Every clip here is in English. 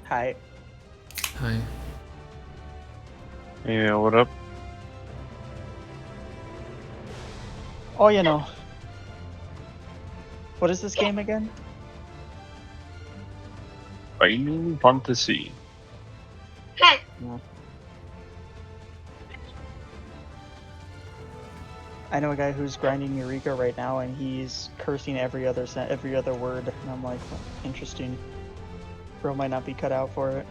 Hi. Hi. Yeah, what up? Oh, you know. What is this game again? Final Fantasy. I know a guy who's grinding Eureka right now, and he's cursing every other word, and I'm like, well, interesting. Bro might not be cut out for it.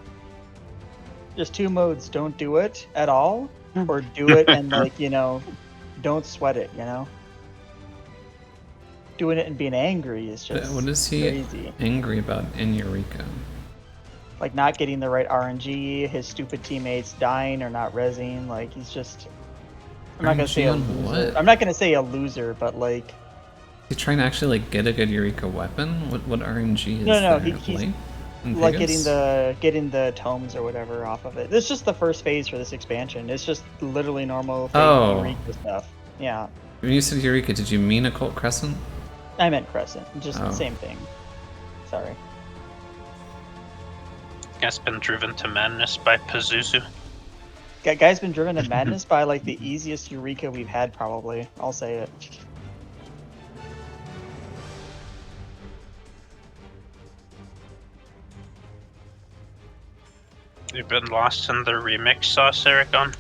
There's two modes: don't do it at all, or do it and don't sweat it. Doing it and being angry is just What is he crazy. angry about in Eureka? Like not getting the right RNG, his stupid teammates dying or not rezzing. Like he's just. I'm not gonna say a loser. What? I'm not gonna say a loser, but like. He's trying to actually get a good Eureka weapon? What RNG is No, there? he's Like getting the tomes or whatever off of it. This is just the first phase for this expansion. It's just literally normal Eureka stuff. Yeah. When you said Eureka, did you mean Occult Crescent? I meant Crescent. Just the same thing. Sorry. Guy's been driven to madness by Pazuzu. Guy's been driven to madness by like the easiest Eureka we've had, probably. I'll say it. You've been lost in the remix sauce, Aragon?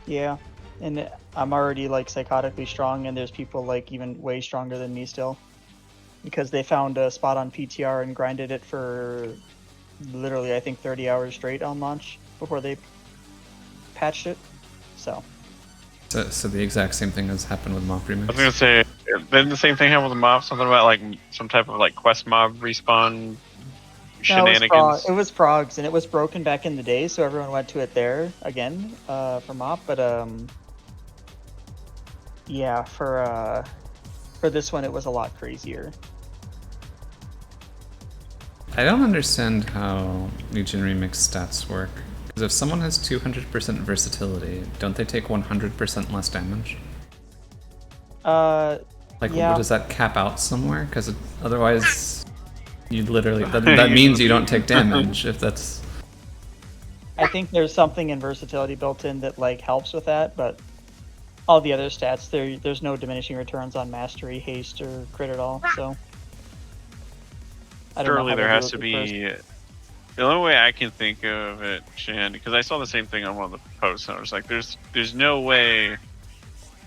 Yeah. And I'm already like psychotically strong, and there's people like even way stronger than me still. Because they found a spot on PTR and grinded it for literally, I think, 30 hours straight on launch before they patched it. So the exact same thing has happened with Mob Remix. I was gonna say, then the same thing happened with the mob. Something about like some type of like quest mob respawn shenanigans. No, it was frogs, and it was broken back in the day, so everyone went to it there again for mob. But yeah, for this one, it was a lot crazier. I don't understand how Legion Remix stats work. Because if someone has 200% versatility, don't they take 100% less damage? Yeah. Does that cap out somewhere? Because otherwise, you literally that means you don't take damage. If that's. I think there's something in versatility built in that like helps with that, but all the other stats there's no diminishing returns on mastery, haste, or crit at all. So. Surely there has to be. The only way I can think of it, Shan, because I saw the same thing on one of the posts, and I was like, "There's no way,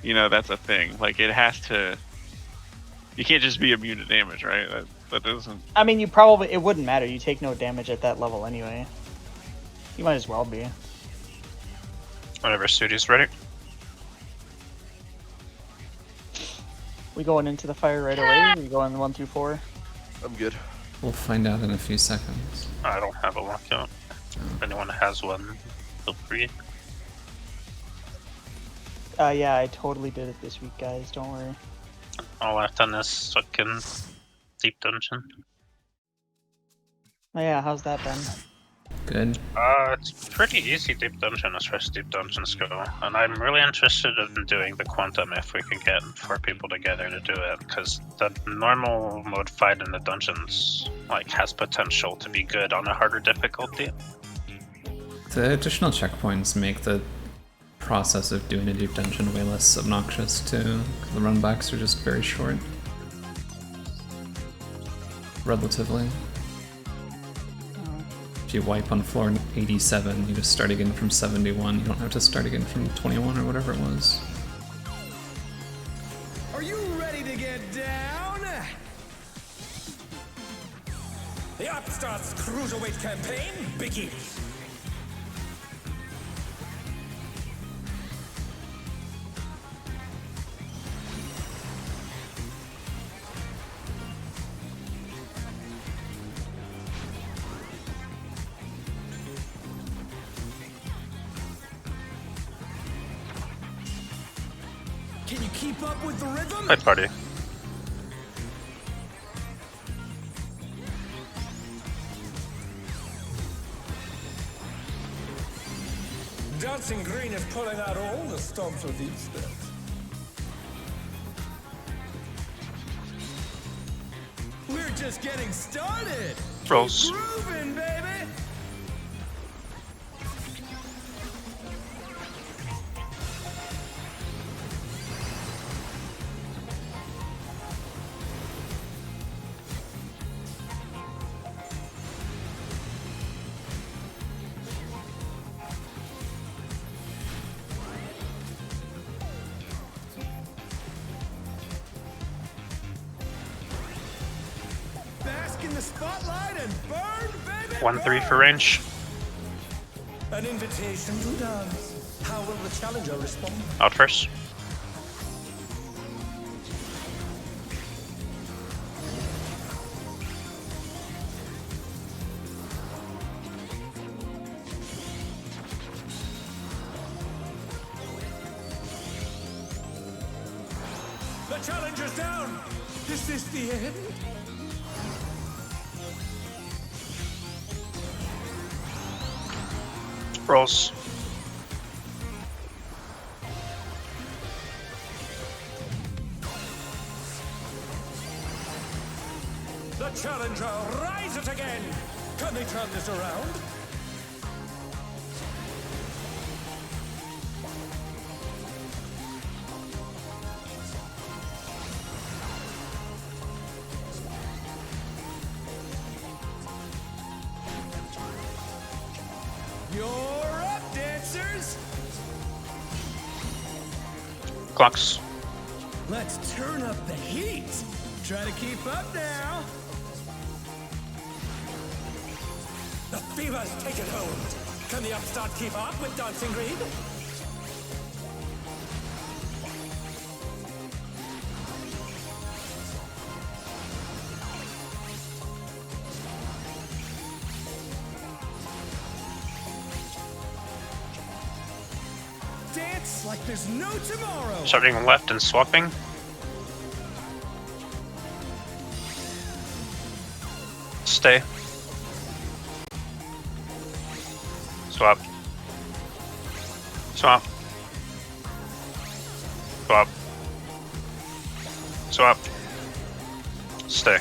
that's a thing. Like it has to. You can't just be immune to damage, right? That doesn't." I mean, it wouldn't matter. You take no damage at that level anyway. You might as well be. Whenever Sudi's ready. We going into the fire right away? Or we going 1 through 4? I'm good. We'll find out in a few seconds. I don't have a lockout. If anyone has one, feel free. Yeah, I totally did it this week, guys. Don't worry. All I've done is fucking deep dungeon. Oh, yeah, how's that been? Good. It's pretty easy deep dungeon as far as deep dungeons go, and I'm really interested in doing the quantum if we can get 4 people together to do it, because the normal mode fight in the dungeons has potential to be good on a harder difficulty. The additional checkpoints make the process of doing a deep dungeon way less obnoxious too. The runbacks are just very short. Relatively. If you wipe on floor 87, you just start again from 71. You don't have to start again from 21 or whatever it was. Are you ready to get down? The Upstarts Cruiserweight campaign begins. Can you keep up with the rhythm? Hi, party. Dancing Green is pulling out all the stops with each step. We're just getting started. Rolls. Keep grooving, baby. the spotlight and burn, baby. 1-3 for range. An invitation to dance. How will the challenger respond? Out first. The challenger's down. Is this the end? Rolls. The challenger rises again. Can they turn this around? You're up, dancers. Clocks. Let's turn up the heat. Try to keep up now. The fever's taken hold. Can the upstart keep up with Dancing Green? Dance like there's no tomorrow. Starting left and swapping. Stay. Swap. Swap. Swap. Swap. Stay.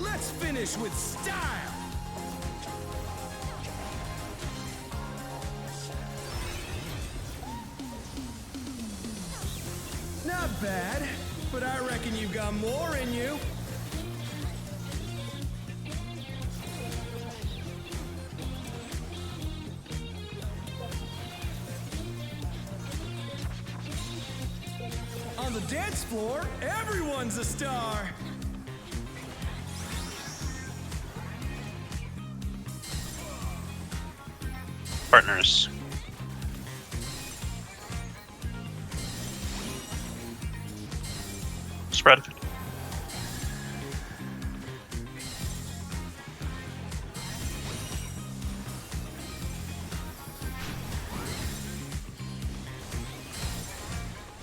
Let's finish with style. Not bad, but I reckon you've got more in you. On the dance floor, everyone's a star. Partners. Spread.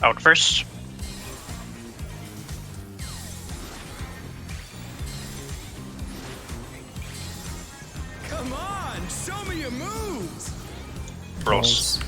Out first. Come on, show me your moves. Rolls.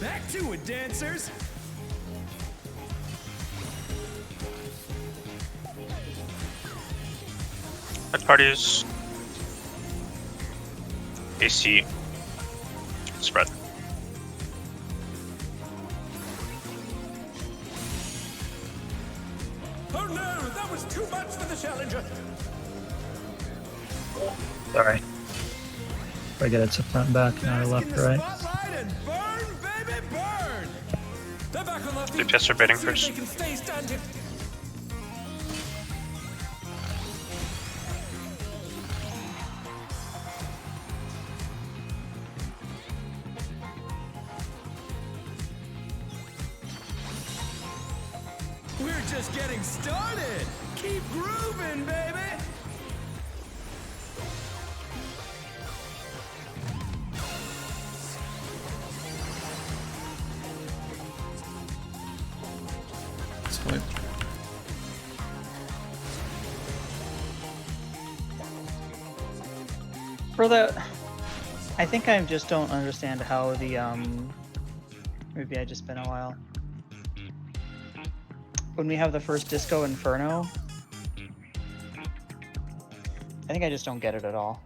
Back to it, dancers. At parties. AC. Spread. Oh no, that was too much for the challenger. Sorry. I get it to front, back, now Bask left, in the right. spotlight and burn, baby, burn. They're back on their feet. DPS are baiting See if first. They can stay standing. We're just getting started. Keep grooving, baby. Swipe. For the, I think I just don't understand how the maybe I just been a while. when we have the first Disco Inferno, I think I just don't get it at all.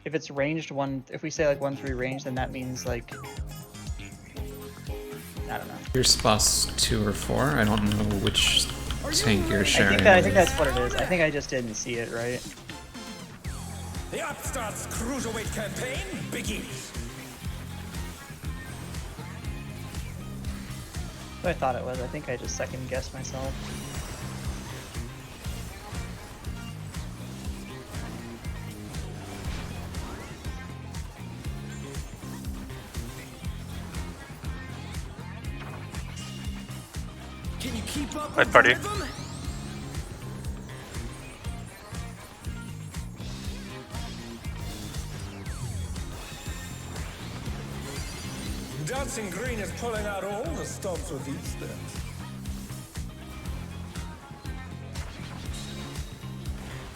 If it's ranged one, if we say like 1/3 range, then that means like, I don't know. Your spot's 2 or 4. I don't know which tank you're sharing. I think that's what it is. I think I just didn't see it right. The Upstart's Cruiserweight campaign begins. I thought it was. I think I just second guessed myself. Can you keep up Right with party. the rhythm? Dancing Green is pulling out all the stops with these steps.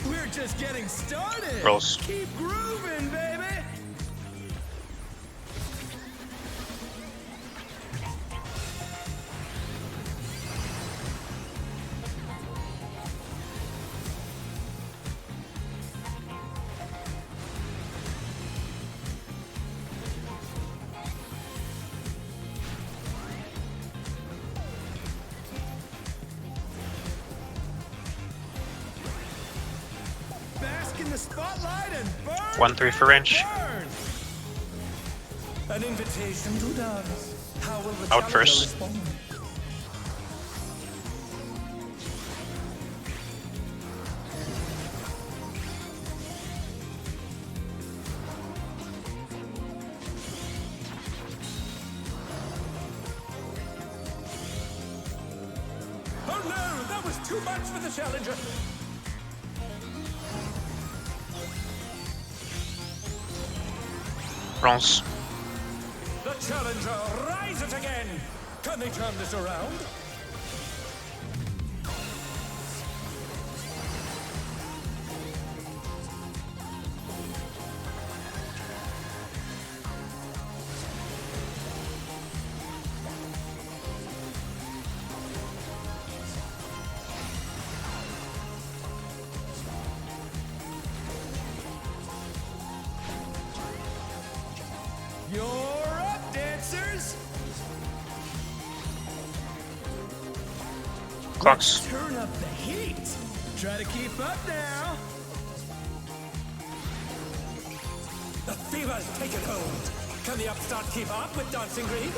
We're just getting started. Rolls. Keep grooving, baby. Bask in the spotlight and burn. 1/3 for range. Burn. An invitation to dance. How will the Out challenger first. respond? Oh no, that was too much for the challenger. Rolls. The challenger rises again. Can they turn this around? You're up, dancers. Clocks. Turn up the heat. Try to keep up now. The fever's taken hold. Can the Upstart keep up with Dancing Green?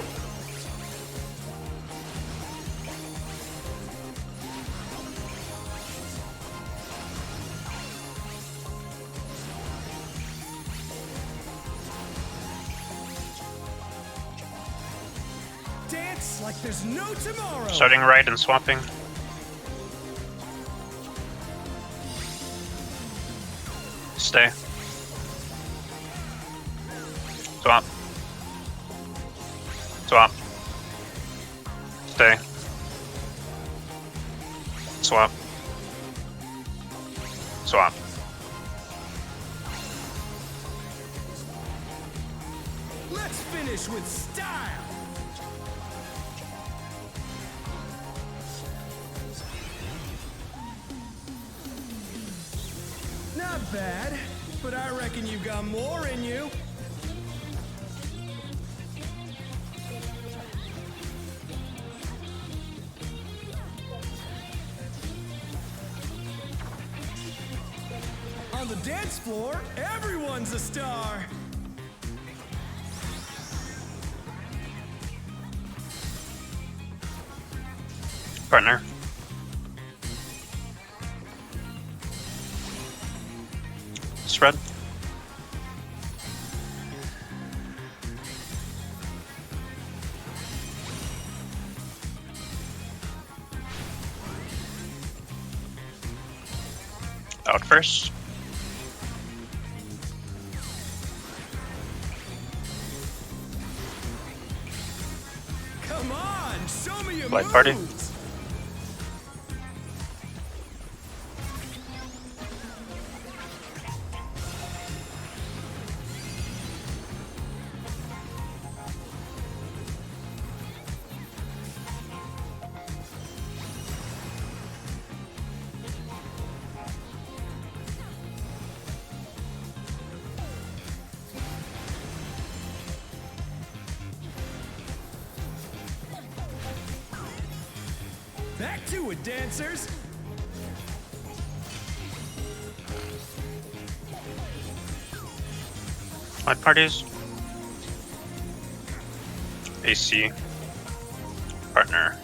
Dance like there's no tomorrow. Starting right and swapping. Stay. Swap. Swap. Stay. Swap. Swap. Let's finish with style. Not bad, but I reckon you've got more in you. On the dance floor, everyone's a star. Partner. Spread. Out first. Come on, show me your Light moves. party. Back to it, dancers! What parties? AC. Partner.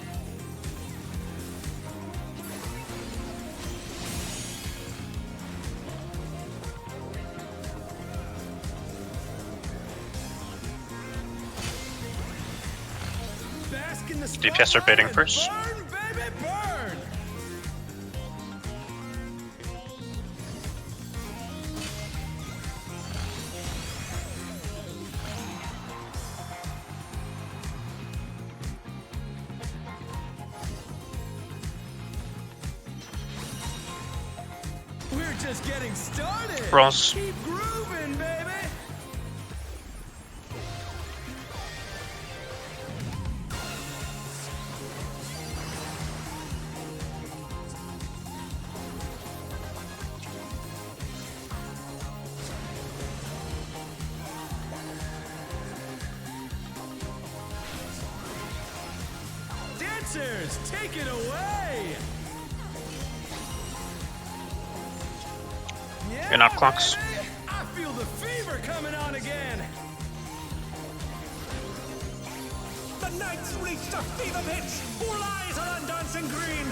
Bask in the DPS are baiting first. Burn, baby, burn! We're just getting started. Rolls. Keep grooving, baby. Dancers, take it away. Yeah, You're not clocks. baby. I feel the fever coming on again. The Knights reached a fever pitch. All eyes are on Dancing Green.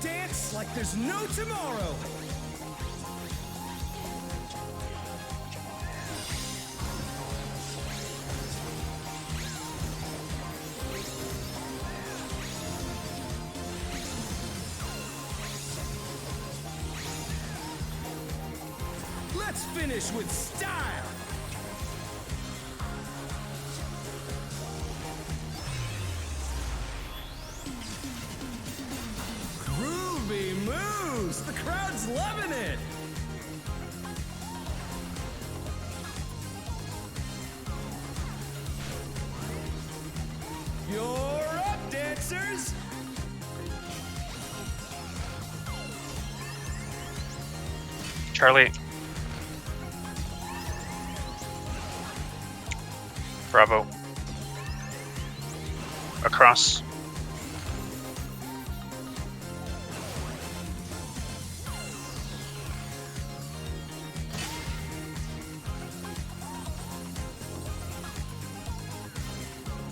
Dance like there's no tomorrow. Let's finish with style. Groovy moves. The crowd's loving it. You're up, dancers. Charlie. Bravo. Across.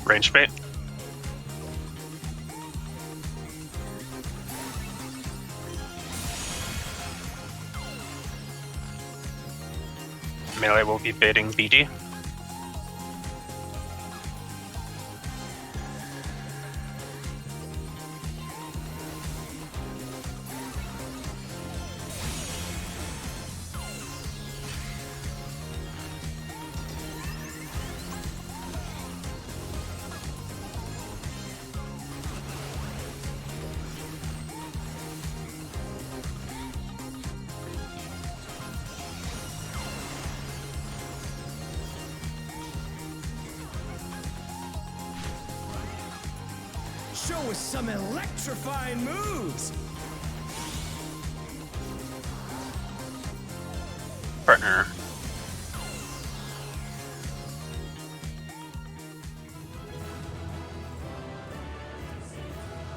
Range bait. Melee will be baiting BD. Show us some electrifying moves. Partner.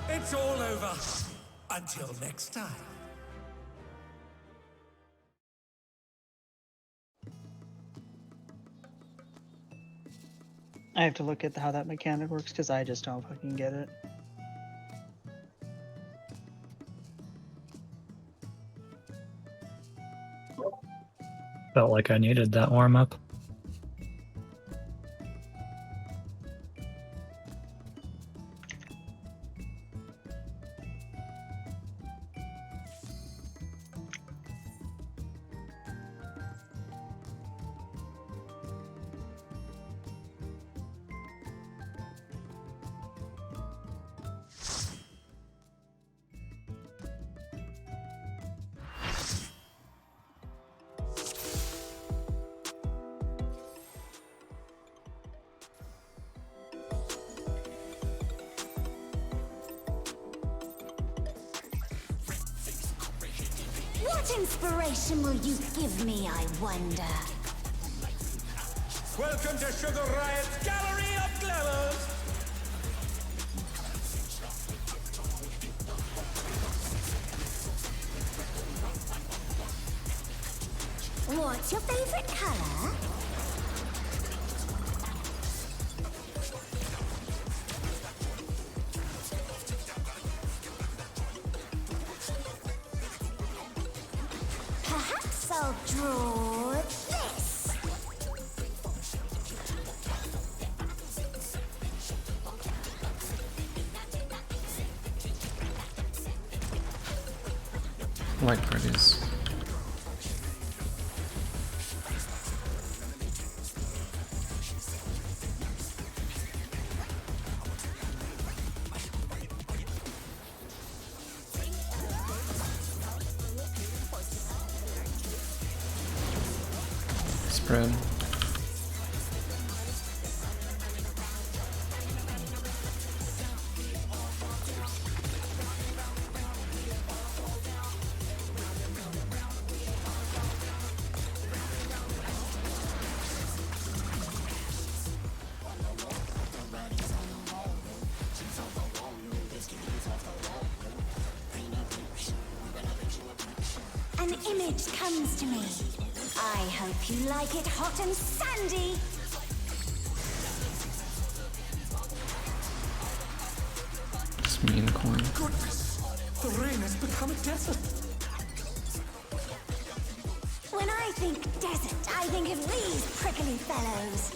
It's all over. Until next time. I have to look at how that mechanic works because I just don't fucking get it. Felt like I needed that warm up. What inspiration will you give me, I wonder? Welcome to Sugar Riot's Gallery of Glamours! What's your favorite color? Perhaps I'll draw this. White parties. Spread. An image comes to me. I hope you like it hot and sandy. It's mean coin. Goodness! The rain has become a desert! When I think desert, I think of these prickly fellows.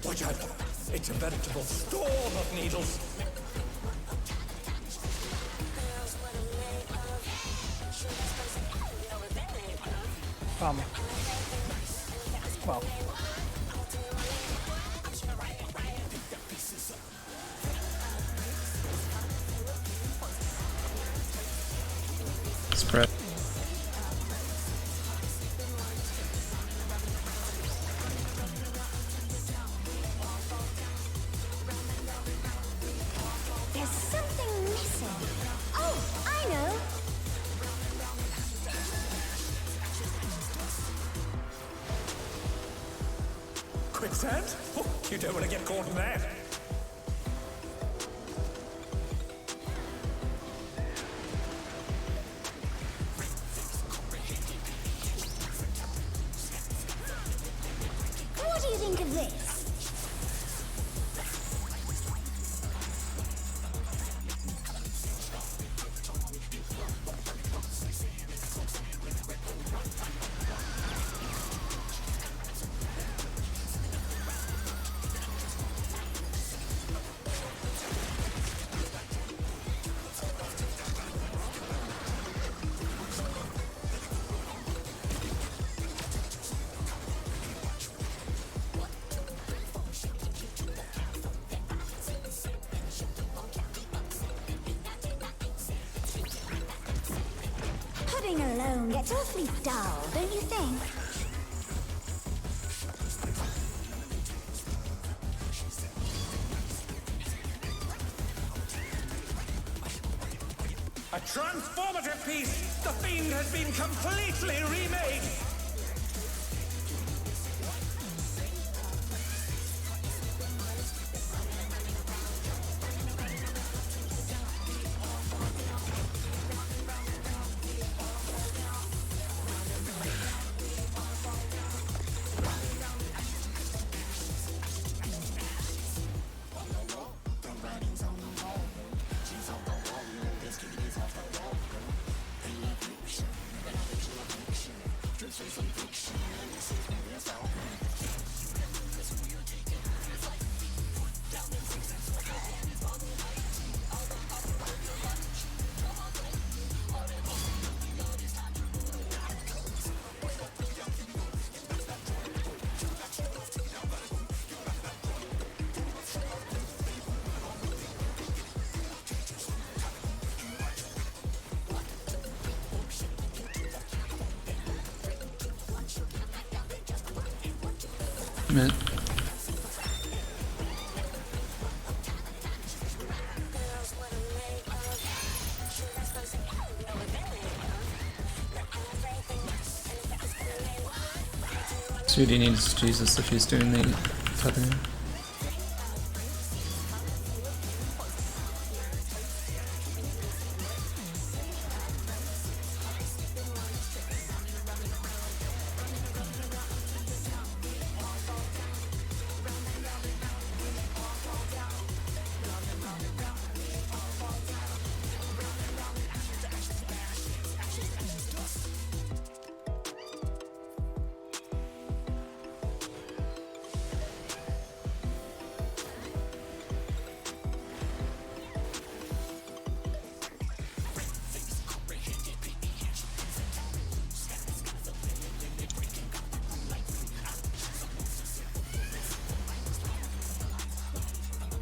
Watch out! It's a veritable storm of needles! Well, Spread. There's something missing. Oh, I know. Quicksand? Oh, you don't want to get caught in that. What do you think of this? Pudding alone gets awfully dull, don't you think? A transformative piece! The Fiend has been completely remade! Mid. Sudi needs Jesus if he's doing the tethering.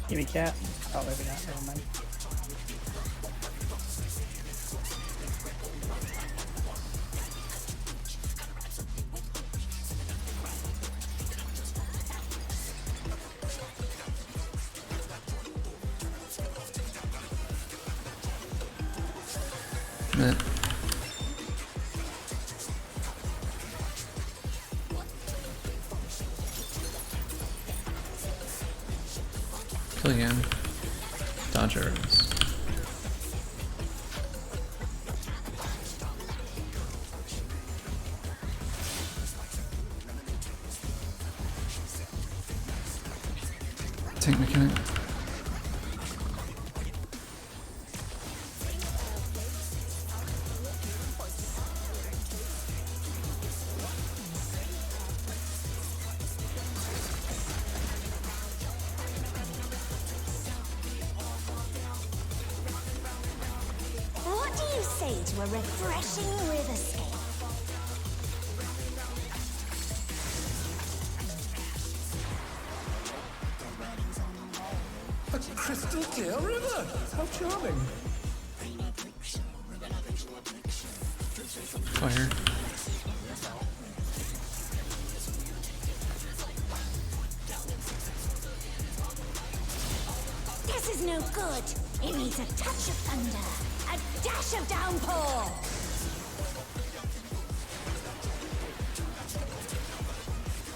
Give me cat. Oh, maybe not. Never mind. Mid. Kill again. Dodgers. Tank mechanic. What do you say to a refreshing riverscape? A crystal clear river! How charming! Fire. This is no good. It needs a touch of thunder, a dash of downpour.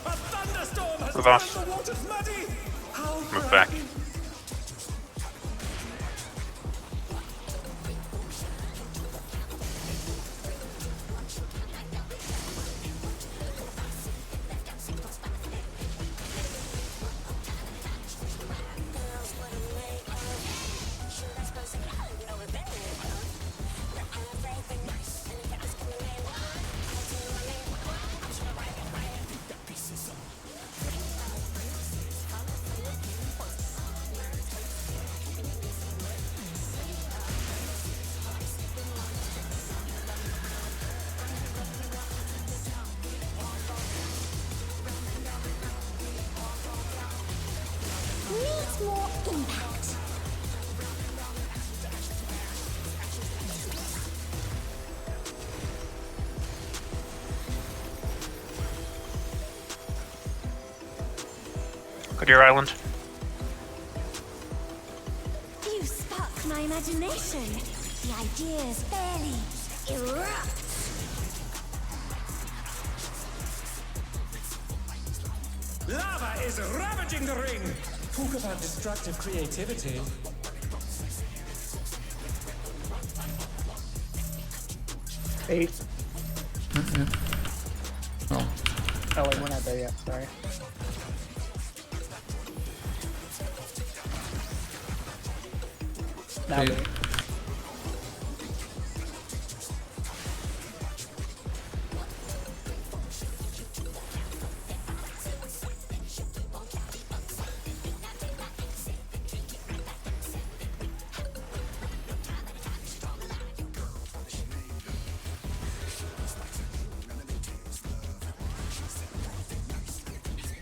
A thunderstorm has Move off. turned the waters muddy! How Move back. frightening. Needs more impact. Go to your island. You spark my imagination. The ideas barely erupt. Lava is ravaging the ring! Talk about destructive creativity. Eight. Yeah. Well, Oh wait, we're not there yet. Sorry. Now Eight. wait.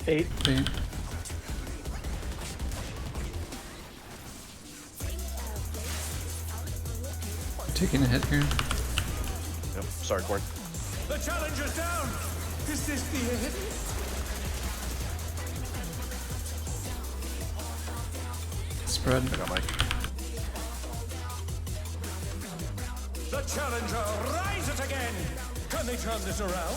Eight. eight. Taking a hit here. Yep. Sorry, Cord. The challenger's down! Is this the end? Spread. I got Mike. The challenger rises again. Can they turn this around?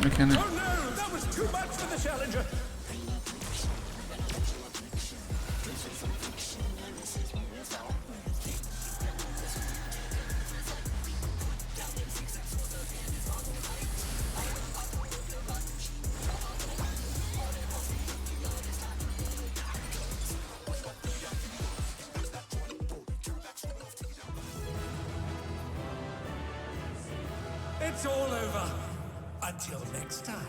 Mechanic. Oh no, that was too much for the challenger. It's all over. Until next time.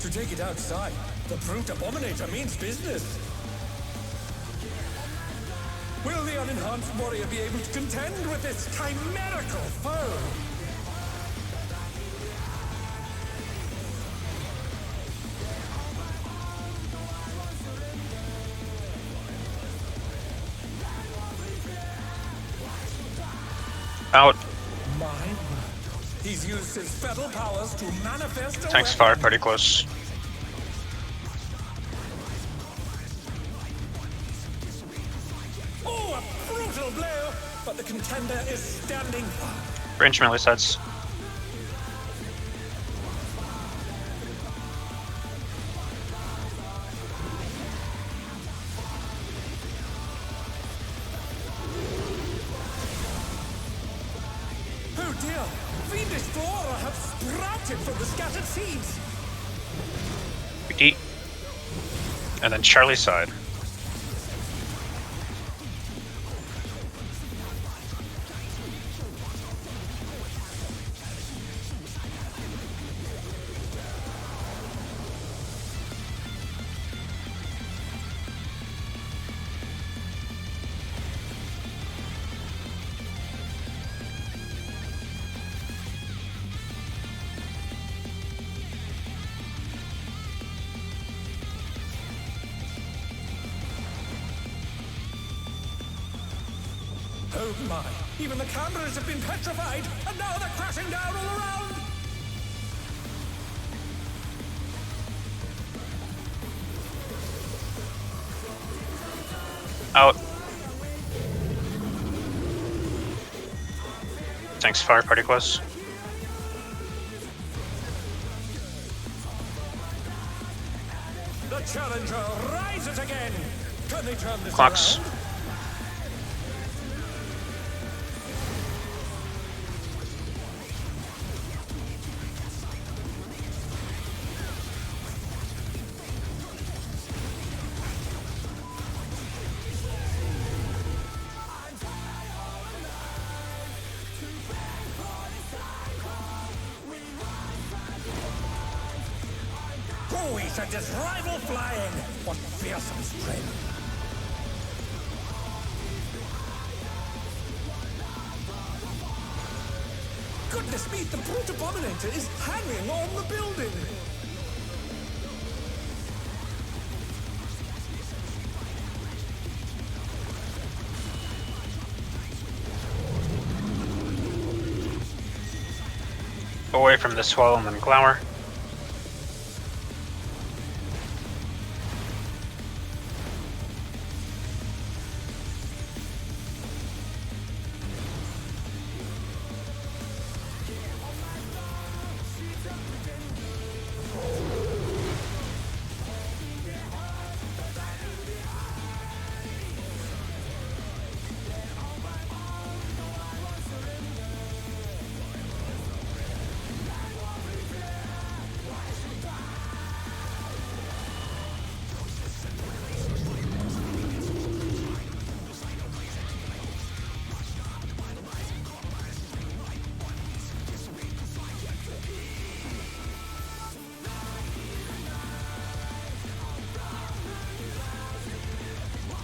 To take it outside, the brute abominator means business. Will the unenhanced warrior be able to contend with this chimerical foe? Out. My word. He's used his fetal powers to manifest a Tanks weapon. fire pretty close. Oh, a brutal blow! But the contender is standing firm. Range melee sides. Oh dear! Fiendish flora have sprouted from the scattered seeds! Eat. And then Charlie side. Oh my! Even the cameras have been petrified, and now they're crashing down all around! Out. Tanks fire pretty close. The challenger rises again! Can they turn this Clocks. around? Oh, he sent his rival flying! What fearsome strength! Goodness me, the brute abominator is hanging on the building! Away from the swallow and then glower.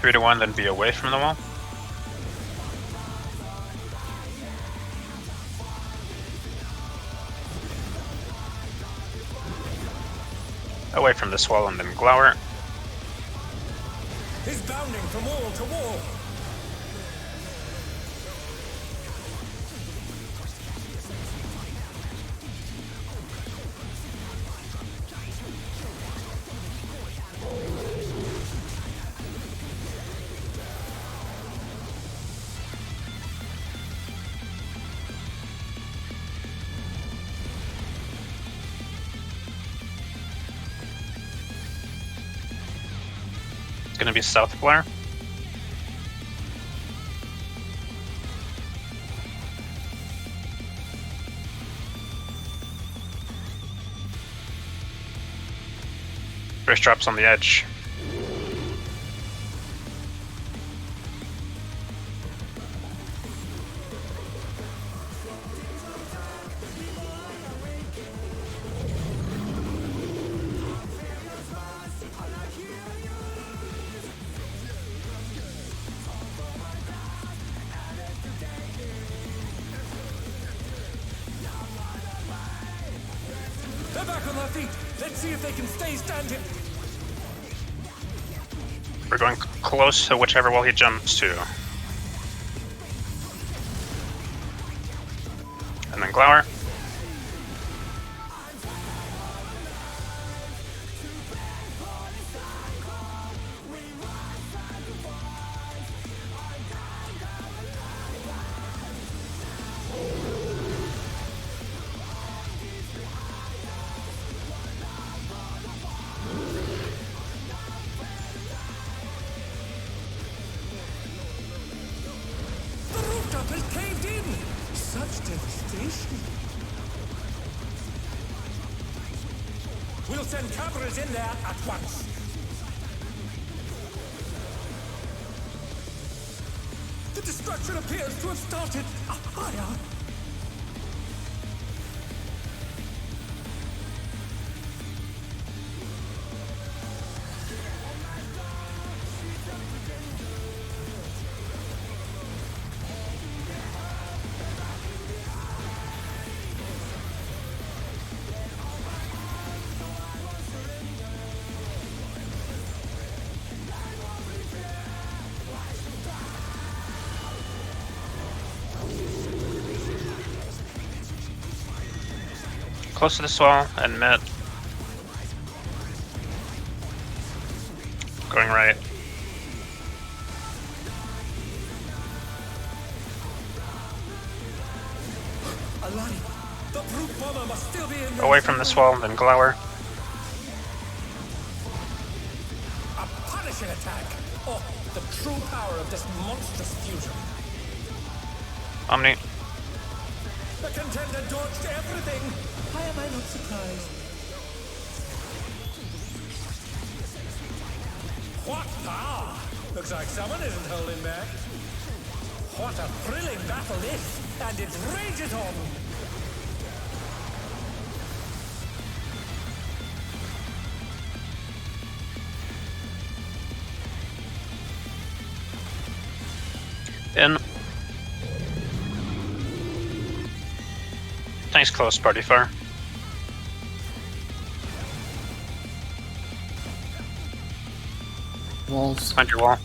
3 to 1, then be away from the wall. Away from this wall and then glower. He's bounding from wall to wall. It's gonna be south flare. First drops on the edge. They're back on their feet. Let's see if they can stay standing. We're going close to whichever wall he jumps to. And then glower. The rooftop has caved in. Such devastation. We'll send cameras in there at once. The destruction appears to have started higher. Close to this wall and mid. Going right. Alive. The brute bomber must still be in there. Away from this wall and then glower. A punishing attack. Oh, the true power of this monstrous fusion. Omni. The contender dodged everything. Why am I not surprised? What power? Looks like someone isn't holding back. What a thrilling battle this, and it rages on. In. Nice close party fire. Walls. Find your wall.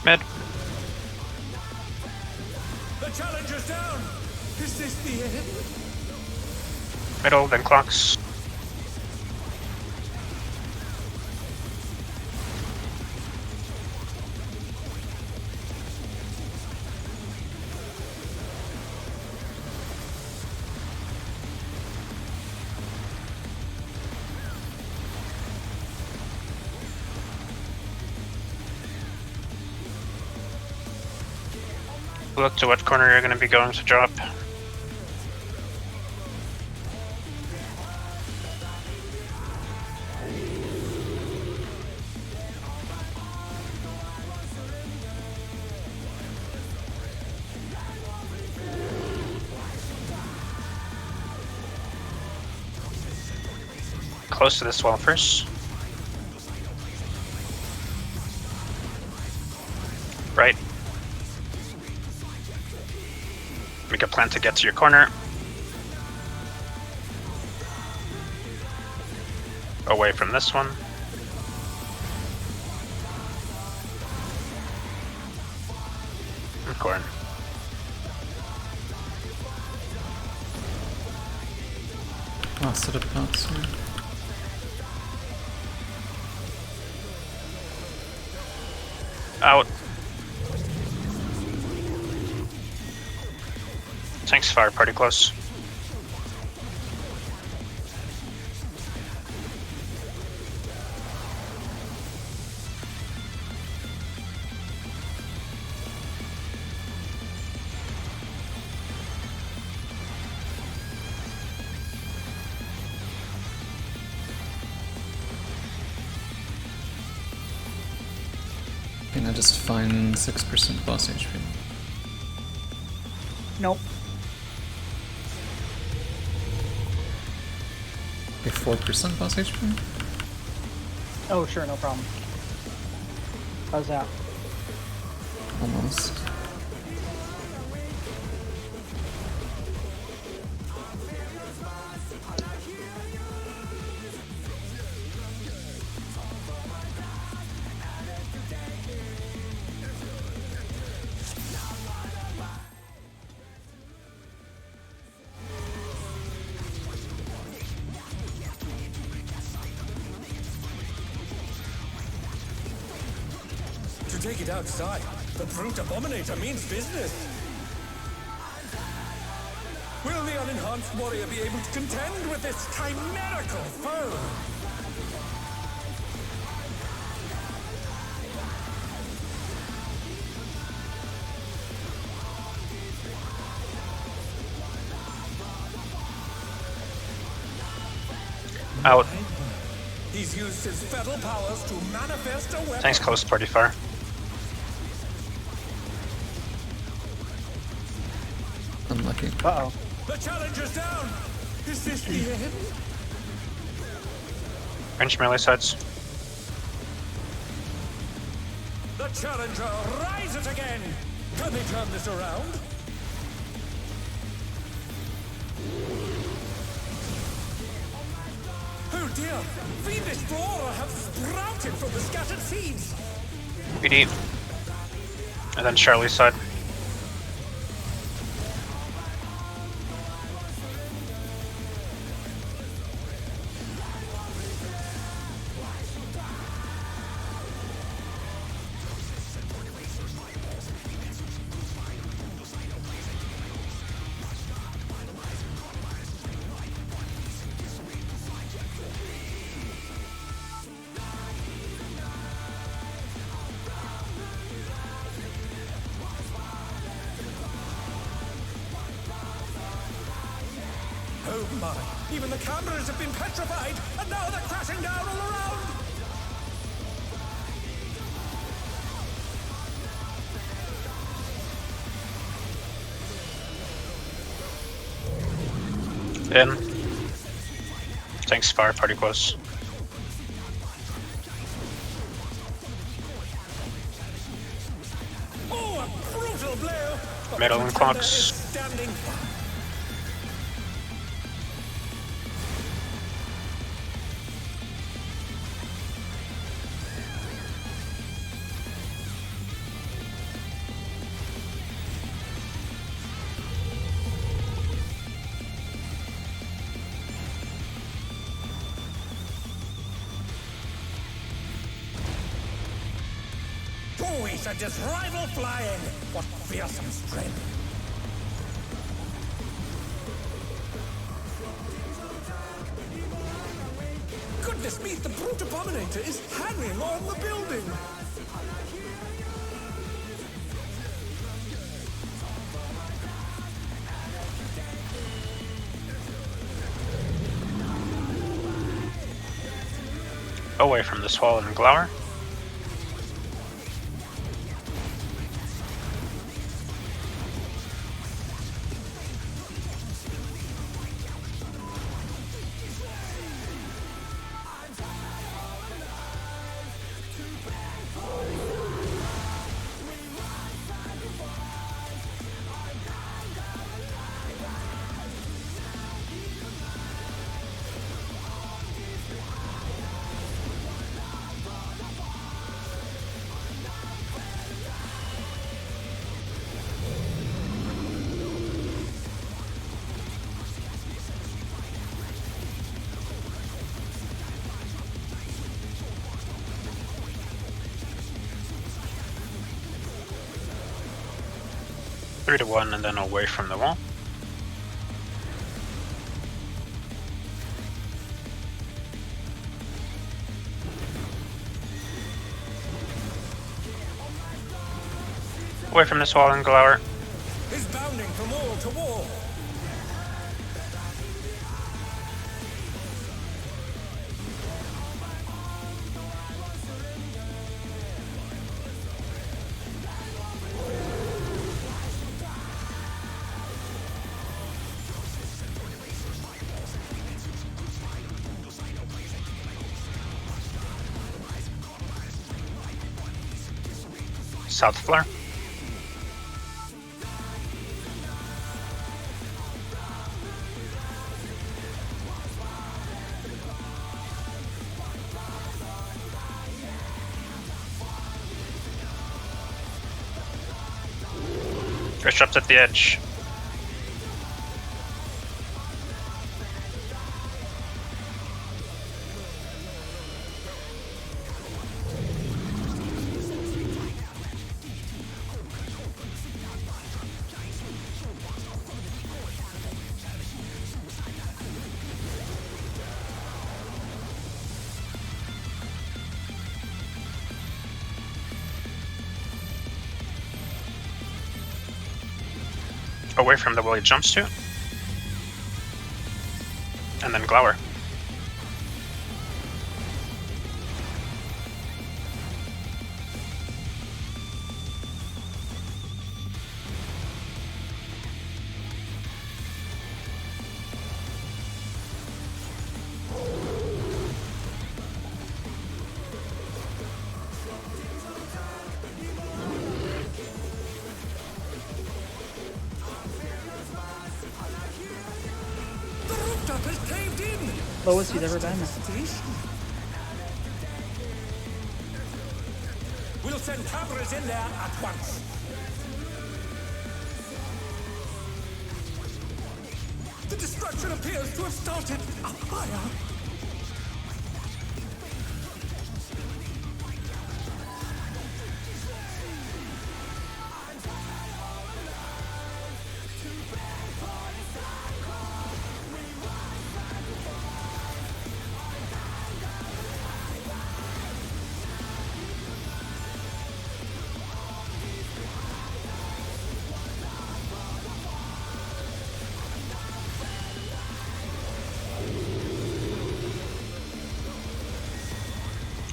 Mid. The challenger's down. Is this the end? Middle, then clocks. Look to what corner you're going to be going to drop. Close to this wall first. Right. Make a plan to get to your corner. Away from this one. And corn. I'll set up pots here. Out. Tanks fire pretty close. Okay, now just find 6% boss HP. Nope. Okay, 4% boss HP? Oh, sure, no problem. How's that? Almost. To take it outside, the brute abominator means business. Will the unenhanced warrior be able to contend with this chimerical foe? Out. He's used his fetal powers to manifest a weapon. Tanks close pretty far. Unlucky. Uh-oh. The challenger's down. Is this the end? Range melee sides. The challenger rises again. Can they turn this around? Oh dear! Fiendish flora have sprouted from the scattered seeds! BD. And then Charlie's side. Oh my! Even the cameras have been petrified, and now they're crashing down all around! In. Tanks fire pretty close. Oh, a brutal blow! But Middle and Pretender clocks. is standing firm. Cruiserweight and its rival flying. What fearsome strength. Goodness me, the Brute Abominator is hanging on the building. Away from the swallow and glower. Three to one, and then away from the wall. Away from the swallow and glower. Is bounding from wall to wall. South flare. Disrupts at the edge. Away from the wall he jumps to. And then glower. Lowest he's ever been. We'll send cameras in there at once. The destruction appears to have started a fire.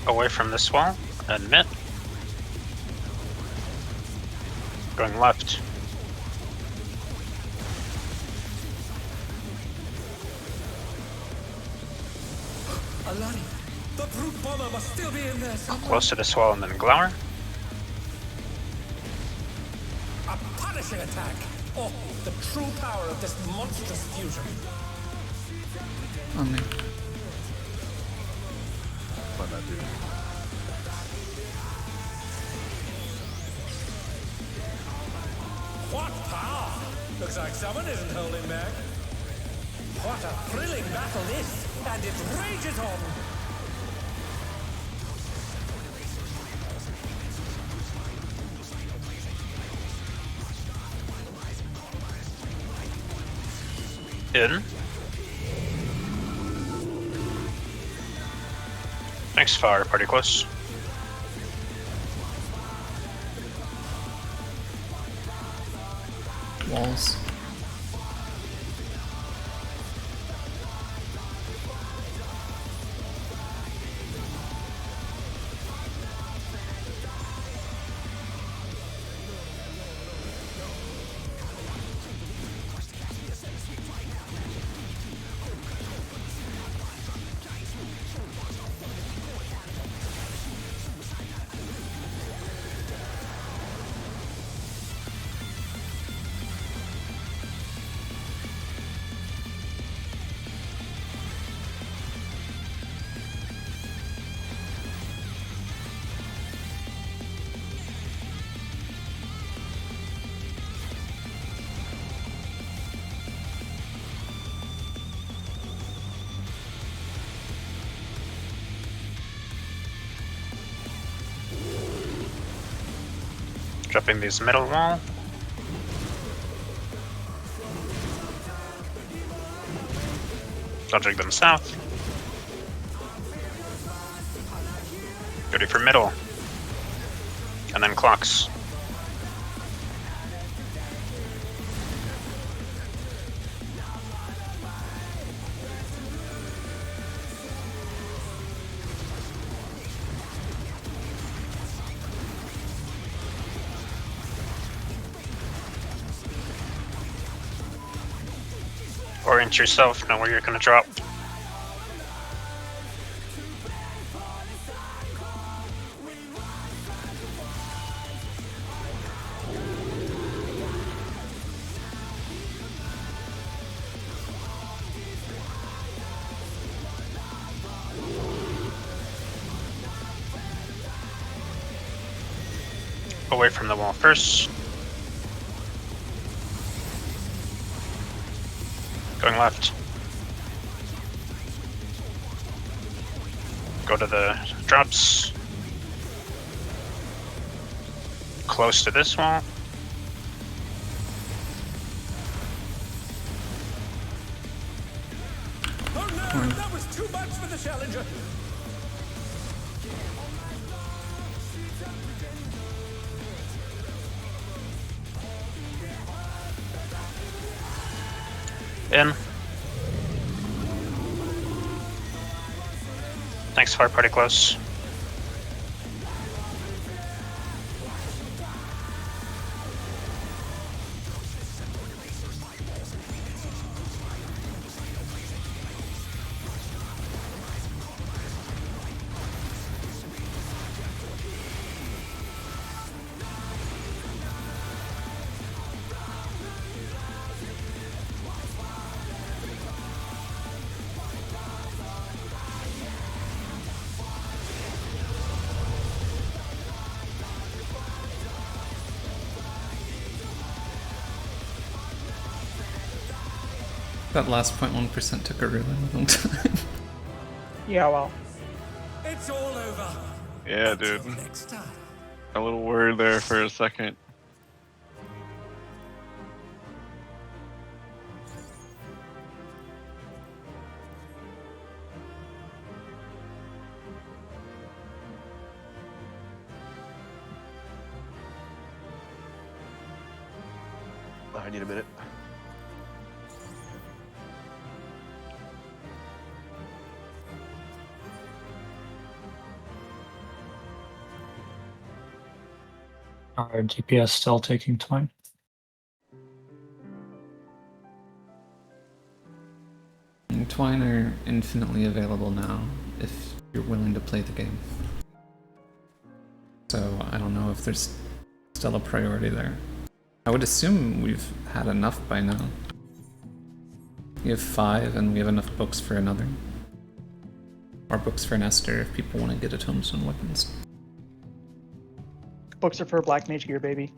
Away from this wall, and mid. Going left. Alani, the brute bomber must still be in there somewhere. Close to this wall, and then glower. A punishing attack. Oh, the true power of this monstrous fusion. On me. Find that dude. What power! Looks like someone isn't holding back. What a thrilling battle this, and it rages on. In. Thanks, far, pretty close. Walls. Dropping this middle wall. Dodging them south. Ready for middle. And then clocks. Orient yourself, know where you're gonna drop. Away from the wall first. Going left. Go to the drops. Close to this wall. Oh no, that was too much for the Challenger. In. Thanks, far, pretty close. That last 0.1% took a really long time. Yeah, well. It's all over. Yeah, dude. Next time. A little worried there for a second. I need a minute. Our DPS still taking time. And Twine are infinitely available now if you're willing to play the game. So I don't know if there's still a priority there. I would assume we've had enough by now. We have 5 and we have enough books for another. Or books for Nestor if people want to get a Tombstone weapons. Books are for Black Mage gear, baby.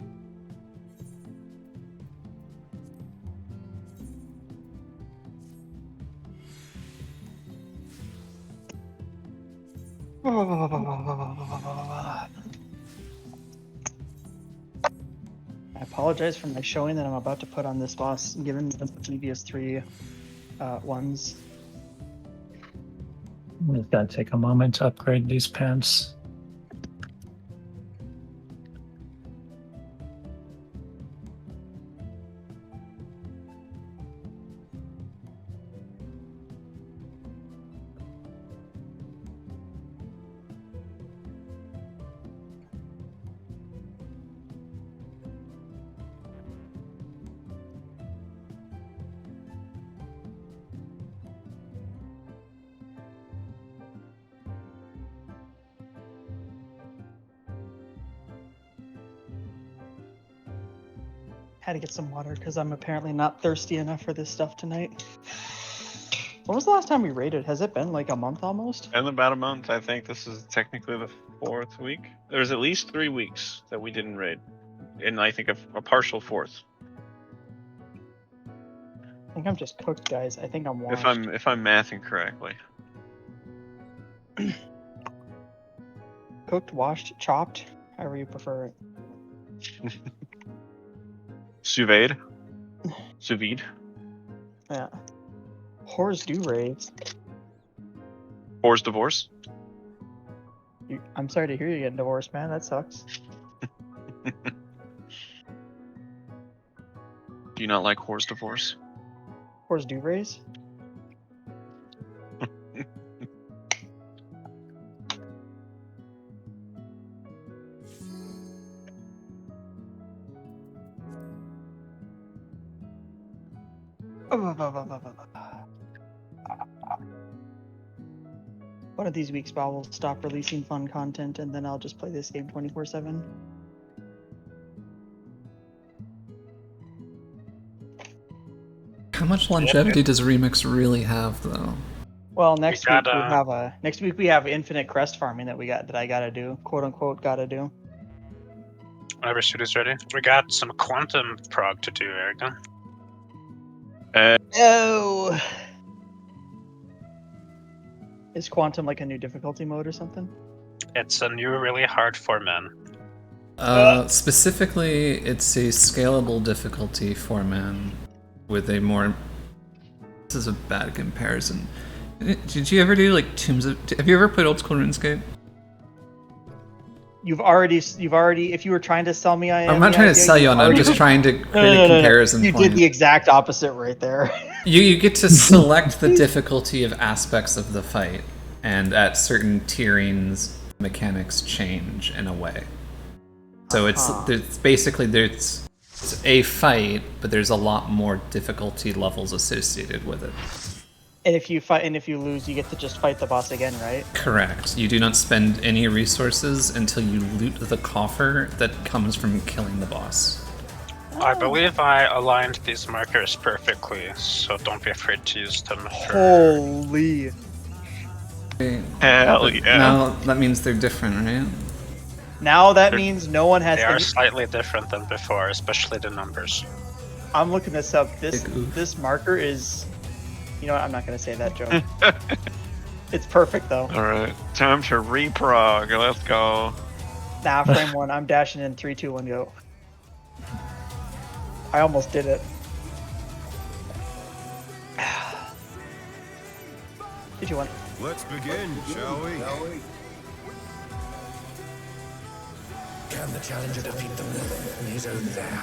I apologize for my showing that I'm about to put on this boss, given the previous 3 ones. I'm just gonna take a moment to upgrade these pants. Had to get some water because I'm apparently not thirsty enough for this stuff tonight. When was the last time we raided? Has it been like a month almost? In about a month, I think this is technically the 4th week. There's at least 3 weeks that we didn't raid, and I think a partial 4th. I think I'm just cooked, guys. I think I'm washed. If I'm mathing correctly. Cooked, washed, chopped, however you prefer it. Sous vide. Sous vide. Yeah. Whores do raids. Whore's divorce. I'm sorry to hear you getting divorced, man. That sucks. Do you not like whore's divorce? Whores do raise? One of these weeks, Bob will stop releasing fun content, and then I'll just play this game 24/7. How much longevity does Remix really have, though? Well, next week we have infinite crest farming that I gotta do, quote unquote, gotta do. Whenever Suda's ready. We got some quantum prog to do, Erica. Oh. Is quantum like a new difficulty mode or something? It's a new, really hard for men. Specifically, it's a scalable difficulty for man with a more. This is a bad comparison. Did you ever do like Tombs of? Have you ever played old school RuneScape? You've already. If you were trying to sell me, I'm not trying to sell you on. I'm just trying to create a comparison You point. did the exact opposite right there. You get to select the difficulty of aspects of the fight, and at certain tierings, mechanics change in a way. So it's basically it's a fight, but there's a lot more difficulty levels associated with it. And if you fight and if you lose, you get to just fight the boss again, right? Correct. You do not spend any resources until you loot the coffer that comes from killing the boss. I believe I aligned these markers perfectly, so don't be afraid to use them. Holy. Hell yeah. Now that means they're different, right? Now that means no one has. They are slightly different than before, especially the numbers. I'm looking this up. This marker is. You know what? I'm not gonna say that joke. It's perfect though. All right, time to reprog. Let's go. Nah, frame one. I'm dashing in 3, 2, 1, go. I almost did it. Did you want? Let's begin, shall we? Can the challenger defeat the villain in his own lair?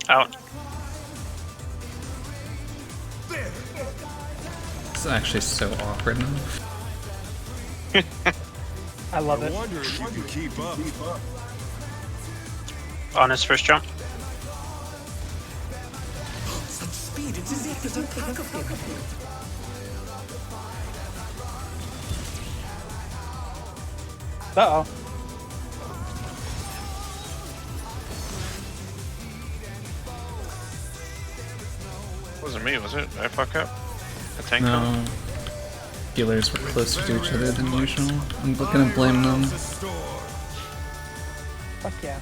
Out. It's actually so awkward now. I love it. I wonder if you can keep up. On his first jump. Such speed, it's as if there's a pack of him. Uh-oh. Wasn't me, was it? Did I fuck up? A tank No. comp? Healers were closer to each other than usual. I'm gonna blame them. Fuck yeah.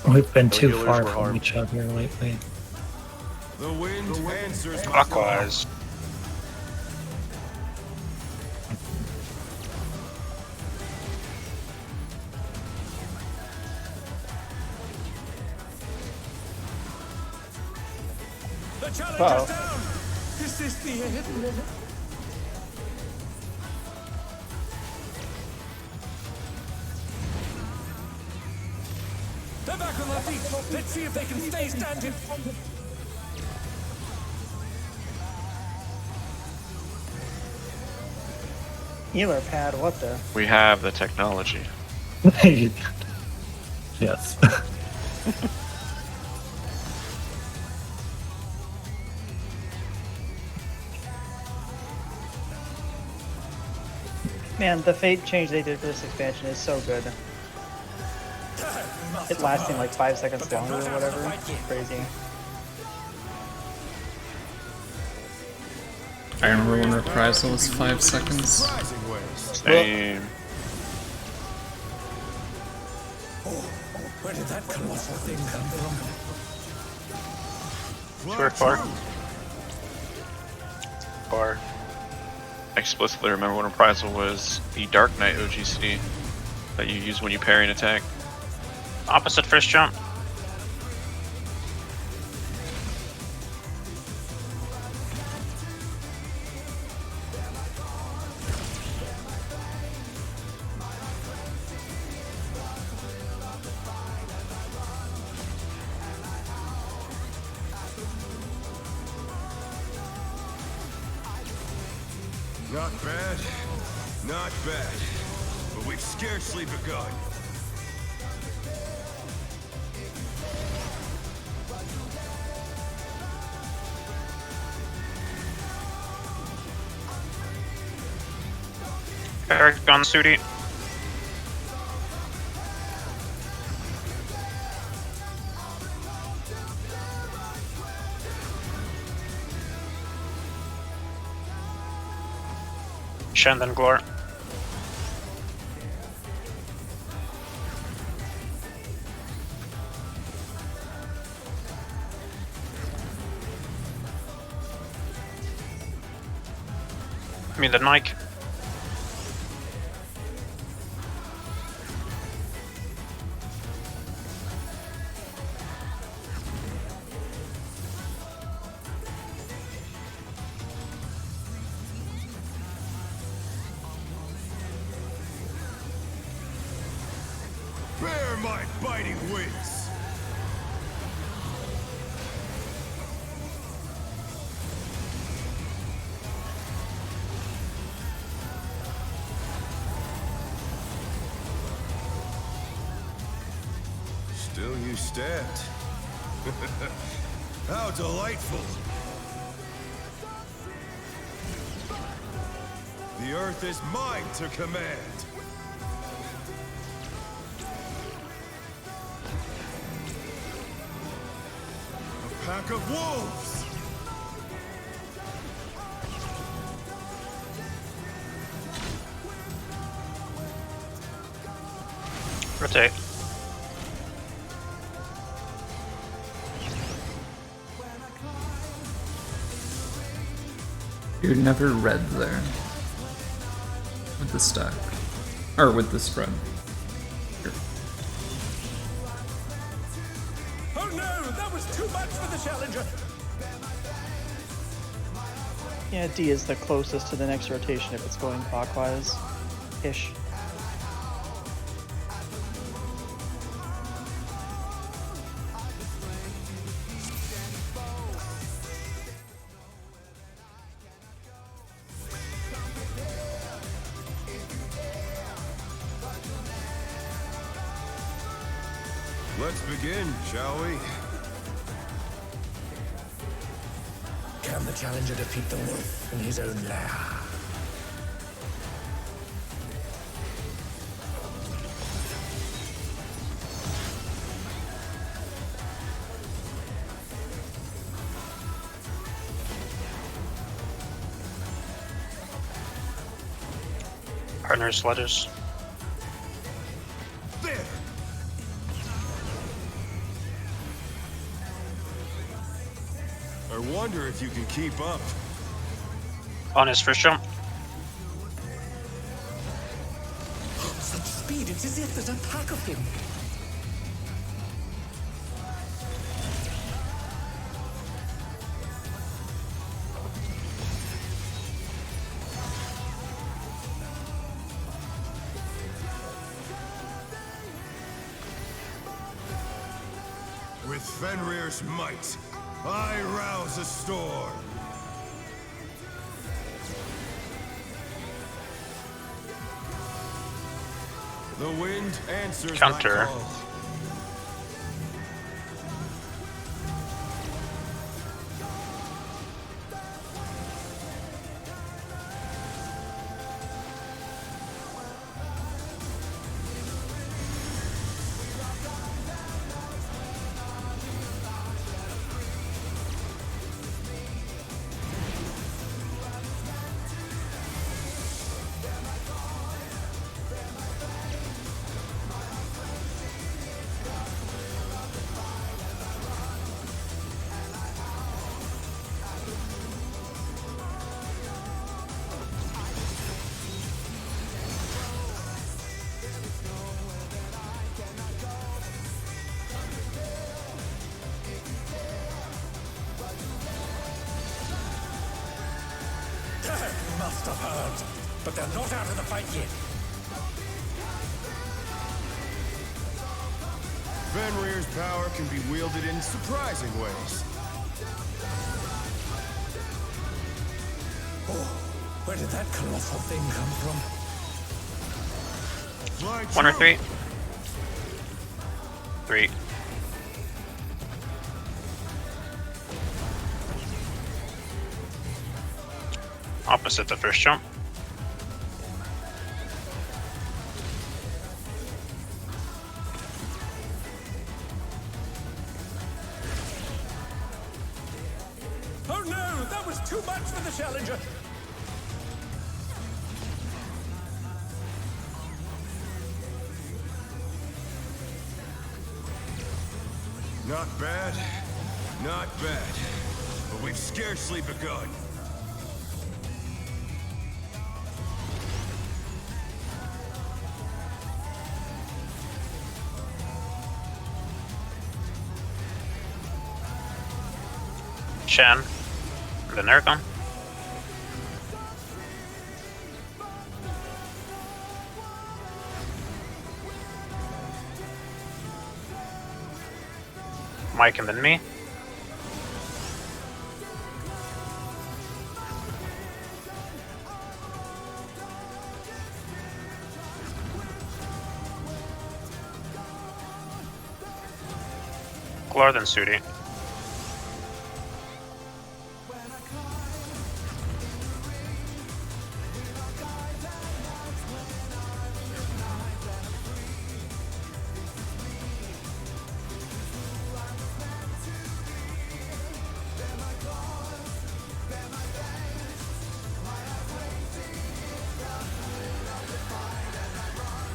We've been too healers far were from harmed. each other lately. The wind answers my Clockwise. The challenger's Uh-oh. down! Is this the end? They're back on their feet. Let's see if they can stay standing. Healer pad, what the? We have the technology. Yes. Man, the fate change they did for this expansion is so good. It lasting like 5 seconds longer or whatever. Crazy. I remember when Reprisal was 5 seconds. surprising ways. Same. Where did that colossal thing come from? 2 or 4? 4. I explicitly remember when Reprisal was the Dark Knight OGC that you use when you parry an attack. Opposite first jump. Not bad. Not bad. But we've scarcely begun. Paragon Sudi. Shandon Glor. Midden Mike. Bear my biting wings. Still you stabbed. How delightful. The earth is mine to command. A pack of wolves. Rotate. You're never red there. With the stack. Or with the spread. Here. Oh no, that was too much for the challenger. Yeah, D is the closest to the next rotation if it's going clockwise. Ish. Let's begin, shall we? Can the challenger defeat the wolf in his own lair? Partners, letters. sure if you can keep up. On his first jump. Such speed, it's as if there's a pack of him. With Fenrir's might, I rouse a storm. The wind answers Counter. my call. Must have heard. But they're not out of the fight yet. Fenrir's power can be wielded in surprising ways. Oh, where did that colossal thing come from? Fly 1 or true. 3. 3. Opposite the first jump. Oh no, that was too much for the challenger. Not bad, not bad. But we've scarcely begun. Shan. The Nergon. Mike and then me. Glor then Sudi.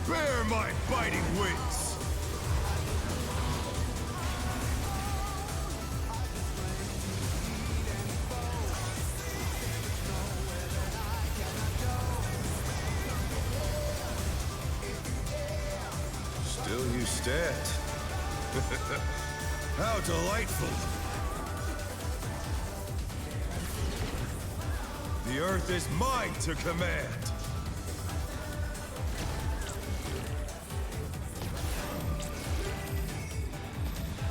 Bear my biting wings! Still you stand. How delightful! The earth is mine to command!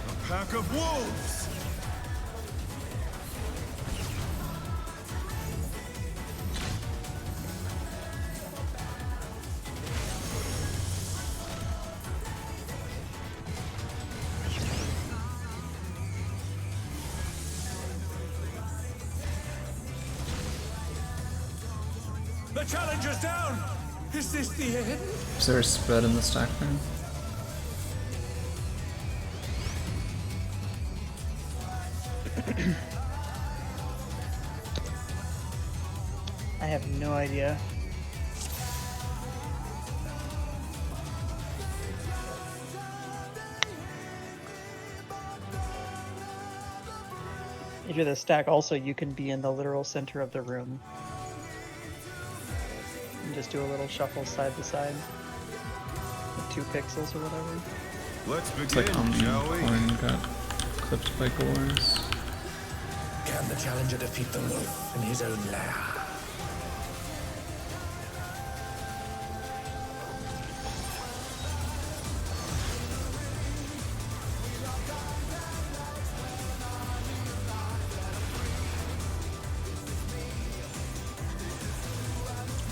A pack of wolves! The challenger's down. Is this the end? Is there a spread in the stack there? I have no idea. If you're the stack, also you can be in the literal center of the room. And just do a little shuffle side to side. With 2 pixels or whatever. Let's It's begin, like Omni shall we? Horn got clipped by Gores. Can the challenger defeat the wolf in his own lair?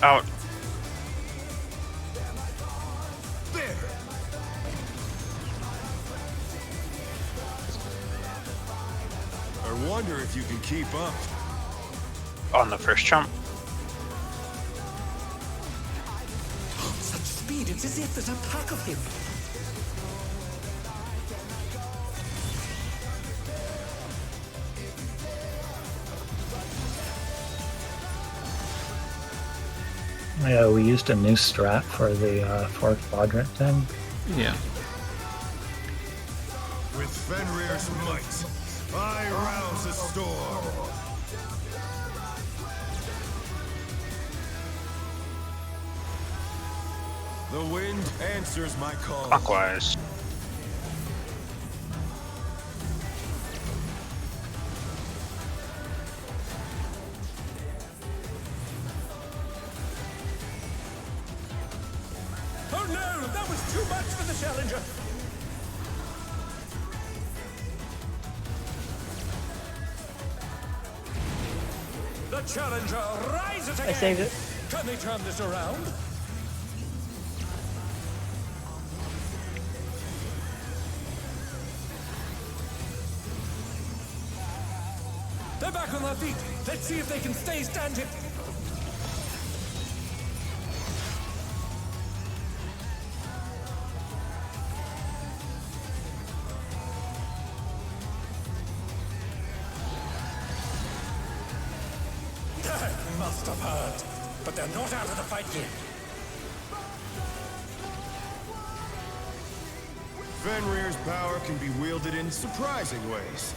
Out. There. I wonder if you can keep up. On the first jump. Such speed, it's as if there's a pack of him. Yeah, we used a new strat for the 4th quadrant thing. Yeah. With Fenrir's might, I rouse a storm. The wind answers my call. Clockwise. Oh no, that was too much for the challenger. The challenger rises again. I saved it. Can they turn this around? They're back on their feet. Let's see if they can stay standing. They must have heard, but they're not out of the fight yet. Fenrir's power can be wielded in surprising ways.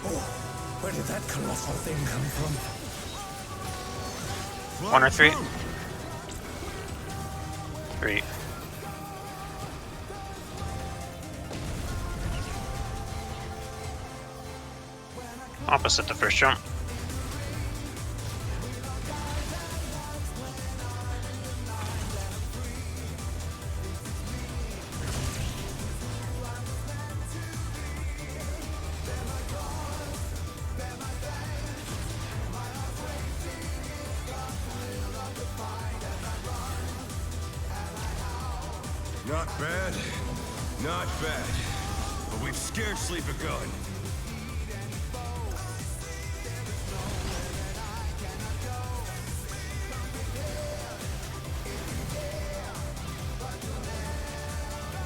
Oh, where did that colossal thing come from? 1 or 3? Fly 3. Opposite the first jump. Not bad, not bad. But we've scarcely begun.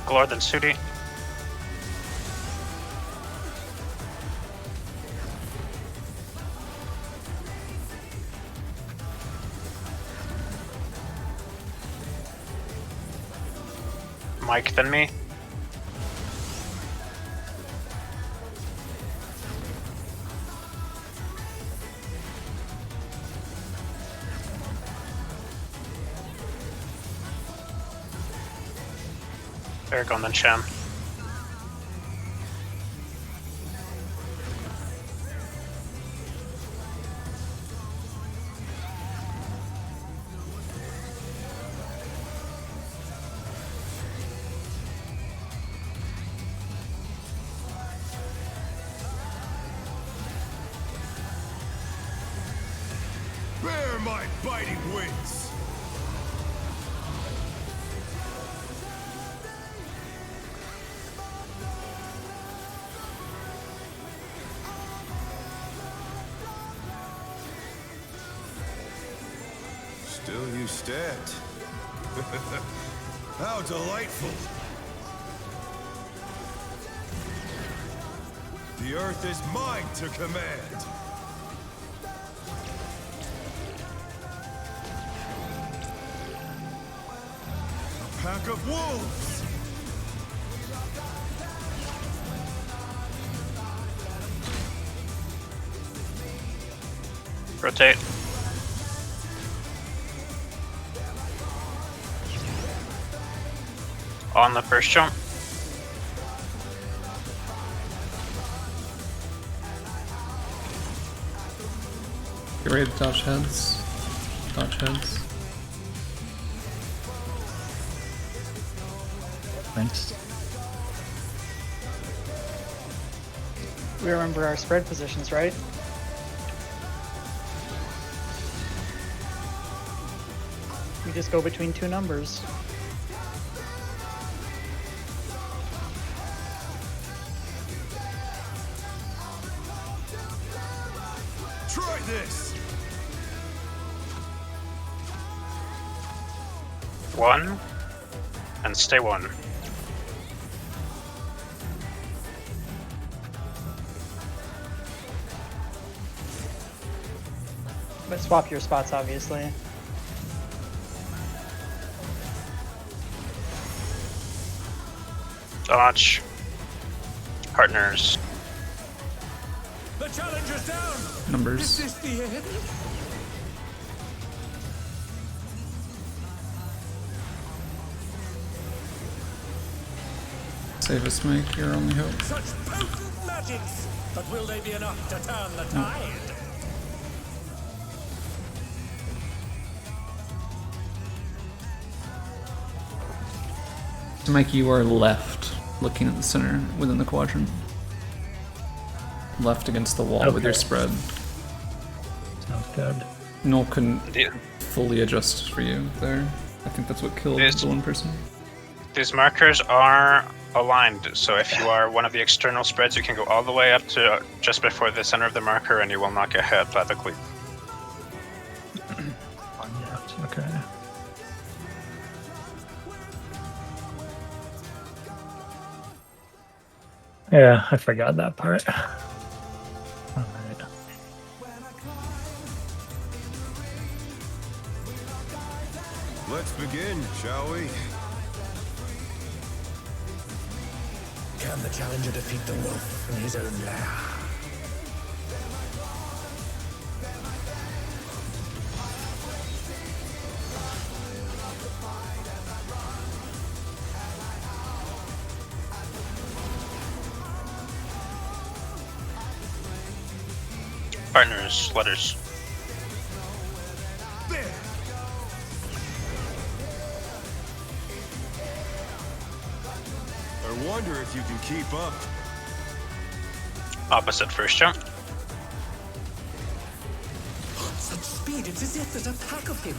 Glord and Sudi. Mike than me. Aragon then Shen. Bear my biting wings! Still you stand. How delightful! The earth is mine to command! A pack of wolves! Rotate. On the first jump. Get ready to dodge heads. Dodge heads. Thanks. We remember our spread positions, right? We just go between two numbers. Try this. 1. And stay 1. But swap your spots, obviously. Dodge. Partners. The challenger's down! Numbers. Is this the end? Save us, Mike. Your only hope. Such potent magics! But will they be enough to turn the tide? Mike, you are left, looking at the center within the quadrant. Left against the wall with your Okay. spread. Sounds good. Noel couldn't The- fully adjust for you there. I think that's what killed Yes. the one person. These markers are aligned, so if you are one of the external spreads, you can go all the way up to just before the center of the marker and you will not get hit by the cleat. Yeah, okay. Yeah, I forgot that part. Alright. Let's begin, shall we? Can the challenger defeat the wolf in his own lair? Partners, letters. There. I wonder if you can keep up. Opposite first jump. Such speed, it's as if there's a pack of him.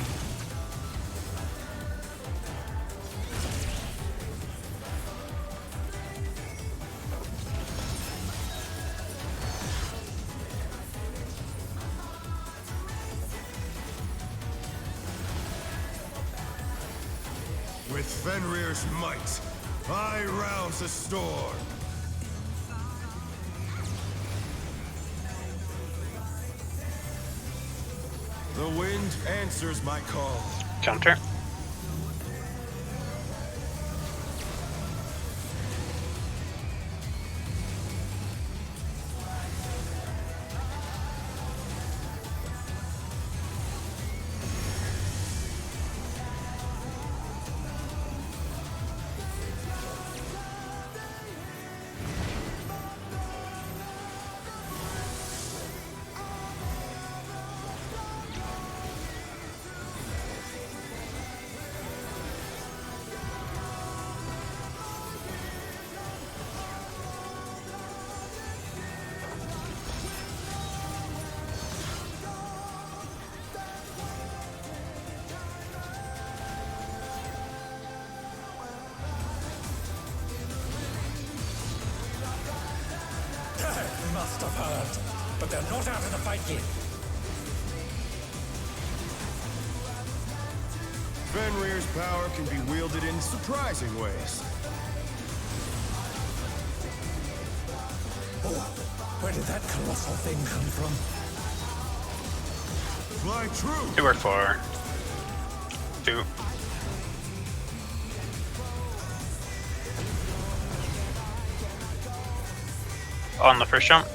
With Fenrir's might, I rouse a storm. The wind answers my call. Counter. They must have heard, but they're not out of the fight yet. Fenrir's power can be wielded in surprising ways. Oh, where did that colossal thing come from? Fly true. 2 or 4. 2. On the first jump.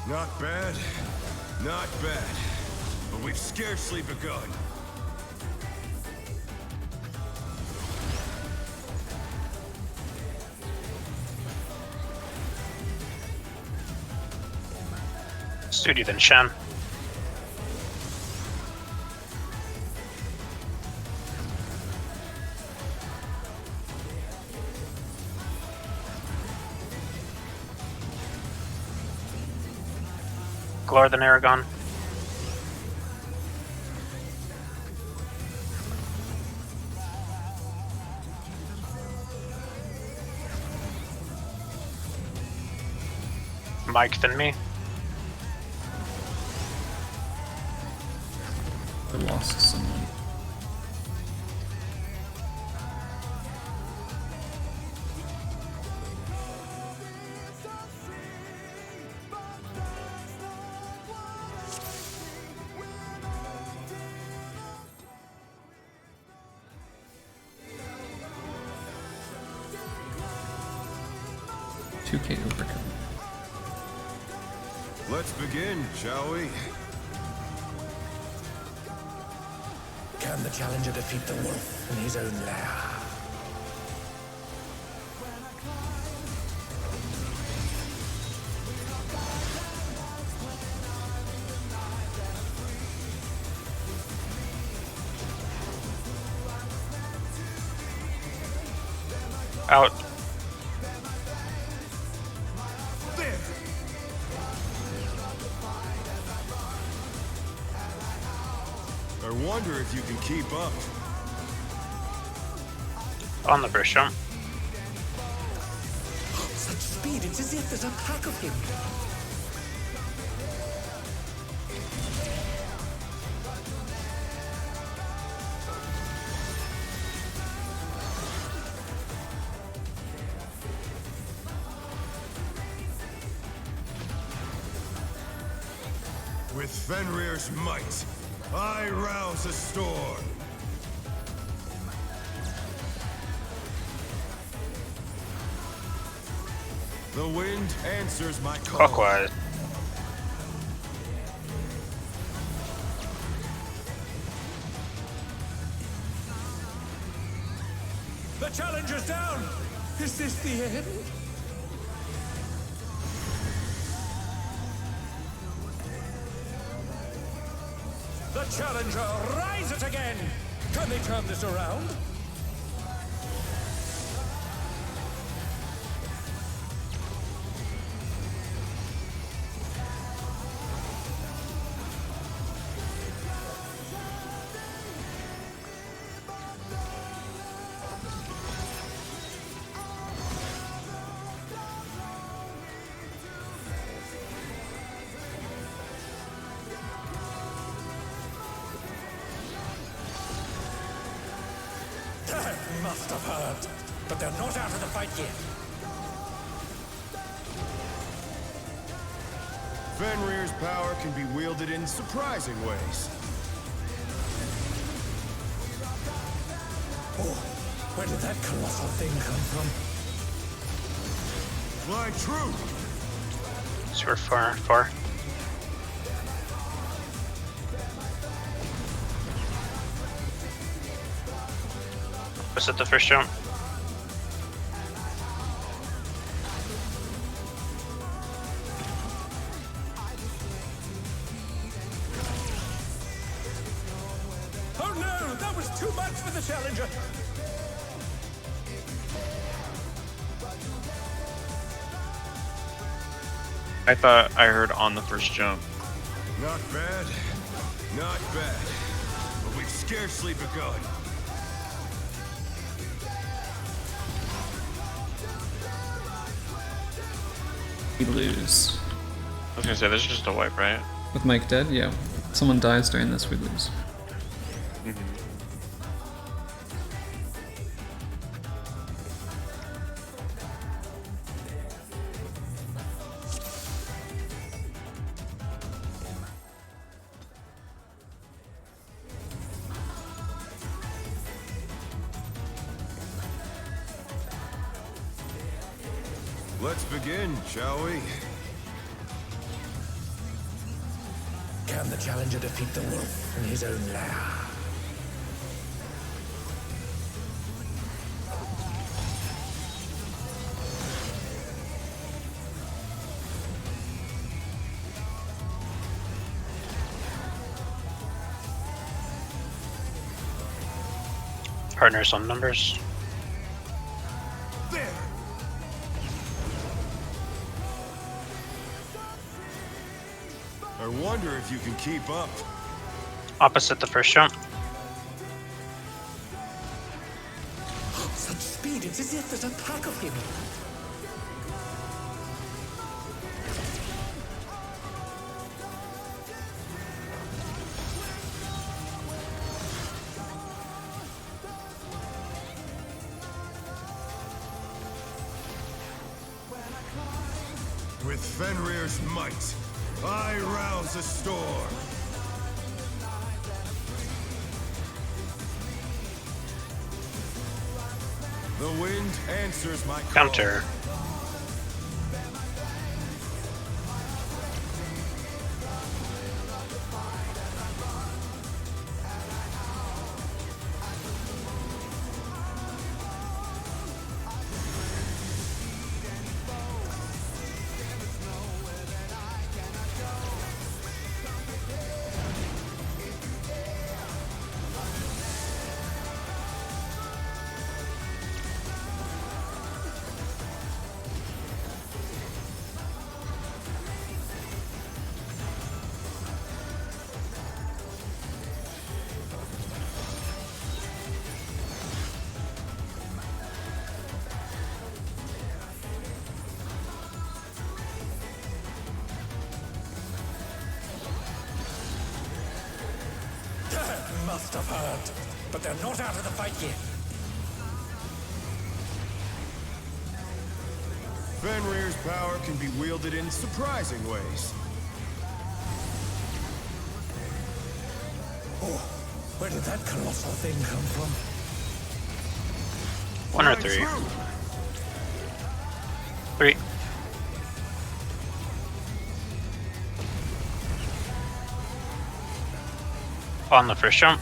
Not bad. Not bad. But we've scarcely begun. Studi then Shan. Glor then Aragon. Mike then me. I lost someone. $2K overkill. Let's begin, shall we? Can the challenger defeat the wolf in his own lair? Out. I wonder if you can keep up. On the first jump. Such speed, it's as if there's a pack of him. With Fenrir's might, I rouse a storm. The wind answers my call. Clockwise. The challenger's down! Is this the end? The challenger rises again! Can they turn this around? They must have heard, but they're not out of the fight yet. Fenrir's power can be wielded in surprising ways. Oh, where did that colossal thing come from? Fly true! So we're far. Was it the first jump? Oh no, that was too much for the challenger. I thought I heard on the first jump. Not bad, not bad. But we've scarcely begun. We lose. I was gonna say, this is just a wipe, right? With Mike dead, yeah. Someone dies during this, we lose. Let's begin, shall we? can the challenger defeat the wolf in his own lair? Partners on numbers. There! I wonder if you can keep up. Opposite the first jump. Such speed, it's as if there's a pack of him. With Fenrir's might, I rouse a storm. The wind answers my call. Counter. Must have heard, but they're not out of the fight yet. Fenrir's power can be wielded in surprising ways. Oh, where did that colossal thing come from? 1 or My 3. true. 3. On the first jump.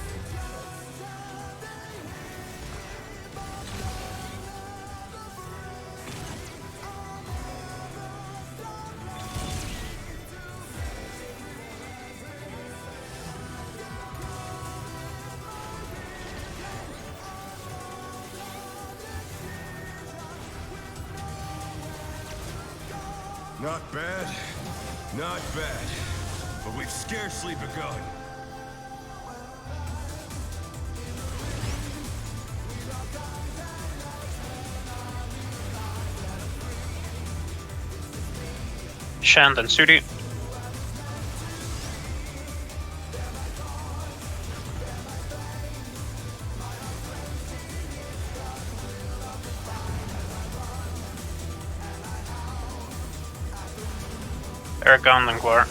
Not bad, not bad. But we've scarcely begun. Shand and Sudi. Aragon and Guar.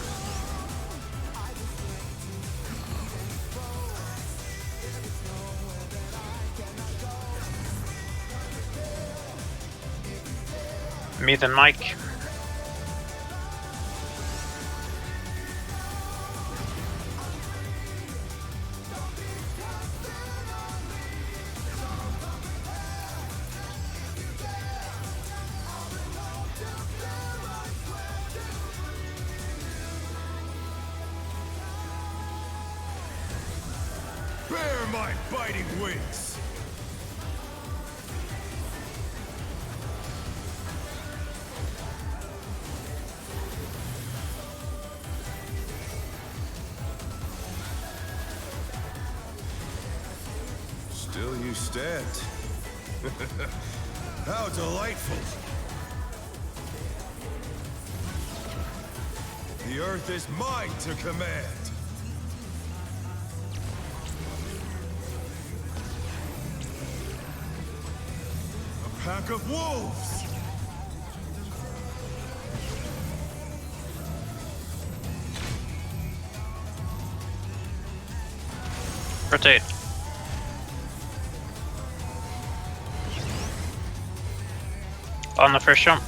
Meath and Mike. Bear my biting wings! Still you stand. How delightful! The earth is mine to command! A pack of wolves! Rotate. On the first jump.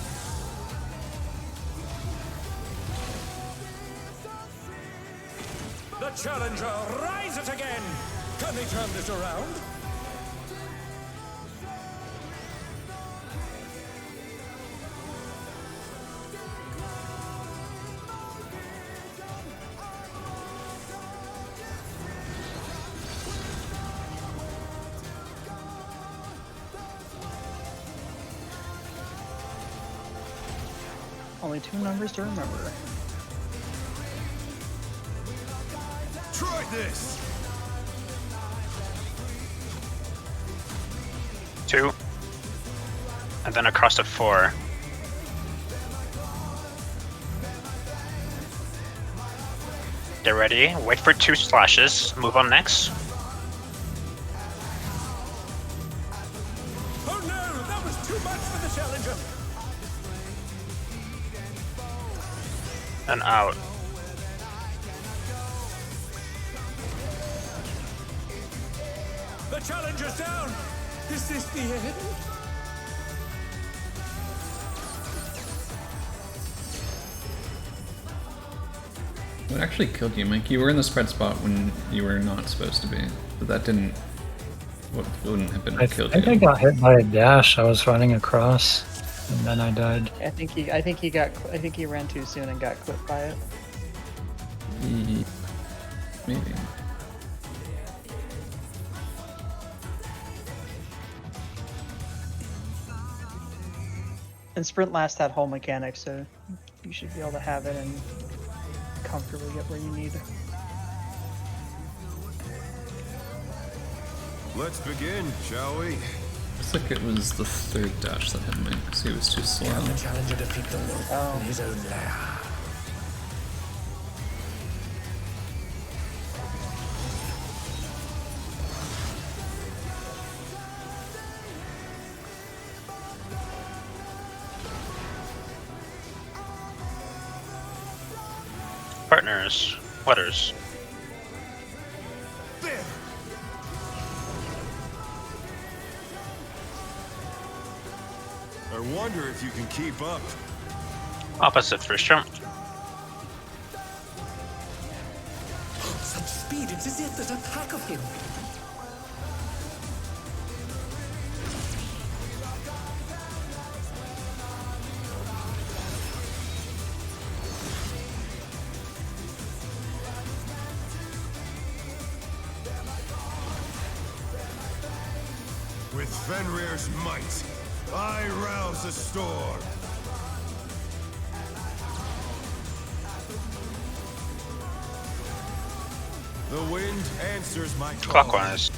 challenger rise it again! Can they turn this around? Only 2 numbers to remember. Try this! 2. And then across to 4. Get ready, wait for 2 slashes, move on next. Oh no, that was too much for the challenger! And out. The challenger's down! Is this the end? What actually killed you, Mike? You were in the spread spot when you were not supposed to be, but that didn't. What wouldn't have been I what killed think you? I got hit by a dash. I was running across, and then I died. I think he ran too soon and got clipped by it. Maybe. And Sprint Last had whole mechanics, so you should be able to have it and comfortably get where you need. Let's begin, shall we? Looks like it was the 3rd dash that hit Mike, so he was too slow. Can the challenger defeat the wolf in his own lair? Partners, letters. There! I wonder if you can keep up. Opposite first jump. Such speed, it's as if there's a pack of him. With Fenrir's might, I rouse a storm. The wind answers my call. Clockwise.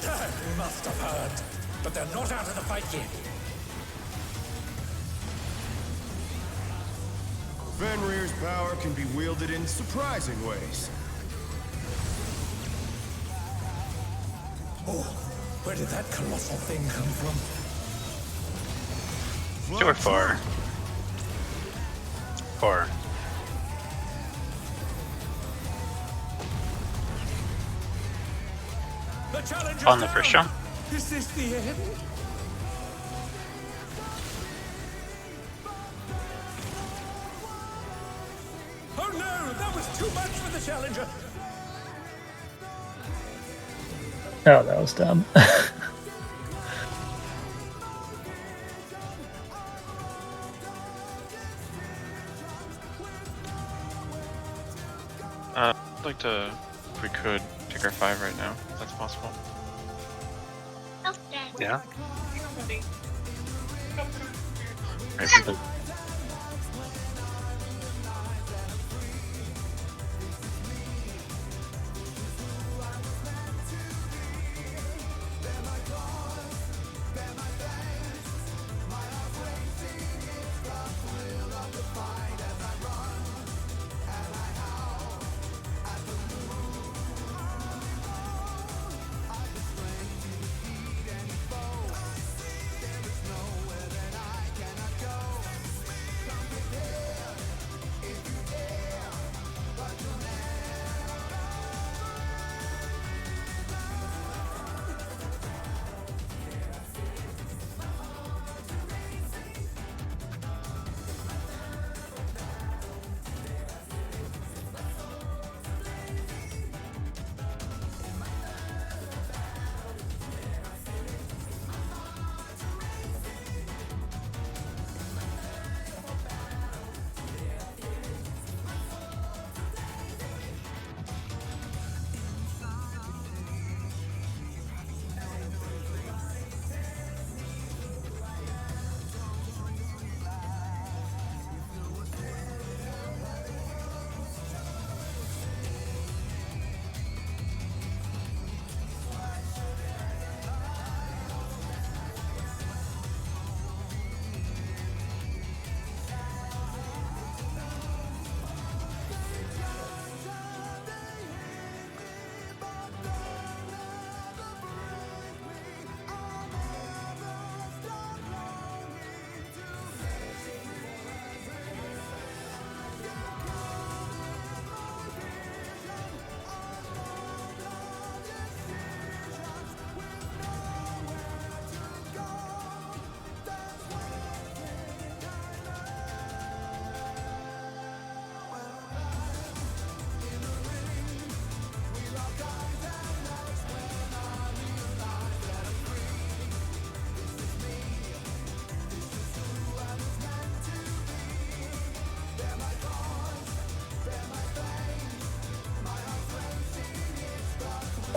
You must have heard, but they're not out of the fight yet. Fenrir's power can be wielded in surprising ways. Oh, where did that colossal thing come from? 2 or 4. 4. The challenger's On the down. first jump. Is this the end? Oh no, that was too much for the challenger. Oh, that was dumb. I'd like to, if we could, take our 5 right now, if that's possible. Yeah. I think that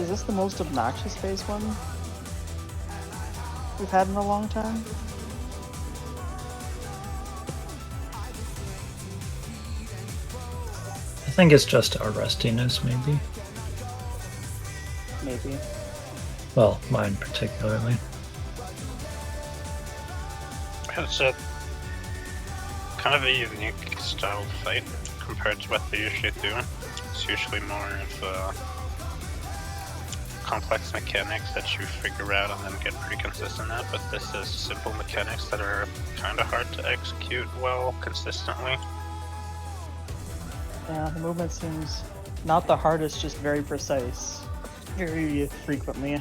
Is this the most obnoxious phase one we've had in a long time? I think it's just our rustiness, maybe. Maybe. Well, mine particularly. It's a kind of a unique style of fight compared to what they usually do. It's usually more of complex mechanics that you figure out and then get pretty consistent at, but this is simple mechanics that are kind of hard to execute well consistently. Yeah, the movement seems not the hardest, just very precise. Very frequently.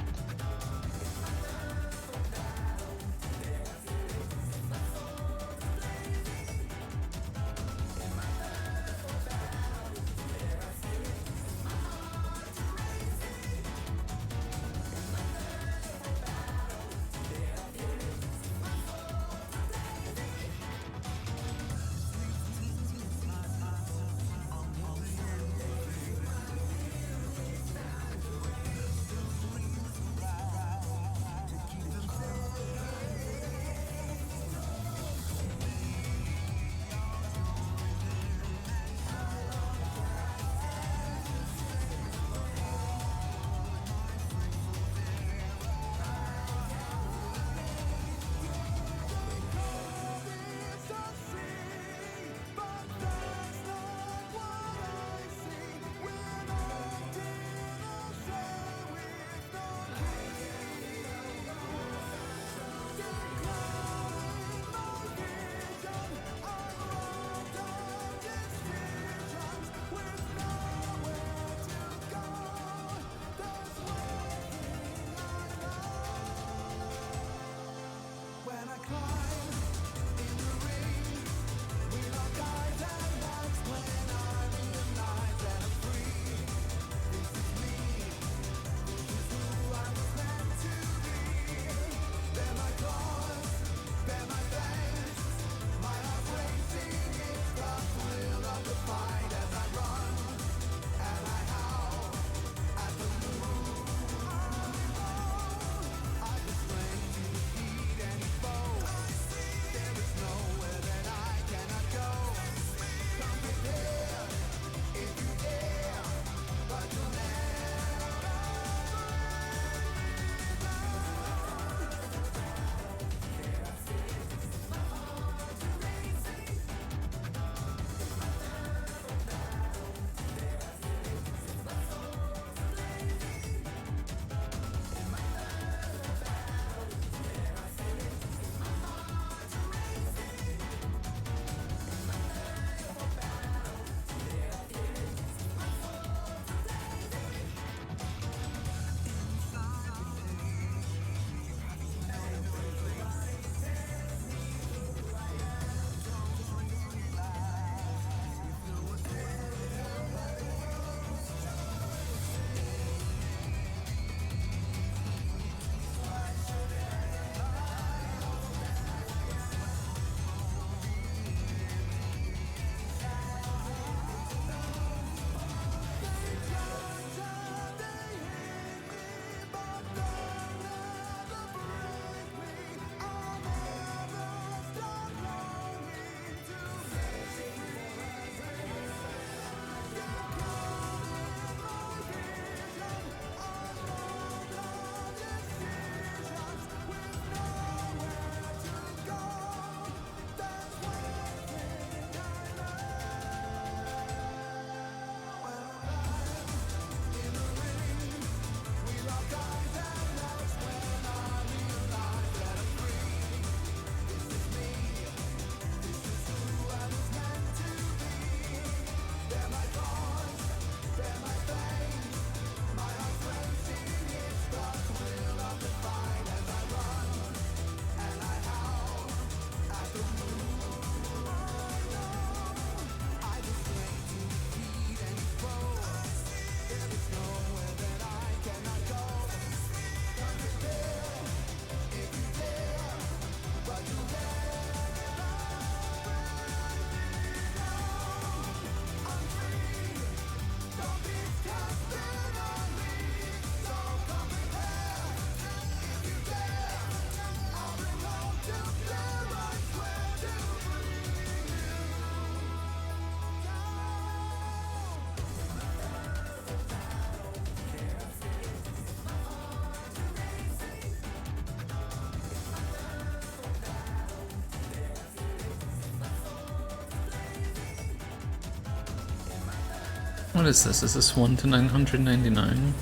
What is this? Is this 1 to 999?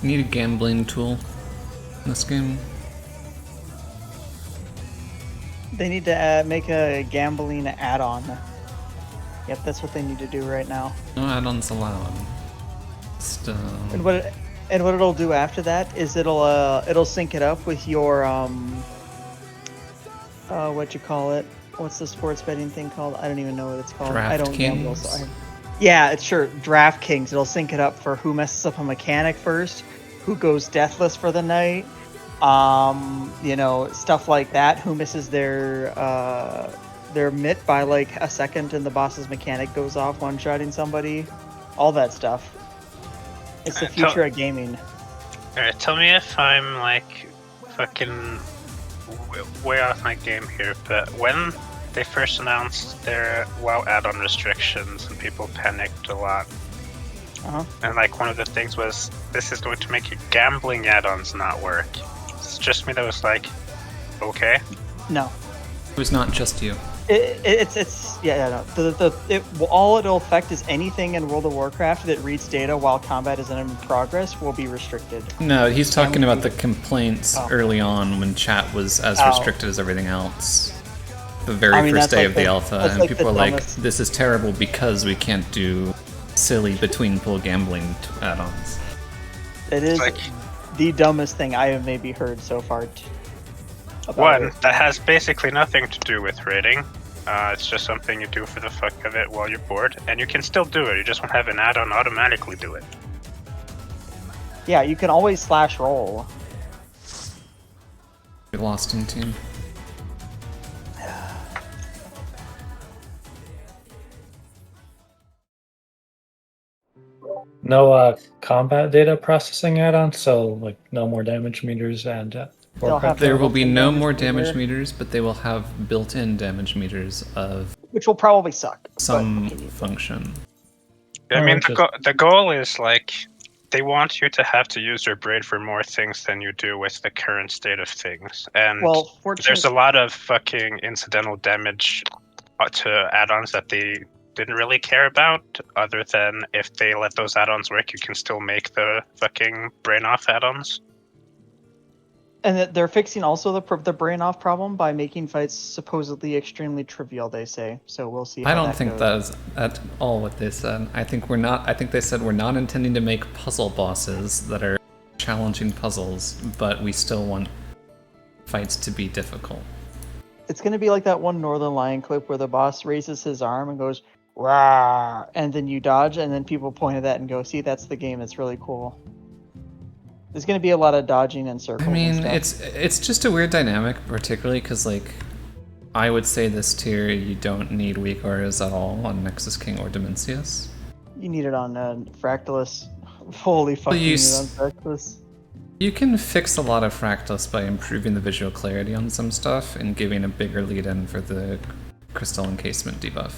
Need a gambling tool in this game. They need to make a gambling add-on. Yep, that's what they need to do right now. No add-ons allowed. Still. And what it'll do after that is it'll sync it up with your what you call it? What's the sports betting thing called? I don't even know what it's called. I don't gamble, so yeah, it's sure DraftKings. It'll sync it up for who messes up a mechanic first, who goes deathless for the night, you know, stuff like that. Who misses their mitt by like a second and the boss's mechanic goes off one-shotting somebody, all that stuff. It's the future of gaming. Alright, tell me if I'm like fucking way off my game here, but when they first announced their WoW add-on restrictions and people panicked a lot, and like one of the things was, this is going to make your gambling add-ons not work. It's just me that was like, okay. No. It was not just you. All it'll affect is anything in World of Warcraft that reads data while combat is in progress will be restricted. No, he's talking about the complaints early on when chat was as restricted as everything else. The very first day of the alpha, and people were like, this is terrible because we can't do silly between pool gambling add-ons. It is the dumbest thing I have maybe heard so far. One, that has basically nothing to do with raiding. It's just something you do for the fuck of it while you're bored, and you can still do it, you just won't have an add-on automatically do it. Yeah, you can always /roll. We lost in team. No combat data processing add-on, so like no more damage meters and there will be no more damage meters, but they will have built-in damage meters of which will probably suck. Some function. I mean, the goal is like they want you to have to use your brain for more things than you do with the current state of things, and there's a lot of fucking incidental damage to add-ons that they didn't really care about, other than if they let those add-ons work, you can still make the fucking brain off add-ons. And that they're fixing also the brain off problem by making fights supposedly extremely trivial, they say. So we'll see how I don't think that is at all what they said. I think they said we're not intending to make puzzle bosses that are challenging puzzles, but we still want fights to be difficult. It's going to be like that one Northern Lion clip where the boss raises his arm and goes, "Rah!" and then you dodge, and then people point at that and go, "See, that's the game. It's really cool." There's going to be a lot of dodging and circling. I mean, and stuff. it's just a weird dynamic, particularly because, like, I would say this tier, you don't need weak auras at all on Nexus King or Dimensius. You need it on Fractalus. Holy fucking need it on Fractalus. You can fix a lot of Fractalus by improving the visual clarity on some stuff and giving a bigger lead-in for the crystal encasement debuff.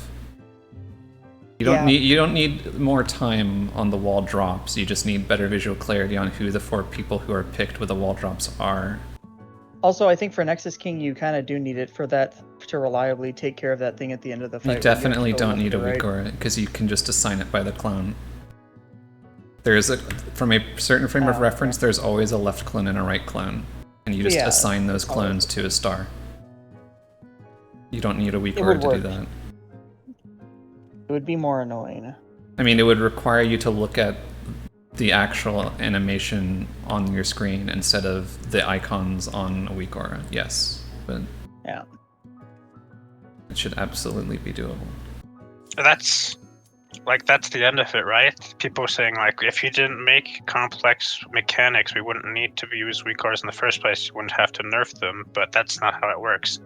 You don't need more time on the wall drops. You just need better visual clarity on who the 4 people who are picked with the wall drops are. Also, I think for Nexus King, you kind of do need it for that to reliably take care of that thing at the end of the fight. You definitely don't need a weak aura because you can just assign it by the clone. From a certain frame of reference, there's always a left clone and a right clone, and you just assign those clones to a star. You don't need a weak aura to do that. It would be more annoying. I mean, it would require you to look at the actual animation on your screen instead of the icons on a weak aura. Yes, but yeah, it should absolutely be doable. That's the end of it, right? People are saying like, if you didn't make complex mechanics, we wouldn't need to use weak auras in the first place. You wouldn't have to nerf them, but that's not how it works.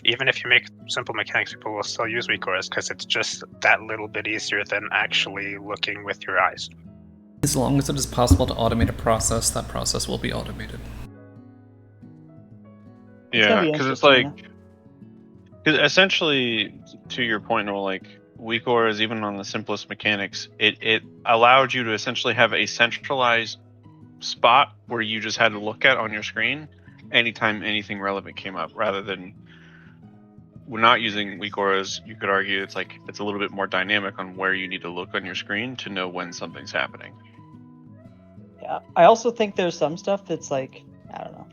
Even if you make simple mechanics, people will still use weak auras because it's just that little bit easier than actually looking with your eyes. As long as it is possible to automate a process, that process will be automated. Yeah, because it's like, Because essentially, to your point, Noel, like weak auras, even on the simplest mechanics, it allowed you to essentially have a centralized spot where you just had to look at on your screen anytime anything relevant came up, rather than we're not using weak auras. You could argue it's a little bit more dynamic on where you need to look on your screen to know when something's happening. Yeah, I also think there's some stuff that's like, I don't know.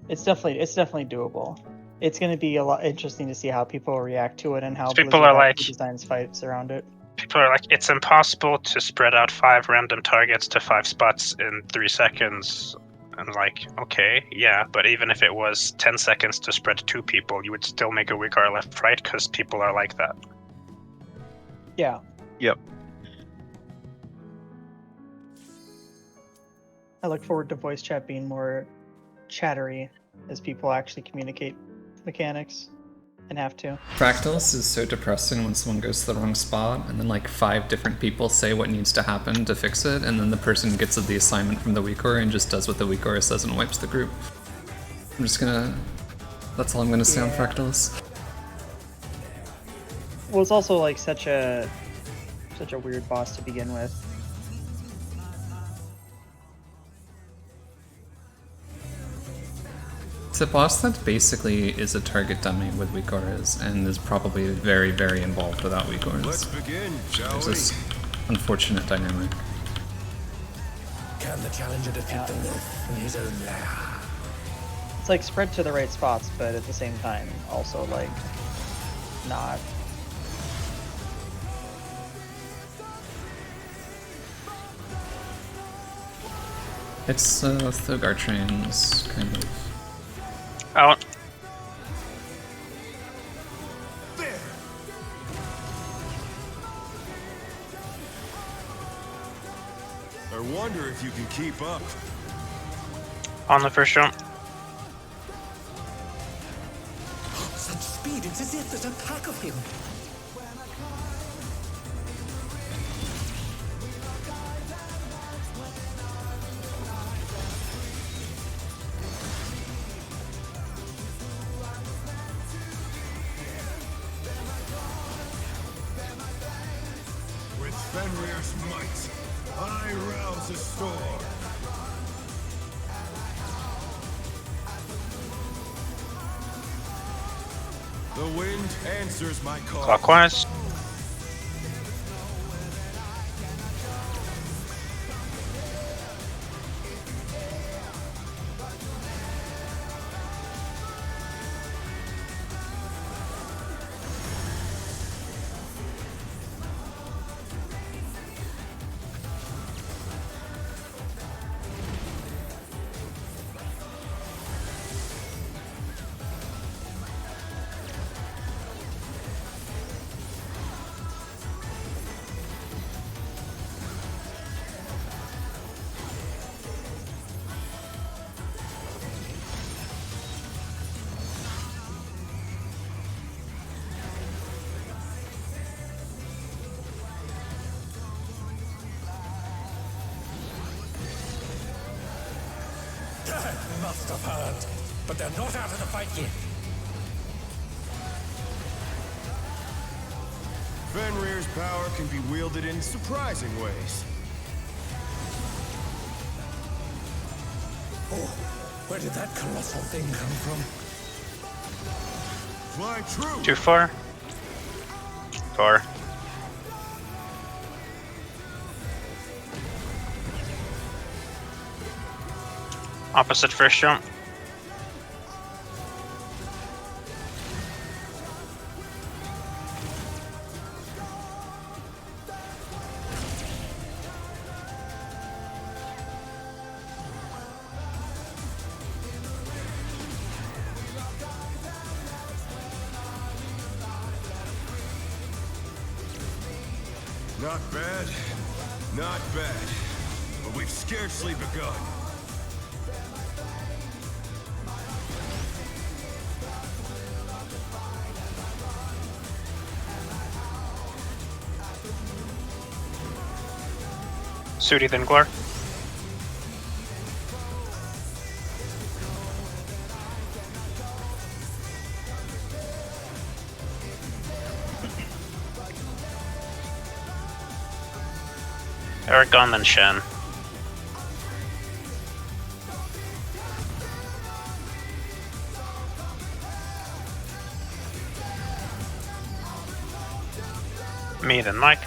It's definitely doable. It's going to be a lot interesting to see how people react to it and how People Blizzard are like- actually designs fights around it. People are like, it's impossible to spread out 5 random targets to 5 spots in 3 seconds. I'm like, okay, yeah, but even if it was 10 seconds to spread 2 people, you would still make a weak aura left right because people are like that. Yeah. Yep. I look forward to voice chat being more chattery as people actually communicate mechanics and have to. Fractals is so depressing when someone goes to the wrong spot and then like 5 different people say what needs to happen to fix it, and then the person gets the assignment from the weak aura and just does what the weak aura says and wipes the group. That's all I'm gonna say on Fractals. Well, it's also like such a weird boss to begin with. It's a boss that basically is a target dummy with weak auras and is probably very, very involved without weak auras. Let's begin, shall There's we? this unfortunate dynamic. Can the challenger defeat the wolf in his own lair? It's like spread to the right spots, but at the same time, also like not. It's Thogar trains, kind of. Oh, There. I wonder if you can keep up. on the first jump. Such speed, it's as if there's a pack of him. With Fenrir's might, I rouse a storm. The wind answers my call. Clockwise. Must have heard. But they're not out of the fight yet. Fenrir's power can be wielded in surprising ways. Oh, where did that colossal thing come from? Fly true. Too far. 4. Opposite first jump. Not bad. Not bad. But we've scarcely begun. Sudi then Glor. Aragon and Shen. Me then Mike.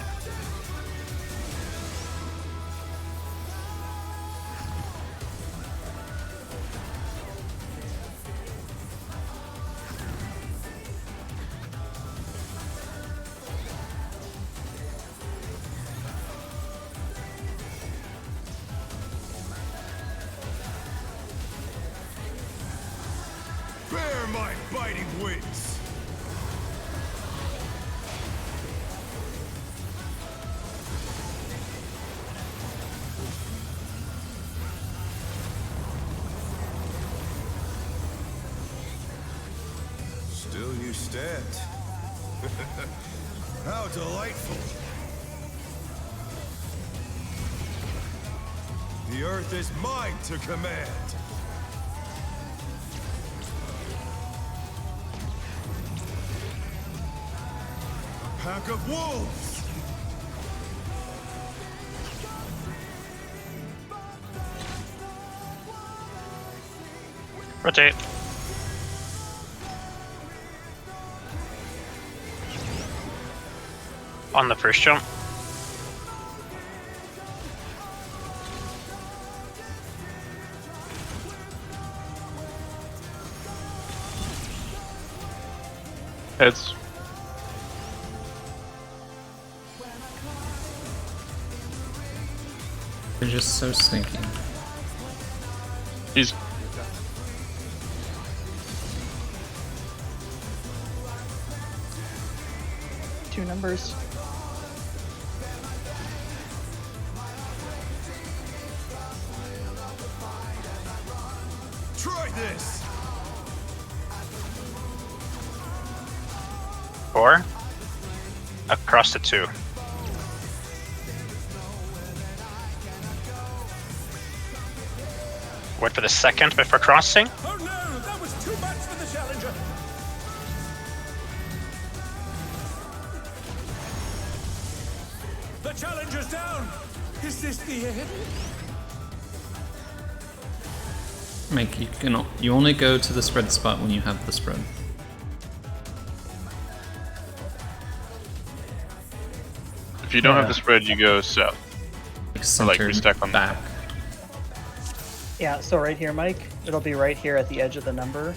Bear my biting wings! Still you stand. How delightful! The earth is mine to command! Pack of wolves! Rotate. On the first jump. Heads. They're just so sneaky. He's 2 numbers. Try this! 4. Across the 2. Wait for the second before crossing. Oh no, that was too much for the challenger. The challenger's down. Is this the end? Mike, you only go to the spread spot when you have the spread. if you don't have Yeah. the spread, you go south. Like Or like centered restack on back. Yeah, so right here, Mike, it'll be right here at the edge of the number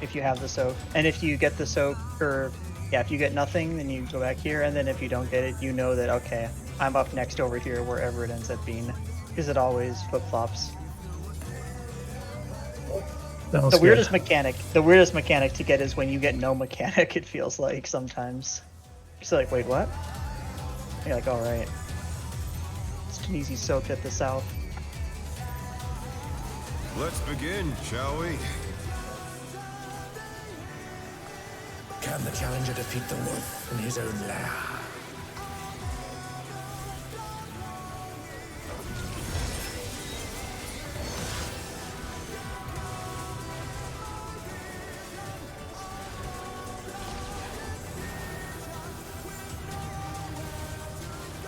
if you have the soak. And if you get the soak, or yeah, if you get nothing, then you go back here. And then if you don't get it, you know that, okay, I'm up next over here, wherever it ends up being. Because it always flip-flops. Sounds The good. weirdest mechanic to get is when you get no mechanic, it feels like sometimes. You're like, wait, what? You're like, alright. It's an easy soak at the south. Let's begin, shall we? Can the challenger defeat the wolf in his own lair?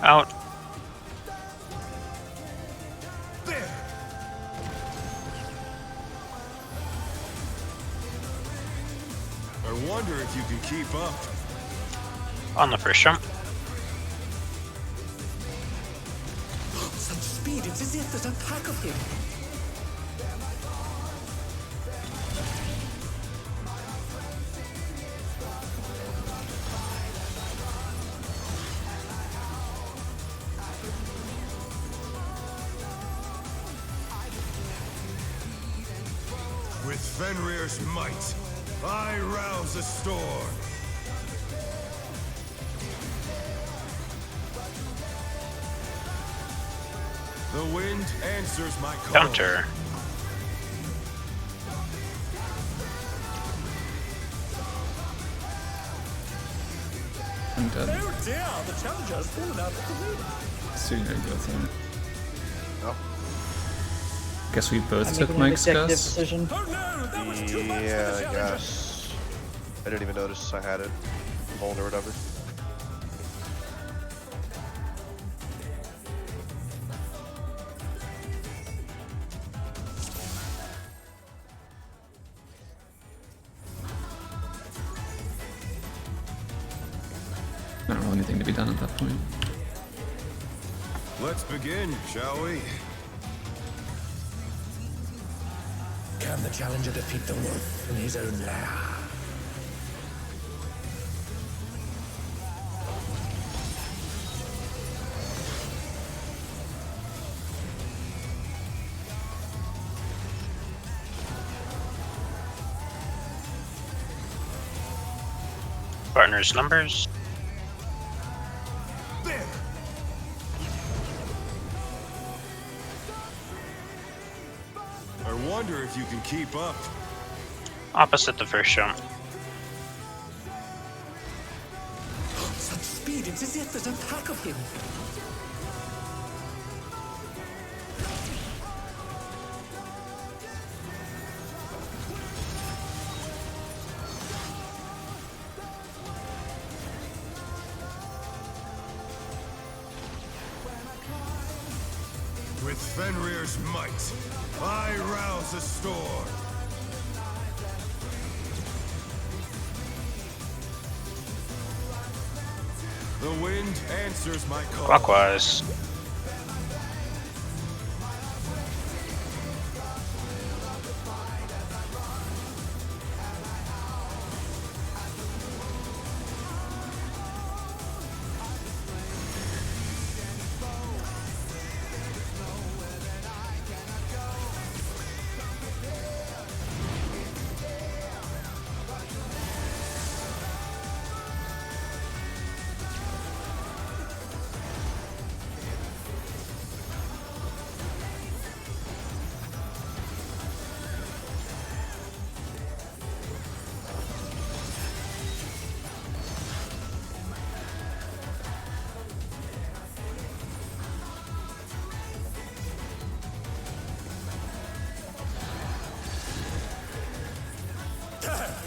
Out. There! I wonder if you can keep up. On the first jump. Such speed, it's as if there's a pack of him. With Fenrir's might, I rouse a storm. The wind answers my call. Counter. I'm dead. Oh dear, the challenger's fallen out of the ring. So you're gonna go through. Oh, Guess we both I'm took making an Mike's executive guess. decision. Oh no, that was too much for yeah, the I challenger. guess. I didn't even notice I had it. Hold or whatever. I don't know anything to be done at that point. Let's begin, shall we? Can the challenger defeat the wolf in his own lair? Partners numbers. There! I wonder if you can keep up. Opposite the first jump. Such speed, it's as if there's a pack of him. With Fenrir's might, I rouse a storm. The wind answers my call. Clockwise.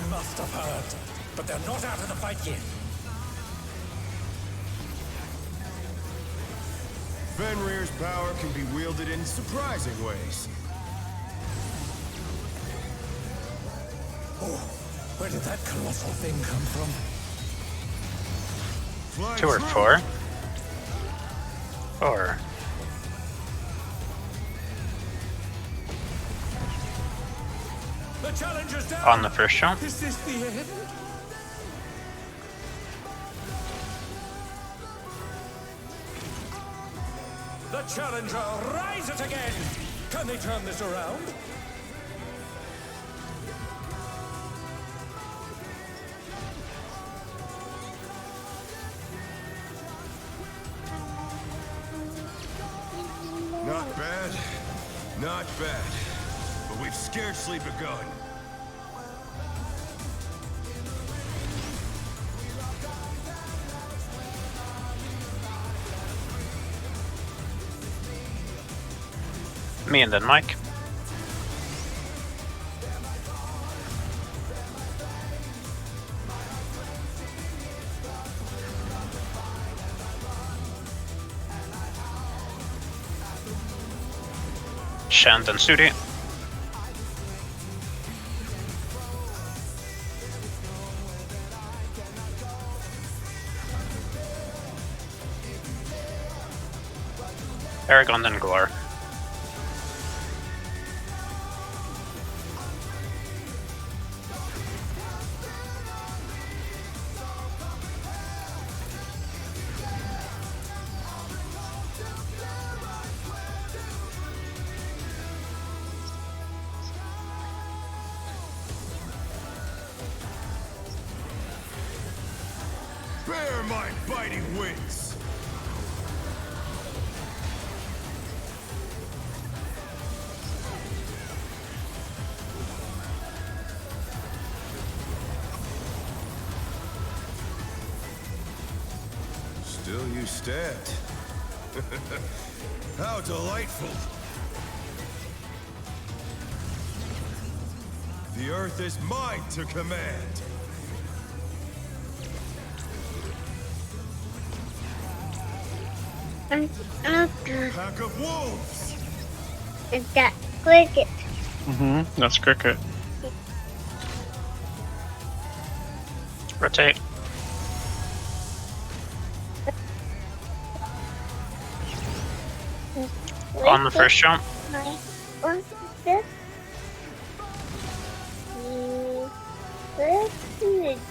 Must have heard, but they're not out of the fight yet. Fenrir's power can be wielded in surprising ways. Oh, where did that colossal thing come from? Fly 2 or through. 4. 4. The challenger's down! On the first jump. Is this the end? The challenger rises again! Can they turn this around? Not bad. Not bad. But we've scarcely begun. Me and then Mike. Shant and Sudi. Aragon and Glor. Bear my biting wings! Still you stabbed. How delightful! The earth is mine to command! Pack of wolves! Is that cricket? Mm-hmm. That's cricket. Rotate. On the first jump. What's this?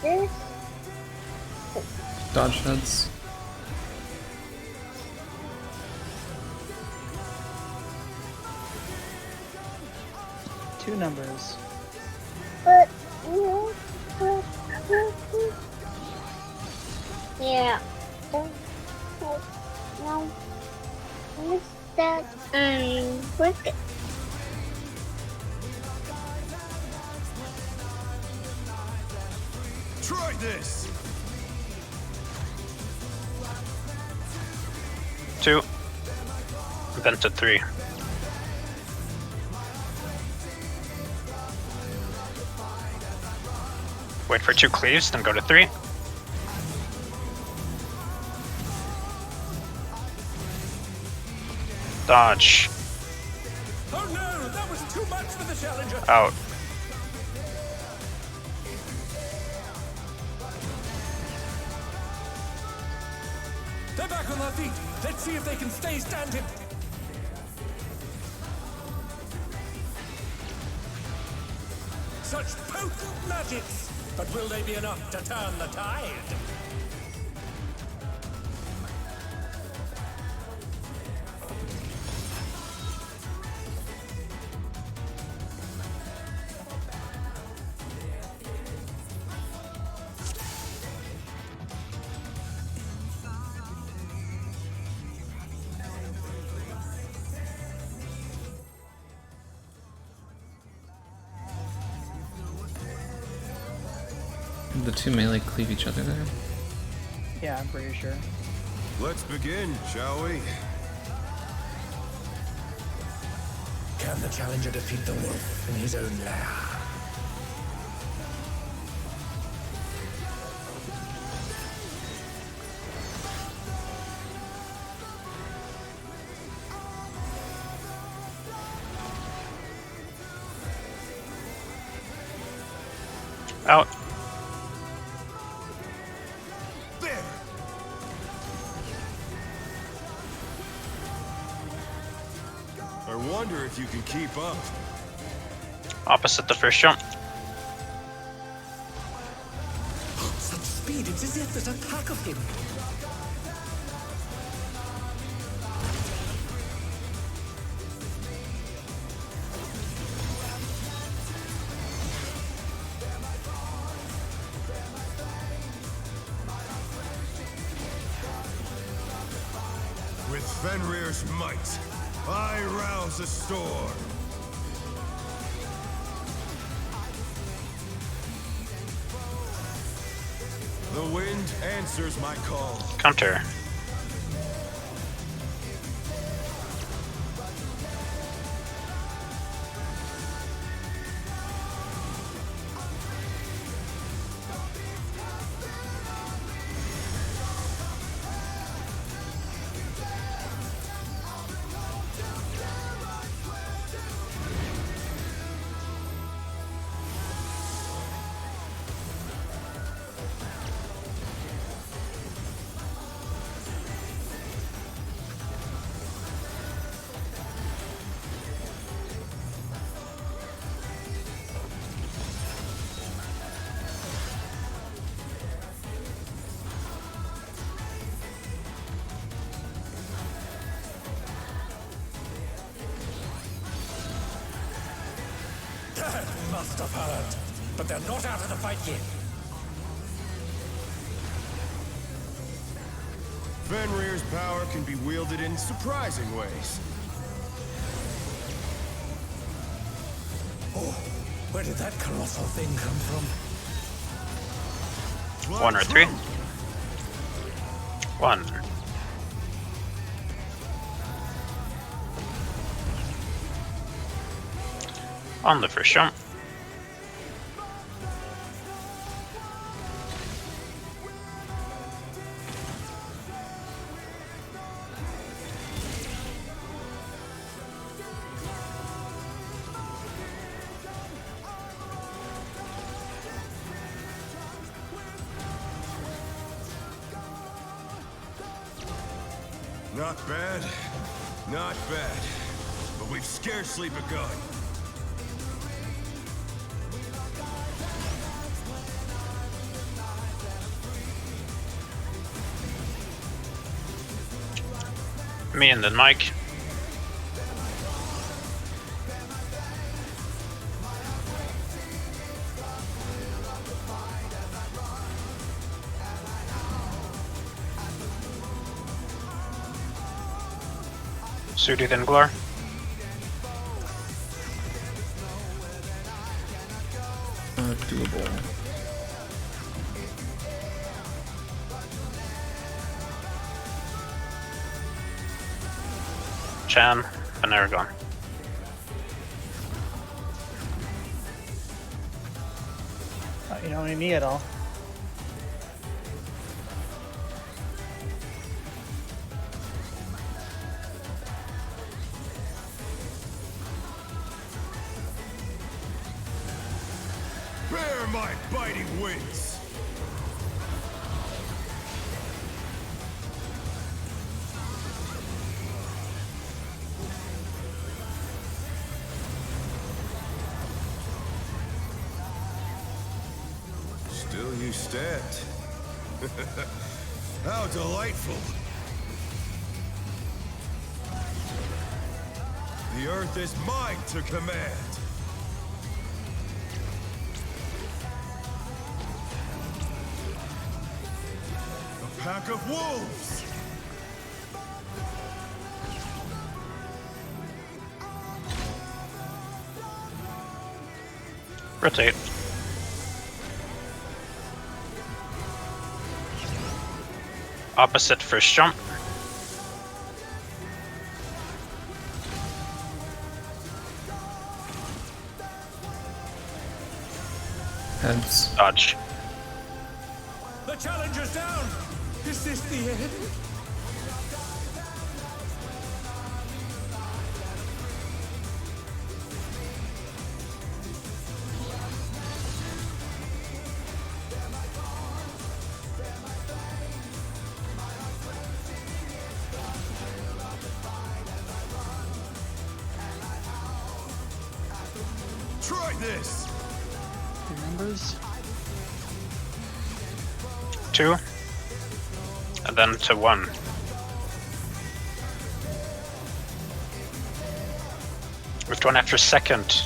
This? Dodge heads. Two numbers. But yeah. No. What's that? Cricket. Try this. 2. Then to 3. Wait for 2 cleaves, then go to 3. Dodge. Oh no, that was too much for the challenger. Out. They're back on their feet. Let's see if they can stay standing. Such potent magics! But will they be enough to turn the tide? The two melee cleave each other there. Yeah, I'm pretty sure. Let's begin, shall we? Can the challenger defeat the wolf in his own lair? Out. There. I wonder if you can keep up. Opposite the first jump. Such speed, it's as if there's a pack of him. With Fenrir's might, I rouse a storm. The wind answers my call. Counter. That must have hurt. But they're not out of the fight yet. Fenrir's power can be wielded in surprising ways. Oh, where did that colossal thing come from? 1 or 3. 1. On the first jump. Not bad. Not bad. but we've scarcely begun. Me and then Mike. Sudi then Glor. Doable. Chan and Aragon. You don't need me at all. Bear my biting wings! Still you stand. How delightful! The earth is mine to command! A pack of wolves! Rotate. Opposite first jump. Heads. Dodge. The challenger's down! Is this the end? Try this! Numbers? 2. And then to 1. Moved 1 after second.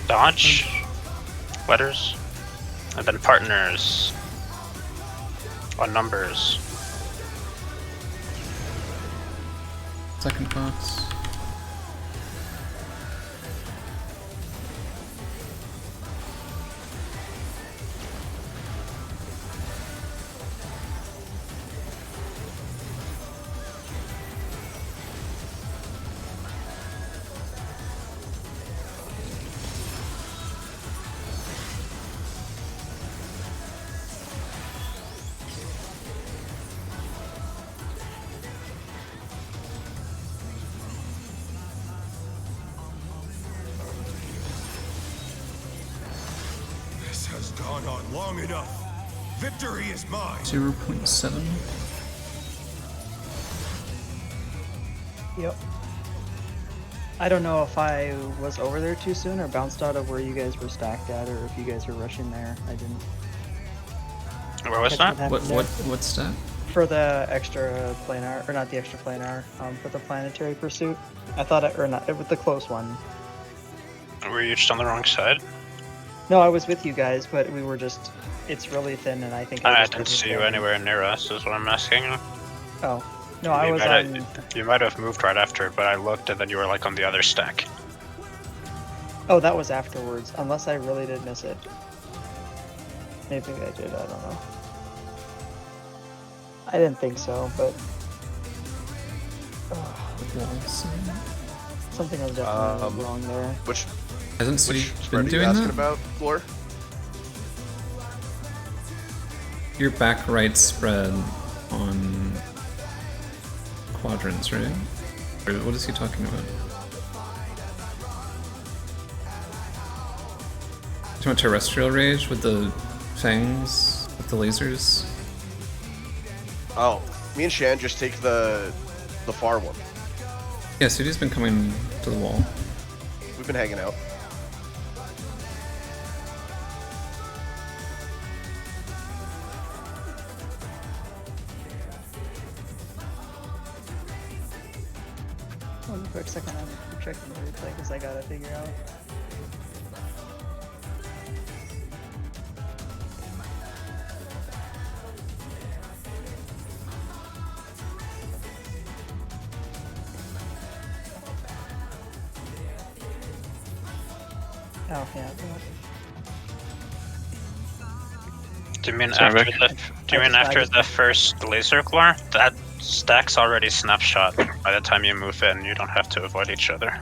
Dodge. Letters. And then partners. On numbers. Second box. This has gone on long enough. Victory is mine. 0.7. Yep. I don't know if I was over there too soon or bounced out of where you guys were stacked at, or if you guys were rushing there. I didn't. Where was catch that? happened What there. what's that? For the extra planar, or not the extra planar, for the planetary pursuit. I thought it, or not, it was the close one. Were you just on the wrong side? No, I was with you guys, but we were just, it's really thin, and I think I just didn't see you overstayed. anywhere near us, is what I'm asking. Oh. No, I You was might on, you might have moved right after, but I looked and then you were like on the other stack. oh, that was afterwards, unless I really did miss it. Maybe I did, I don't know. I didn't think so, but Walls. something was definitely wrong there. Which Hasn't Sudi which been spread are you doing asking that? about, Glor? Your back right spread on quadrants, right? Or what is he talking about? Talking about terrestrial rage with the fangs With the lasers. Oh, me and Shan just take the far one. Yeah, Sudi's been coming to the wall. We've been hanging out. One quick second, I'm checking the replay because I gotta figure out. Oh yeah. Do you mean Sorry, after Rick. the first laser glare? That stack's already snapshot. By the time you move in, you don't have to avoid each other.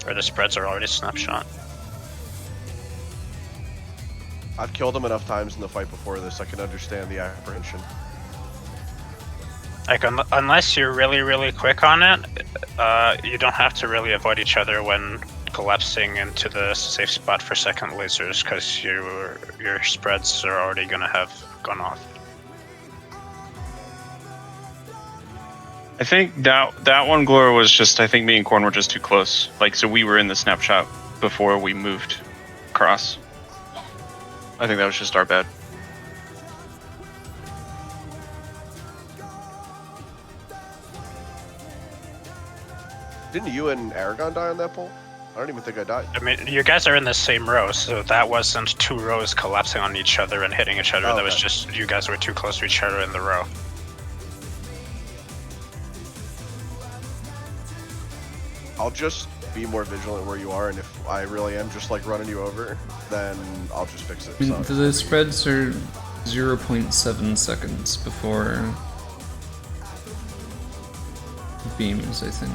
Or the spreads are already snapshot. I've killed him enough times in the fight before this, I can understand the apprehension. Like, unless you're really, really quick on it, you don't have to really avoid each other when collapsing into the safe spot for second lasers, because your spreads are already gonna have gone off. I think that one glare was just, I think me and Korn were just too close. Like, so we were in the snapshot before we moved across. I think that was just our bad. Didn't you and Aragon die on that pole? I don't even think I died. I mean, you guys are in the same row, so that wasn't two rows collapsing on each other and hitting each other. Oh, that was okay. just you guys were too close to each other in the row. I'll just be more vigilant where you are, and if I really am just like running you over, then I'll just fix it. I mean, Sorry. the spreads are 0.7 seconds before beams, I think.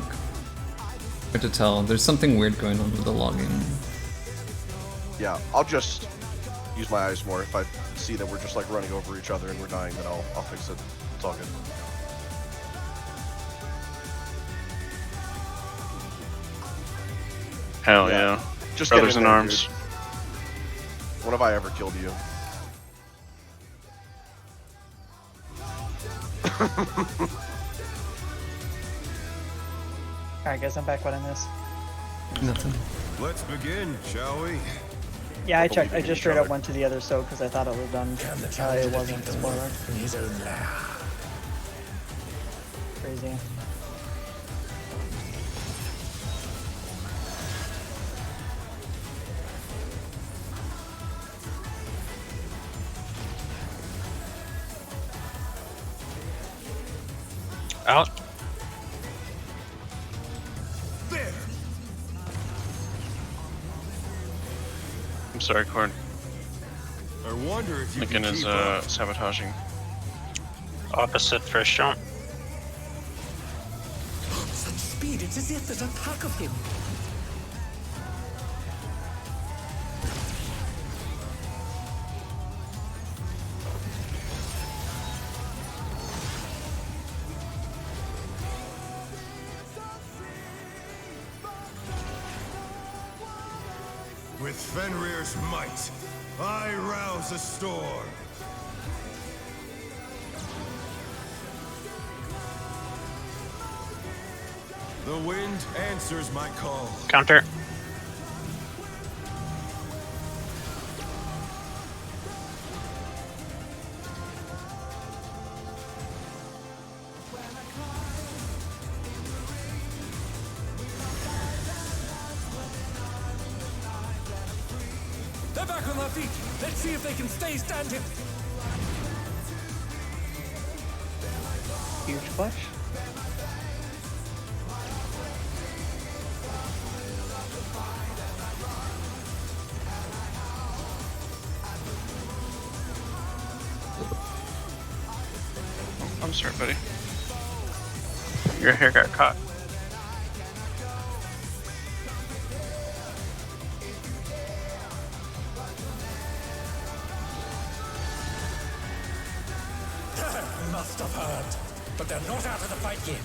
Hard to tell. There's something weird going on with the logging. Yeah, I'll just use my eyes more. If I see that we're just like running over each other and we're dying, then I'll fix it. It's all good. Hell Yeah. yeah. Just Brothers get in there, arms. dude. When have I ever killed you? Alright guys, I'm back. What I missed? Nothing. Let's begin, shall we? Yeah, I checked. I Believing just each straight other. up went to the other soak because I thought it was done. Can the It challenger wasn't. defeat the Spoiler. wolf in his own lair? Crazy. Out. There! I'm sorry, Korn. I wonder if you Lincoln can is keep up. sabotaging. Opposite first jump. Such speed, it's as if there's a pack of him. With Fenrir's might, I rouse a storm. The wind answers my call. Counter. They're back on their feet. Let's see if they can stay standing. Huge push. I'm sorry, buddy. Your hair got caught. Must have heard. But they're not out of the fight yet.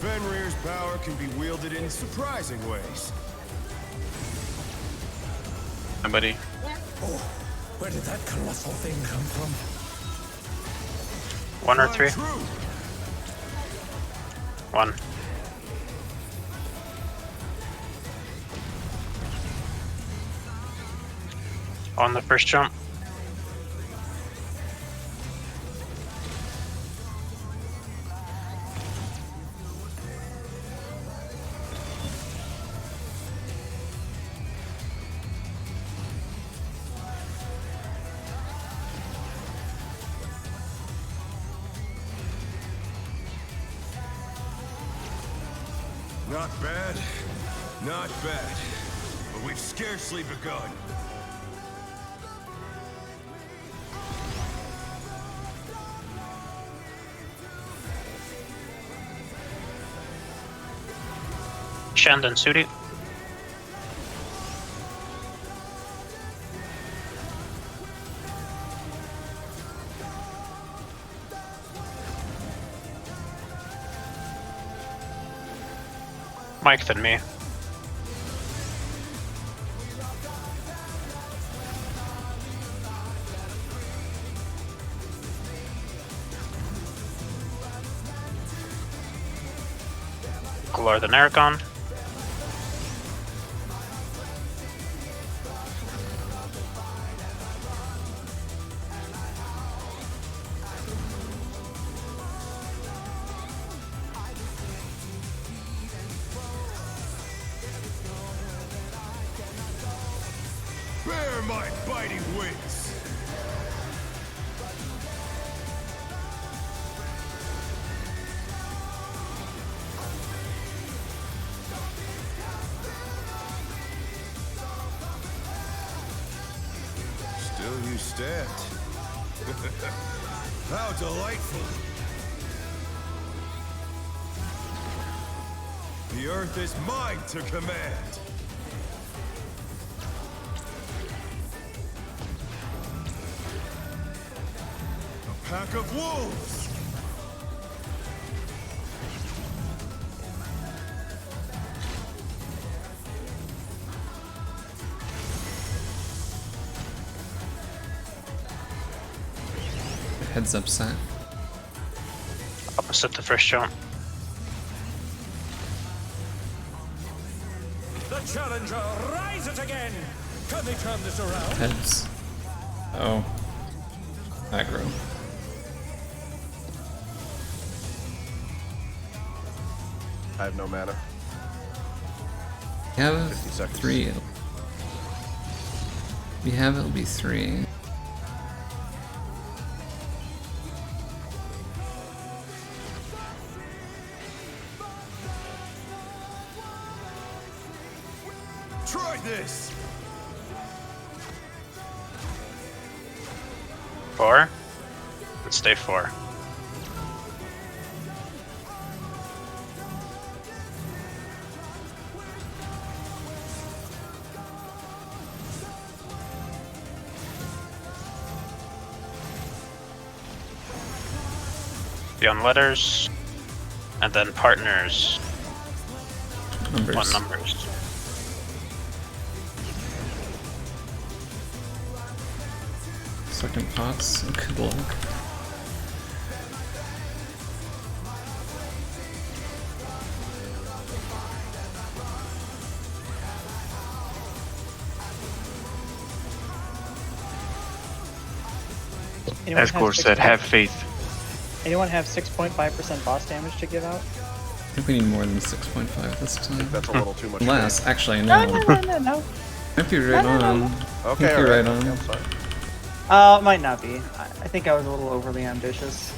Fenrir's power can be wielded in surprising ways. Hi, buddy. Oh, where did that colossal thing come from? 1 or 3? True. 1. On the first jump. Not bad. Not bad. But we've scarcely begun. Shandon Sudi. Mike than me. Galar than Aragon. Bear my biting wings. Still you stand. How delightful. The earth is mine to command. A pack of wolves. Heads up set. Opposite the first jump. The challenger rises again! Can they turn this around? Heads. Oh. Aggro. I have no mana. We have 50 seconds. 3. We have it'll be 3. Try this. 4. And stay 4. Beyond letters, and then partners. Numbers. 1 numbers. Second pots. Good luck. Anyone As have Gore said, 6.5 have faith. Anyone have 6.5% boss damage to give out? I think we need more than 6.5 this time. That's a little too much. Unless, actually, No, no. no, no, no, no. Might be right on. Okay, Think you're alright. right on. Okay, I'm sorry. It might not be. I think I was a little overly ambitious.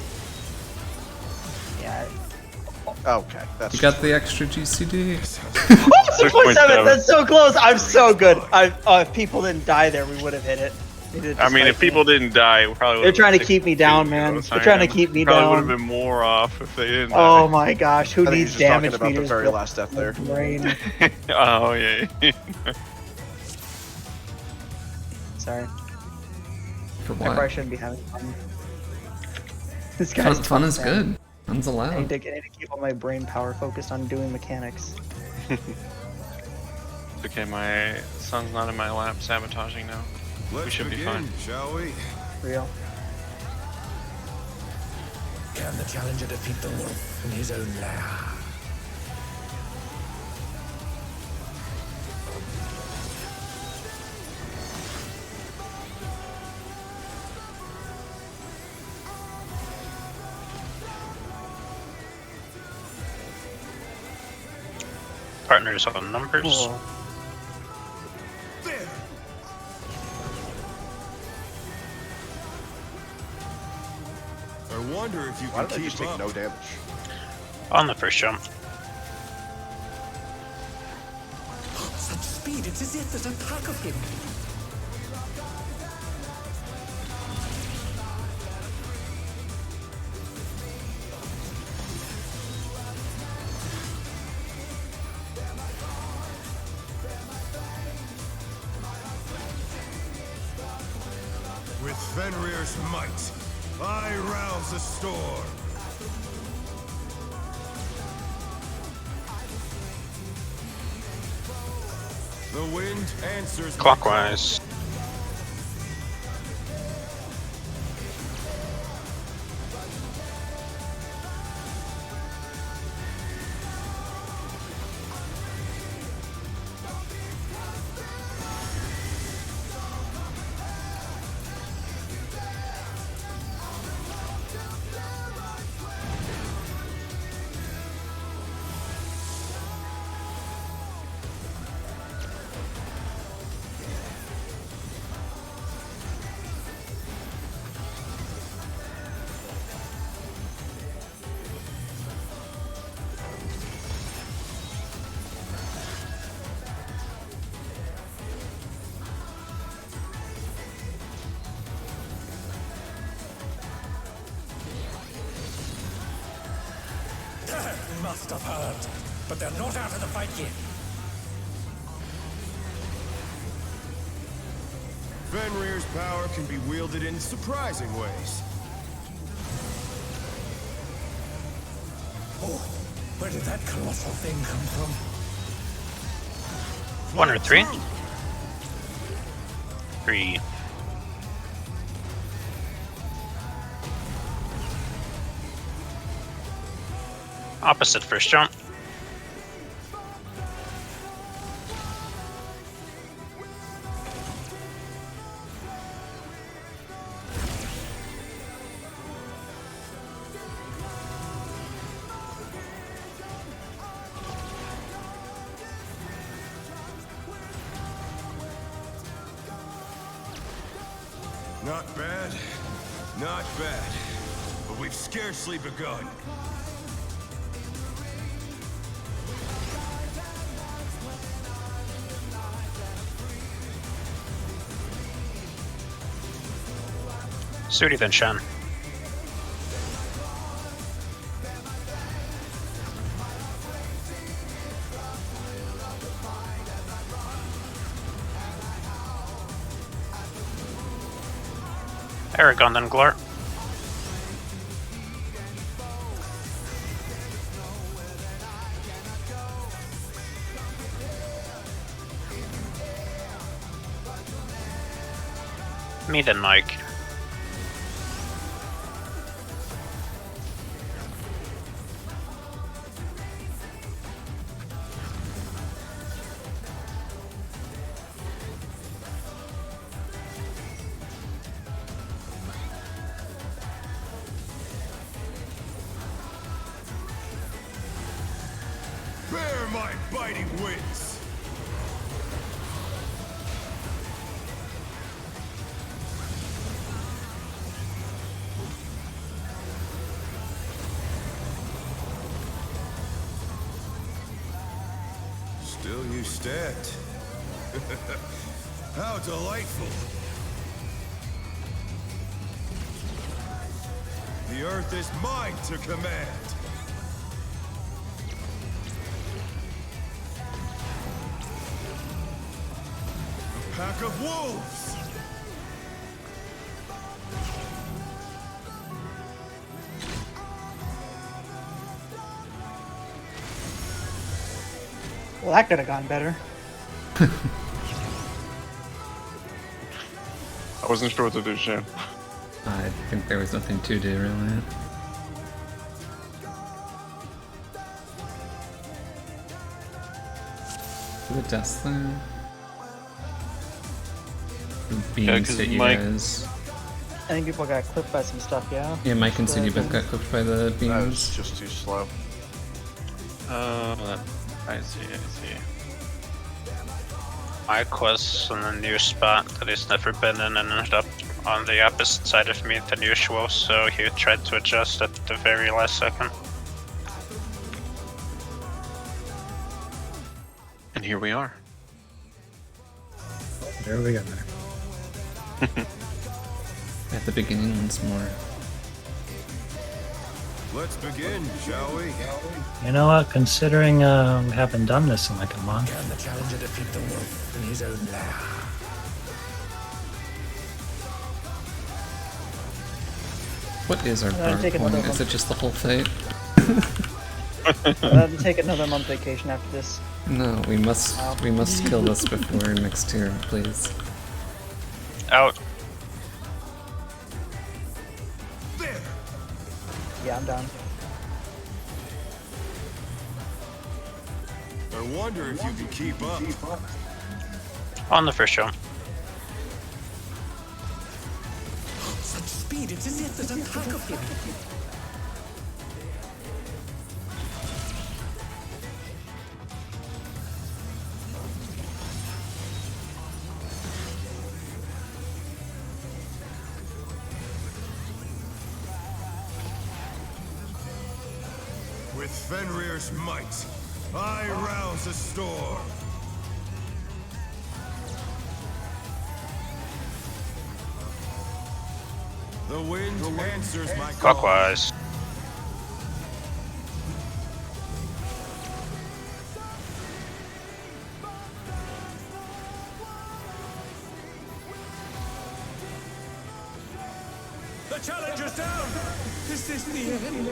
Yeah. Okay, that's. You got the extra GCD. 6.7. That's so close. I'm so good. If people didn't die there, we would have hit it. I mean, if people didn't die, we probably. They're trying to keep me down, man. They're trying to keep me probably down. would have been more off if they didn't. Oh my gosh, who I think needs he's just talking damage about the meters? very built last step in my there. brain? Oh yeah. For Sorry. I probably what? shouldn't be having fun. This guy's Fun is tough, man. good. Fun's I allowed. need to keep all my brain power focused on doing mechanics. Okay, my son's not in my lap sabotaging now. Let's should be begin, fine. shall we? Real. Can the challenger defeat the wolf in his own lair? Partners on numbers. Cool. There! I wonder if you Why can did I just keep take up. no damage? On the first jump. Such speed, it's as if there's a pack of him. With Fenrir's might, I rouse a storm. The wind answers my Clockwise. Must have heard. But they're not out of the fight yet. Fenrir's power can be wielded in surprising ways. Oh, where did that colossal thing come from? 1 or 3? 3. Opposite first jump. Not bad, not bad. But we've scarcely begun. Sudi then Shen. Aragon then Glart. Me then Mike. Bear my biting wings! Still you stand. How delightful! The earth is mine to command! A pack of wolves! Well, that could have gone better. I wasn't sure what to do, Shan. I think there was nothing to do, really. The desk there. The beams 'cause hit you Mike- guys. I think people got clipped by some stuff, yeah? Yeah, Mike and Cindy both The- got clipped by the That was beams. just too slow. I see. Mike was in a new spot that he's never been in and ended up on the opposite side of me than usual, so he tried to adjust at the very last second. And here we are. There we go. At the beginning once more. Let's begin, shall we? You know what? Considering we haven't done this in like a month, Can the challenger defeat the wolf in his own lair? What is our I'll guard take point? another Is one. it just the whole fight? I'll have to take another month vacation after this. No, we must kill this before next tier, please. Out. There! Yeah, I'm down. I wonder if you can keep up. On the first jump. Such speed, it's as if there's a pack of him. With Fenrir's might, I rouse a storm. The wind answers my call. Clockwise. The challenger's down! Is this the end?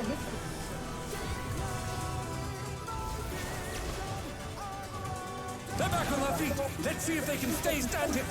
They're back on their feet! Let's see if they can stay standing!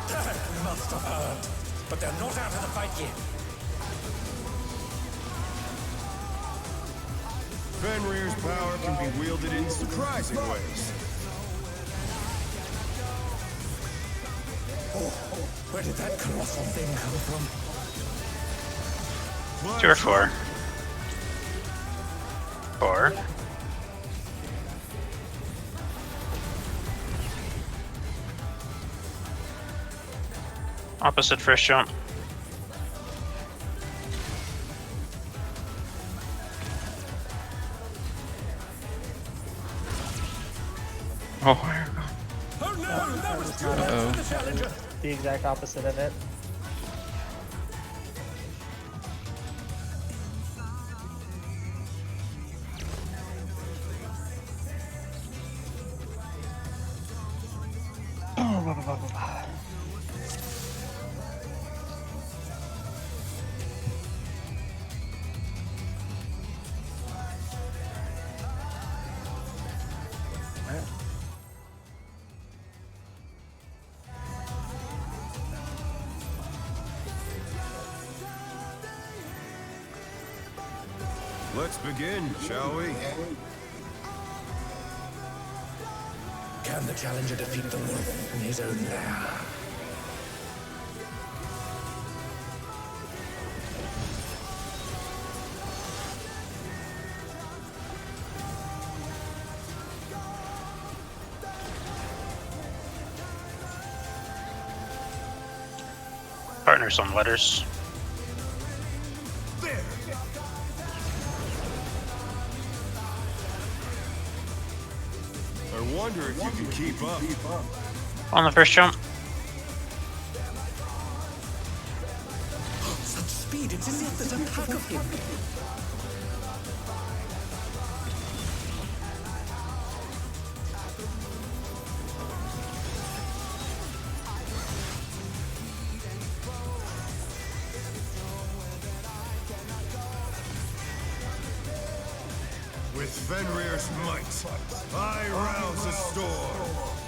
That must have hurt. But they're not out of the fight yet. Fenrir's power can be wielded in surprising ways. Oh, where did that colossal thing come from? 2 or 4. 4. Opposite first jump. Oh, Oh no, that was too much Uh-oh. for the challenger! The exact opposite of it. Let's begin, shall we? Can the challenger defeat the wolf in his own lair? Partners on letters. There! I wonder if you can keep up. On the first jump. speed. It's as if there's a pack of him. With Fenrir's might, I rouse a storm.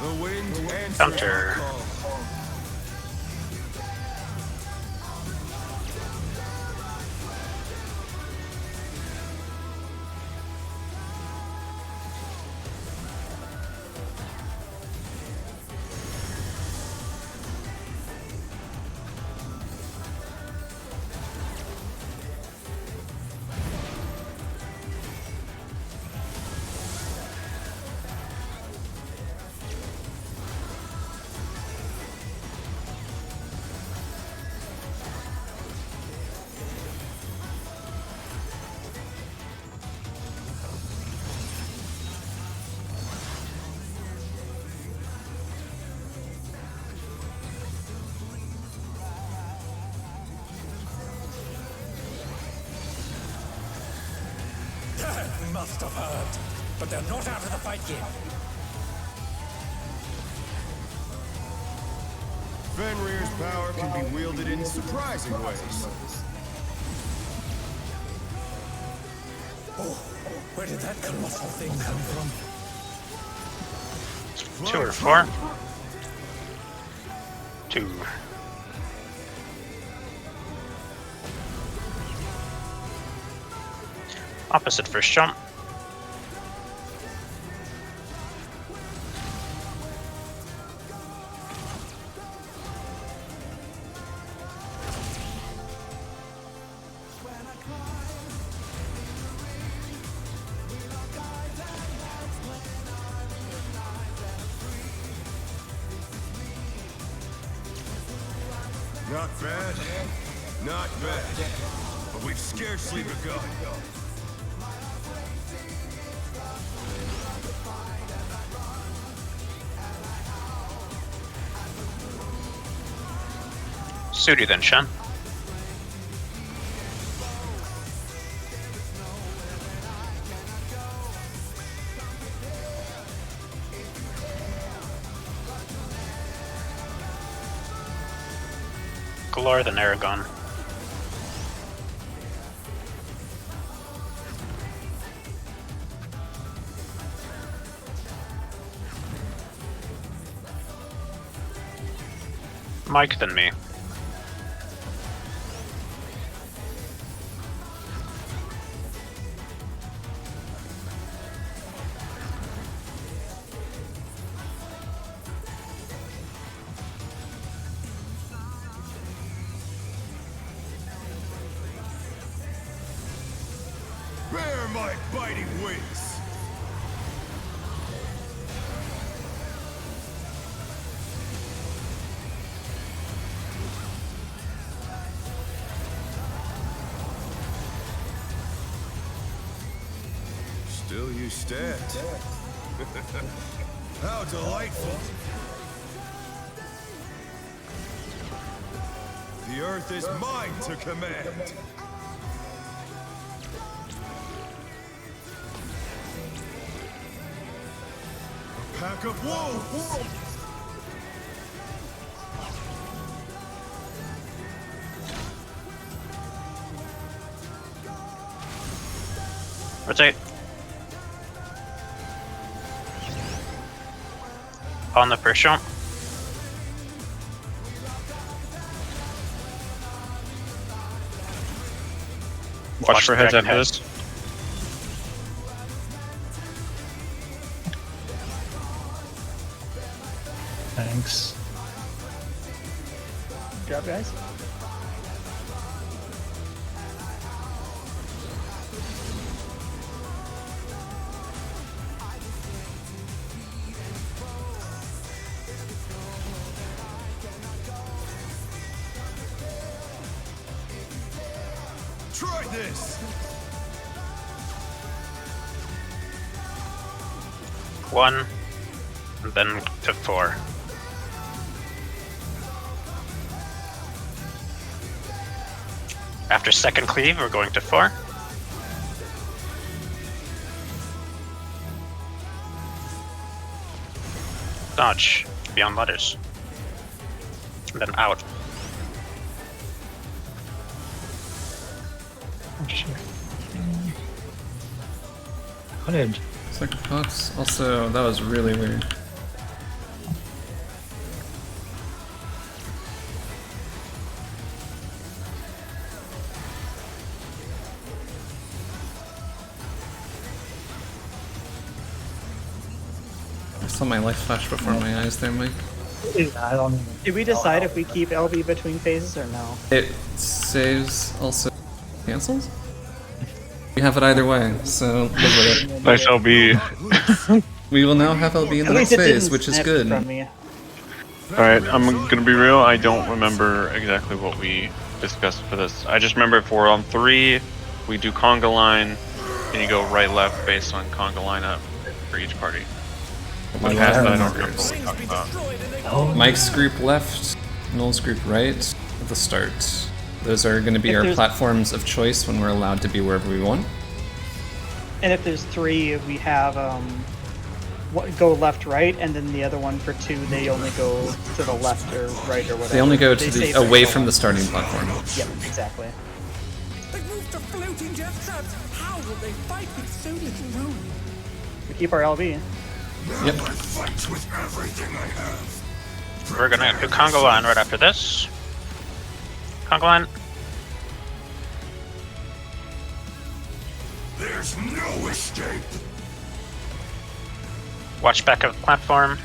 The wind answers Counter. my call. Must have heard. But they're not out of the fight yet. Fenrir's power can be wielded in surprising ways. Oh, where did that colossal thing come from? 2 or 4? 2. Opposite first jump. Not bad, not bad, but we've scarcely begun. Sudi then, Shen. Galore then Aragon. Mike then me. Bear my biting wings! Still you stand. How delightful! The earth is mine to command! A pack of wolves! Rotate. On the first jump. Watch for heads dragon after head. this. Thanks. Good job, guys. Try this! 1, and then to 4. After second cleave, we're going to 4. Dodge, beyond letters. And then out. Oh, shit. Hunted. Second Fox. Also, that was really weird. I saw my life flash before my eyes there, Mike. I don't even. Did we decide if we keep LB between phases or no? It saves also cancels? We have it either way, so live with it. Nice LB. We will now have LB in the At next least it phase, didn't which is snap good. from me. Alright, I'm gonna be real, I don't remember exactly what we discussed for this. I just remember if we're on 3, we do conga line, and you go right left based on conga lineup for each party. My Past that, I don't markers. remember what we talked about. Oh, Mike's group left, Noel's group right at the start. Those are going to be If our there's- platforms of choice when we're allowed to be wherever we want. And if there's 3, we have go left, right, and then the other one for 2, they only go to the left or right or whatever. They only go to save the their away middle from one. the starting platform. Yep, exactly. They moved to floating death traps. How will they fight with so little room? We keep our LB. Yep. We're gonna do conga line right after this. Conga line. There's no escape. Watch back of the platform.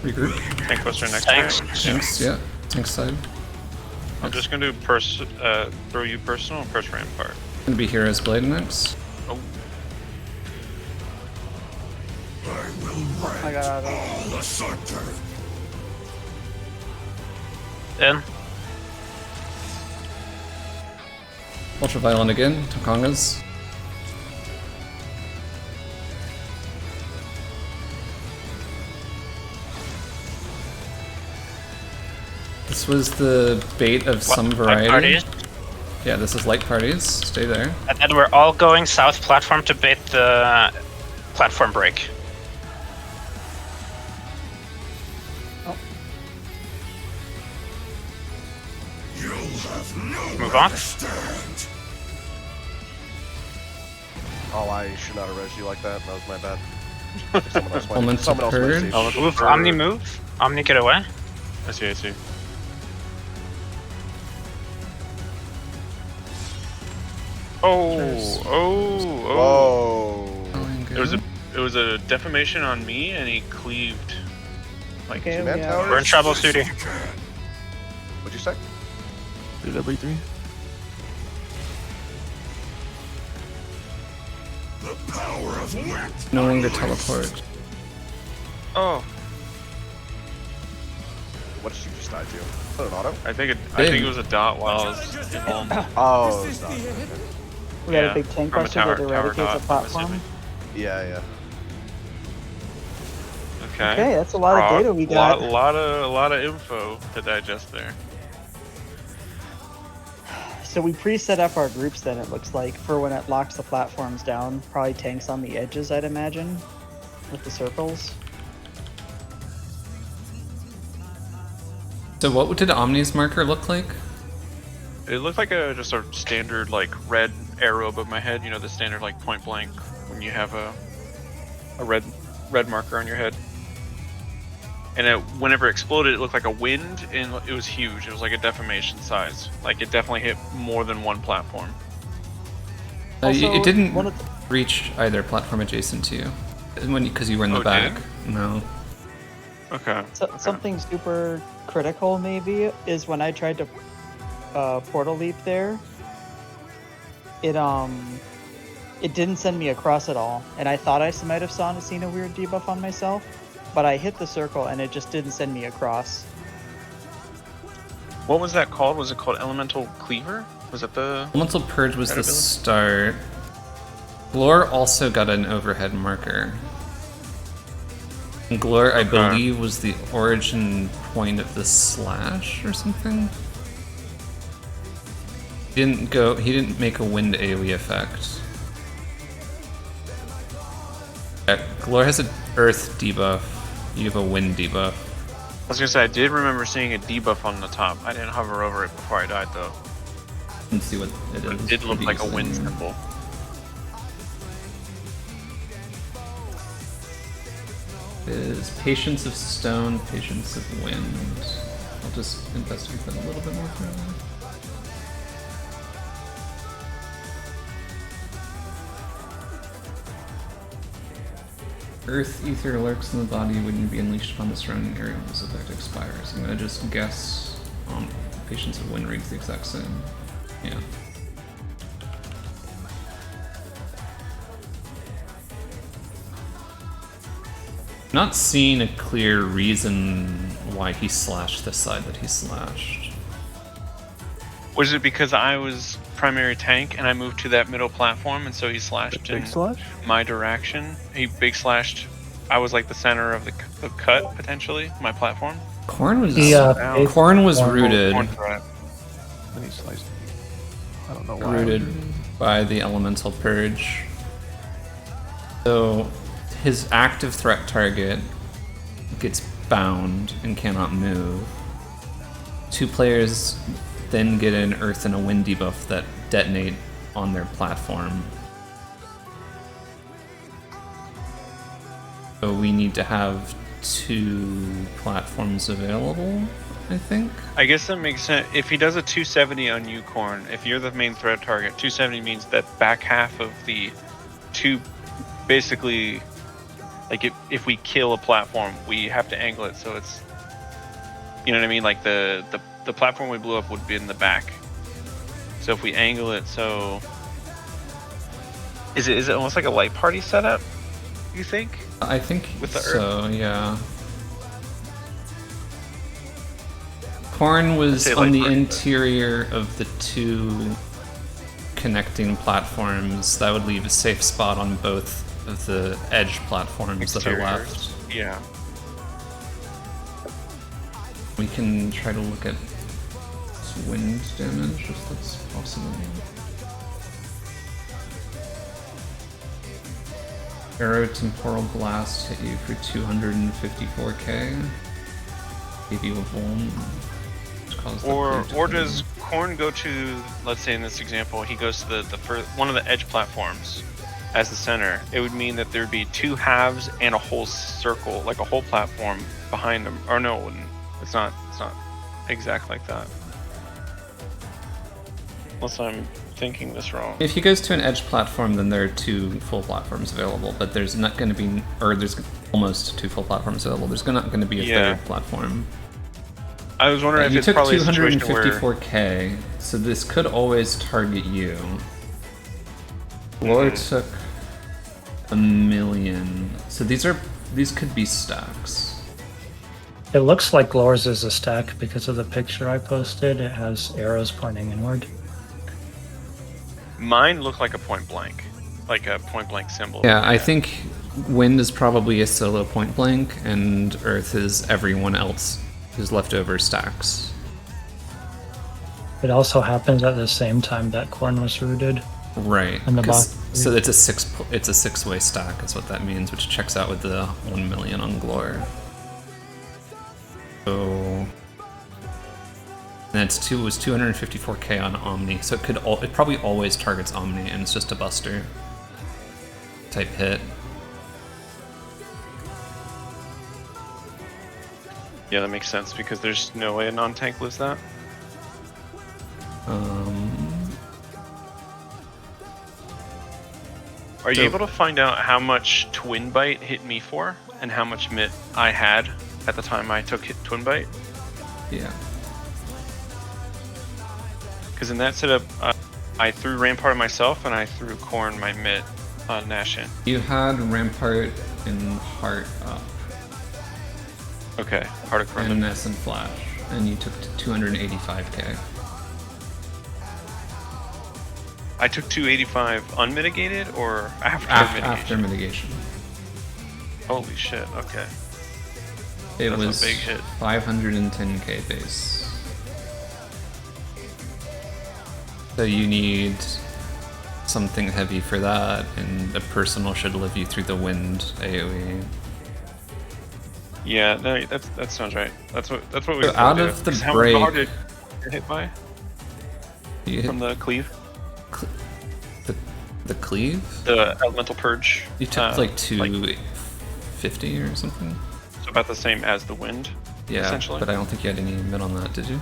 Regroup. Tank Buster next Thanks. turn. Tanks, yeah. Tank side. I'm just gonna do throw you personal and press Rampart. Gonna be Hero's Blade next. Oh, I got out of In. Ultraviolent again. Tokongas. This was the bait of some variety. Parties. Yeah, this is light parties. Stay there. And then we're all going south platform to bait the platform break. Move on. Oh, I should not have rezzed you like that. That was my bad. Someone else might, Element someone else might prepared. see. I'll Move. Omni move. Omni get away. I see, I see. Oh, oh, oh. Whoa. It was a defamation on me, and he cleaved. Like, Okay, Two-man yeah. towers? We're in trouble, Sudi. What'd you say? W3. The power of wit. No longer teleport. oh, What did you just die to? Is that an auto? I think it was a dot while I was involved. Oh, This it's is not. the end. We got Yeah, a big tank from a buster tower- that tower eradicates dot, a I'm platform. assuming. Yeah. Okay. Okay, that's a lot of Rock, data we got. Lot of info to digest there. So we pre-set up our groups then, it looks like, for when it locks the platforms down. Probably tanks on the edges, I'd imagine, with the circles. So what did Omni's marker look like? It looked like just a standard like red arrow above my head. You know, the standard like point blank when you have a red marker on your head. And whenever it exploded, it looked like a wind, and it was huge. It was like a defamation size. Like it definitely hit more than one platform. Also, it didn't one of the- reach either platform adjacent to you, because you were in the Oh, it back. didn't? No. Okay. Something super critical maybe is when I tried to portal leap there. It didn't send me across at all, and I thought I might have seen a weird debuff on myself, but I hit the circle and it just didn't send me across. What was that called? Was it called Elemental Cleaver? Was it the? Elemental Purge was the Credibility? start. Glor also got an overhead marker. And Glor, I believe, was the origin point of the slash or something. He didn't make a wind AoE effect. Yeah, Glor has an earth debuff. You have a wind debuff. I was gonna say, I did remember seeing a debuff on the top. I didn't hover over it before I died, though. Let's see what it is. It did look like a wind symbol. Is Patience of Stone, Patience of Wind. I'll just investigate that a little bit more thoroughly. Earth ether lurks in the body when you be unleashed upon the surrounding area when this effect expires. I'm gonna just guess Patience of Wind reads the exact same. Yeah. Not seeing a clear reason why he slashed the side that he slashed. Was it because I was primary tank and I moved to that middle platform and so he slashed in my direction? He big slashed. I was like the center of the cut, potentially, my platform. Corn was rooted. Then he sliced me. I don't know why. Rooted by the elemental purge. So his active threat target gets bound and cannot move. Two players then get an earth and a wind debuff that detonate on their platform. So we need to have 2 platforms available, I think. I guess that makes sense. If he does a 270 on you, Corn, if you're the main threat target, 270 means that back half of the 2, basically, like if we kill a platform, we have to angle it so it's, you know what I mean? Like the platform we blew up would be in the back. So if we angle it, so is it almost like a light party setup? You think? I think with the so, yeah. Corn was on the interior of the 2 connecting platforms. That would leave a safe spot on both of the edge platforms that are left. Yeah. We can try to look at wind damage if that's possible. Arrow Temporal Blast hit you for 254k. Give you a vuln. Or does Corn go to, let's say in this example, he goes to the first one of the edge platforms as the center. It would mean that there'd be 2 halves and a whole circle, like a whole platform behind them. Or no, it wouldn't. It's not exact like that. Unless I'm thinking this wrong. If he goes to an edge platform, then there are 2 full platforms available, but there's not going to be, or there's almost 2 full platforms available. There's not going to be a third platform. I was wondering if you it's took probably 254k, so this could always target you. Laura took 1,000,000, so these could be stacks. It looks like Glor's is a stack because of the picture I posted. It has arrows pointing inward. Mine looked like a point blank symbol. Yeah, I think wind is probably a solo point blank, and earth is everyone else who's leftover stacks. It also happens at the same time that Corn was rooted. Right. And the box. So it's a 6-way stack is what that means, which checks out with the 1,000,000 on Glor. So and it was 254k on Omni, so it probably always targets Omni, and it's just a buster type hit. Yeah, that makes sense because there's no way a non-tank lives that. Are you able to find out how much Twin Bite hit me for, and how much MIT I had at the time I took Twin Bite? Yeah. Because in that setup, I threw Rampart myself, and I threw Corn my MIT on Nashin. You had Rampart and Heart up. Okay, Heart of Corruption. And Ness and Flash, and you took 285k. I took 285 unmitigated or after mitigation? Mitigation. Holy shit, okay. It That's was a big hit. 510k base. So you need something heavy for that, and a personal should live you through the wind AoE. Yeah, no, that sounds right. That's what we. So out of the how break, hard did you hit by from the cleave? The cleave? The elemental purge. You took like 250 or something. So about the same as the wind. Yeah, essentially. but I don't think you had any mid on that, did you?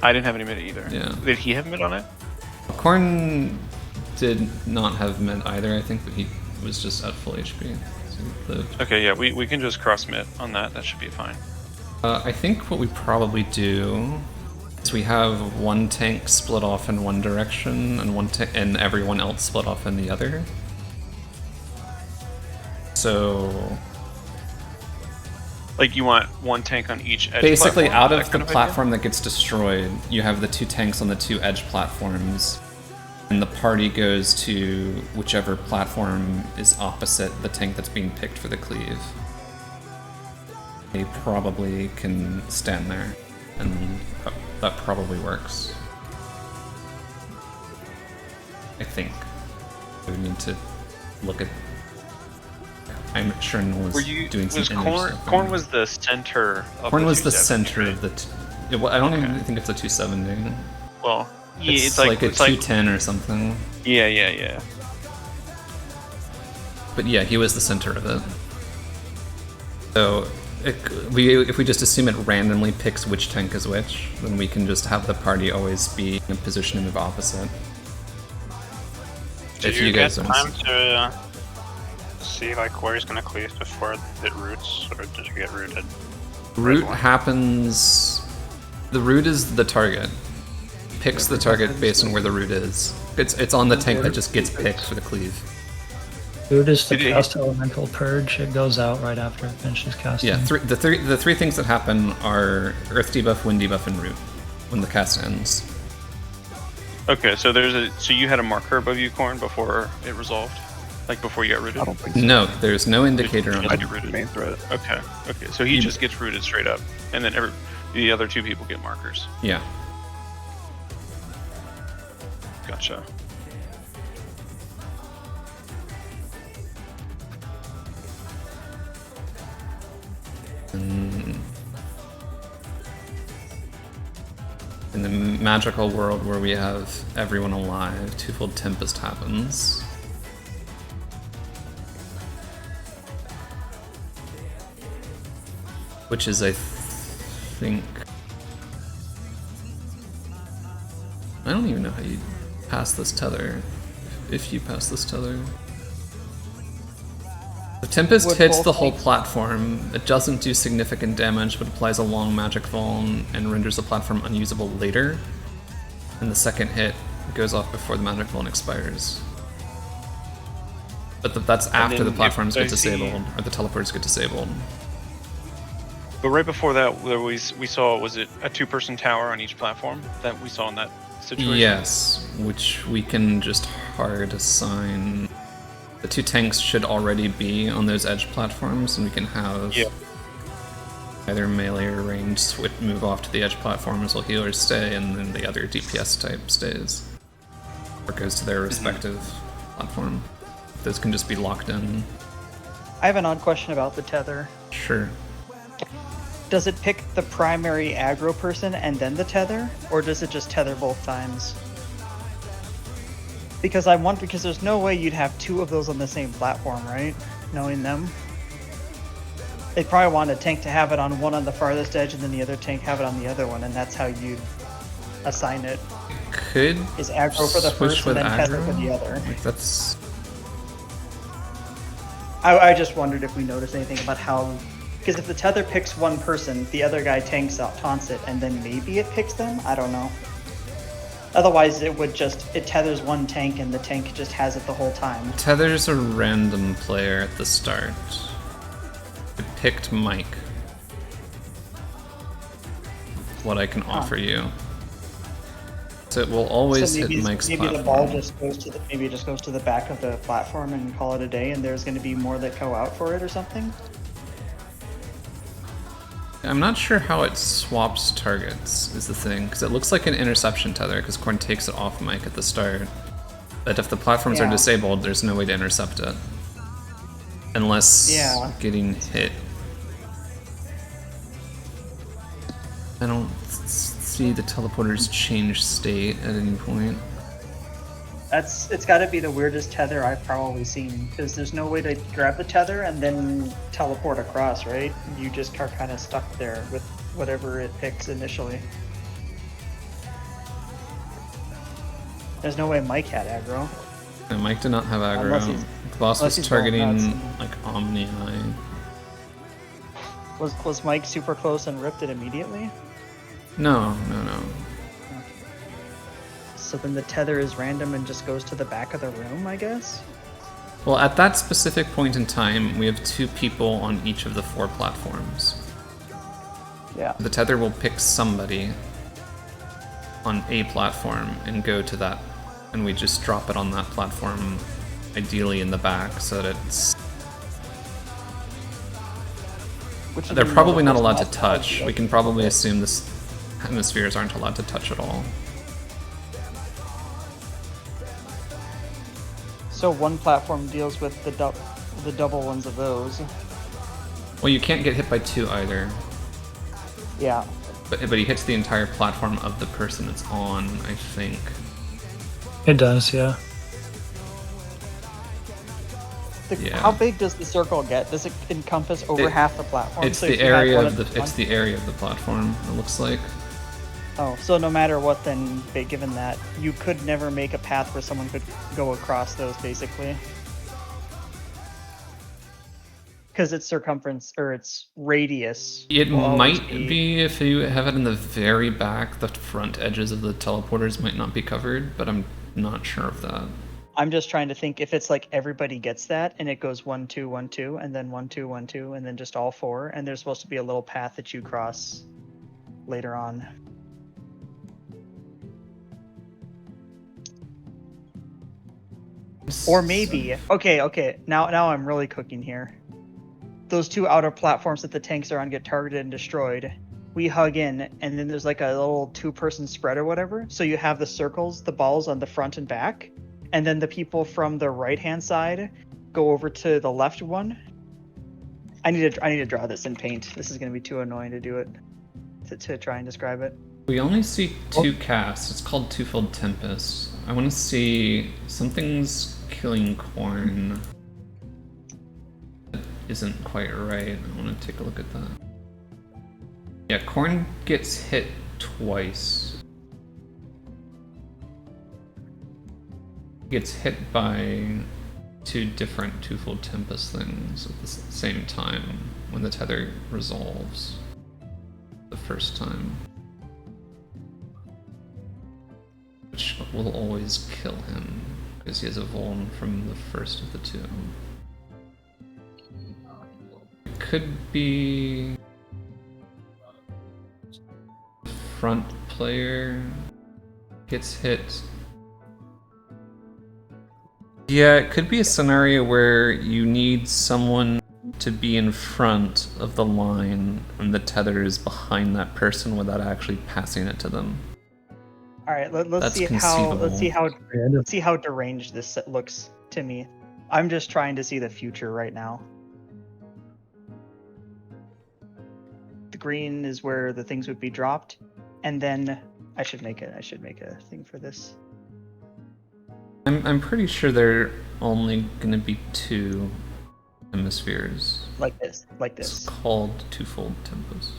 I didn't have any mid either. Yeah. Did he have mid on it? Korn did not have mid either, I think, but he was just at full HP. So he lived. Okay, yeah, we can just cross mid on that. That should be fine. I think what we probably do is we have one tank split off in one direction and everyone else split off in the other. So like you want one tank on each edge basically platform, out of that the kind of platform that gets destroyed, you have the 2 tanks on the 2 edge platforms, and the party goes to whichever platform is opposite the tank that's being picked for the cleave. They probably can stand there, and that probably works. I think. We need to look at... I'm sure Noel's doing some image stuff. Korn was the center of Korn the was the 270, center of the... I don't even think it's a 270. Well, yeah, it's like a 210 or something. Yeah. But yeah, he was the center of it. So if we just assume it randomly picks which tank is which, then we can just have the party always be in a position to move opposite. Did you get time to see like where he's gonna cleave before it roots, or did you get rooted? Root happens... The root is the target. Picks the target based on where the root is. It's on the tank that just gets picked for the cleave. Root is the cast elemental purge. It goes out right after it finishes casting. Yeah, the three things that happen are Earth debuff, Wind debuff, and Root when the cast ends. Okay, so so you had a marker above you, Korn, before it resolved? Like before you got rooted? I don't think so. No, there's no indicator on I it. do rooted. Main threat. Okay, so he just gets rooted straight up, and then the other 2 people get markers. Yeah. Gotcha. In the magical world where we have everyone alive, Twofold Tempest happens. Which is, I think... I don't even know how you pass this tether. If you pass this tether. The Tempest hits the whole platform. It doesn't do significant damage, but applies a long magic fall and renders the platform unusable later. And the second hit goes off before the magic fall expires. But that's after the platforms get disabled, or the teleports get disabled. But right before that, we saw, was it a 2-person tower on each platform that we saw in that situation? Yes, which we can just hard assign. The 2 tanks should already be on those edge platforms, and we can have either melee or ranged move off to the edge platforms while healers stay, and then the other DPS type stays. Or goes to their respective platform. Those can just be locked in. I have an odd question about the tether. Sure. Does it pick the primary aggro person and then the tether, or does it just tether both times? Because because there's no way you'd have 2 of those on the same platform, right? Knowing them. They'd probably want a tank to have it on one on the farthest edge and then the other tank have it on the other one, and that's how you'd assign it. Could is aggro for the first and then tether for the other. Like that's... I just wondered if we noticed anything about how... Because if the tether picks one person, the other guy tanks out, taunts it, and then maybe it picks them? I don't know. Otherwise, it tethers one tank and the tank just has it the whole time. Tether's a random player at the start. It picked Mike. What I can offer you. So it will always so maybe, hit Mike's maybe platform. the ball just goes to maybe it just goes to the back of the platform and call it a day, and there's going to be more that go out for it or something. I'm not sure how it swaps targets is the thing, because it looks like an interception tether, because Korn takes it off Mike at the start. But if the platforms are Yeah. disabled, there's no way to intercept it. Unless Yeah. getting hit. I don't see the teleporters change state at any point. It's got to be the weirdest tether I've probably seen, because there's no way to grab the tether and then teleport across, right? You just are kind of stuck there with whatever it picks initially. There's no way Mike had aggro. And Mike did not have Unless aggro. he's- The boss unless was he's going nuts targeting and- like Omni Eye. Was Mike super close and ripped it immediately? No. So then the tether is random and just goes to the back of the room, I guess? Well, at that specific point in time, we have 2 people on each of the 4 platforms. Yeah. The tether will pick somebody on a platform and go to that, and we just drop it on that platform, ideally in the back, so that it's... They're probably not allowed to touch. We can probably assume this hemispheres aren't allowed to touch at all. So one platform deals with the double ones of those. Well, you can't get hit by 2 either. Yeah. But he hits the entire platform of the person it's on, I think. It does, yeah. Yeah. How big does the circle get? Does it encompass over half the platform? It's So the if you had area one of the at it's the area of the platform. It looks like. Oh, so no matter what, then, given that, you could never make a path where someone could go across those, basically. Because its circumference, or its radius... It will always might be if you have it in the very back, the front edges of the teleporters might not be covered, but I'm not sure of that. I'm just trying to think if it's like everybody gets that, and it goes 1, 2, 1, 2, and then 1, 2, 1, 2, and then just all 4, and there's supposed to be a little path that you cross later on. Or maybe, okay, now I'm really cooking here. Those 2 outer platforms that the tanks are on get targeted and destroyed. We hug in, and then there's like a little 2-person spread or whatever. So you have the circles, the balls on the front and back, and then the people from the right-hand side go over to the left one. I need to draw this in paint. This is going to be too annoying to do it, to try and describe it. We only see 2 casts. It's called Twofold Tempest. I want to see something's killing Korn. That isn't quite right. I want to take a look at that. Yeah, Korn gets hit twice. Gets hit by 2 different Twofold Tempest things at the same time when the tether resolves the first time. Which will always kill him, because he has a vuln from the first of the 2. It could be... front player gets hit. Yeah, it could be a scenario where you need someone to be in front of the line and the tether is behind that person without actually passing it to them. All right, let's see how deranged this looks to me. I'm just trying to see the future right now. The green is where the things would be dropped, and then I should make a thing for this. I'm pretty sure they're only gonna be 2 hemispheres. Like this. It's called Twofold Tempest.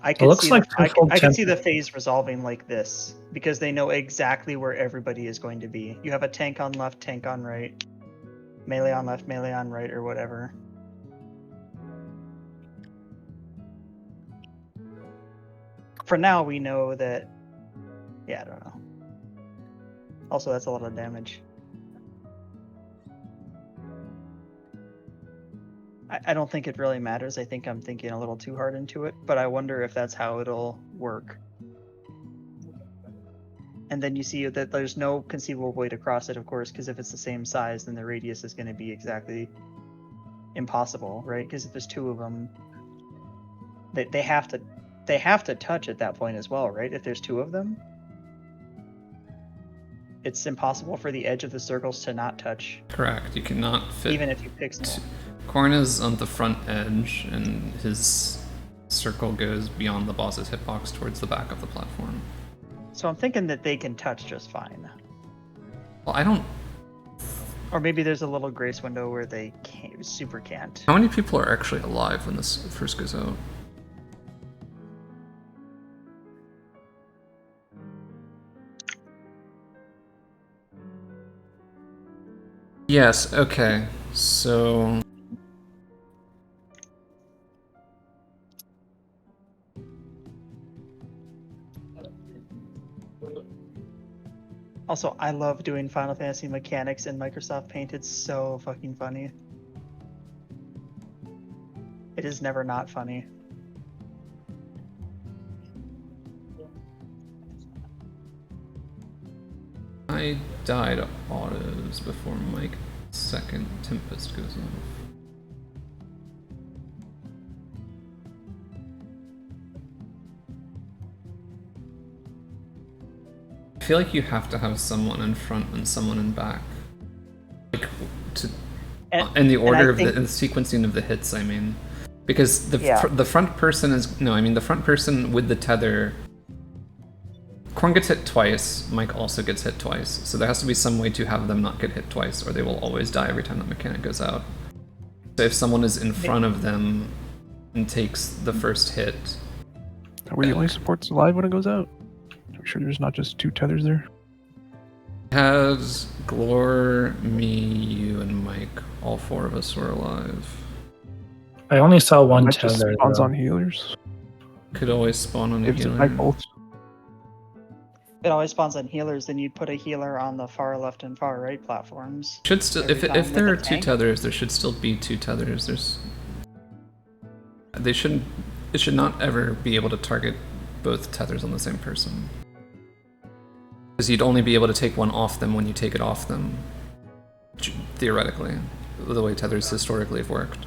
I could see the phase resolving like this, because they know exactly where everybody is going to be. You have a tank on left, tank on right, melee on left, melee on right, or whatever. For now, we know that... Yeah, I don't know. Also, that's a lot of damage. I don't think it really matters. I think I'm thinking a little too hard into it, but I wonder if that's how it'll work. And then you see that there's no conceivable way to cross it, of course, because if it's the same size, then the radius is going to be exactly impossible, right? Because if there's two of them, they have to touch at that point as well, right? If there's two of them, it's impossible for the edge of the circles to not touch. Correct. You cannot fit. Even if you pick small. Korn is on the front edge, and his circle goes beyond the boss's hitbox towards the back of the platform. So I'm thinking that they can touch just fine. Well, I don't. Or maybe there's a little grace window where they super can't. How many people are actually alive when this first goes out? Yes, okay. So Also, I love doing Final Fantasy mechanics in Microsoft Paint. It's so fucking funny. It is never not funny. I died autos before Mike's second Tempest goes off. I feel like you have to have someone in front and someone in back. Like, in the order of the sequencing of the hits, I mean. Because the front person is... No, I mean the front person with the tether... Korn gets hit twice, Mike also gets hit twice. So there has to be some way to have them not get hit twice, or they will always die every time that mechanic goes out. So if someone is in front of them and takes the first hit... Are we the only supports alive when it goes out? Are we sure there's not just two tethers there? Has Glor, me, you, and Mike, all four of us were alive. I only saw one That just tether. spawns though. on healers. Could always spawn on a Gives it healer. back both. It always spawns on healers, then you'd put a healer on the far left and far right platforms. Should still, every time if there are with a two tank. tethers, there should still be two tethers. It should not ever be able to target both tethers on the same person. Because you'd only be able to take one off them when you take it off them. Theoretically, the way tethers historically have worked.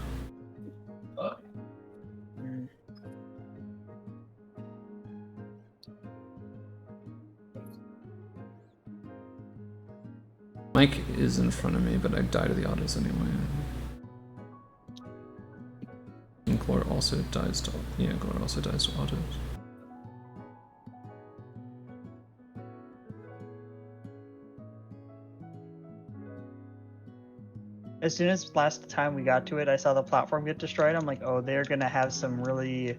Mike is in front of me, but I died to the autos anyway. And Glor also dies to... Yeah, Glor also dies to autos. As soon as last time we got to it, I saw the platform get destroyed. I'm like, oh, they're gonna have some really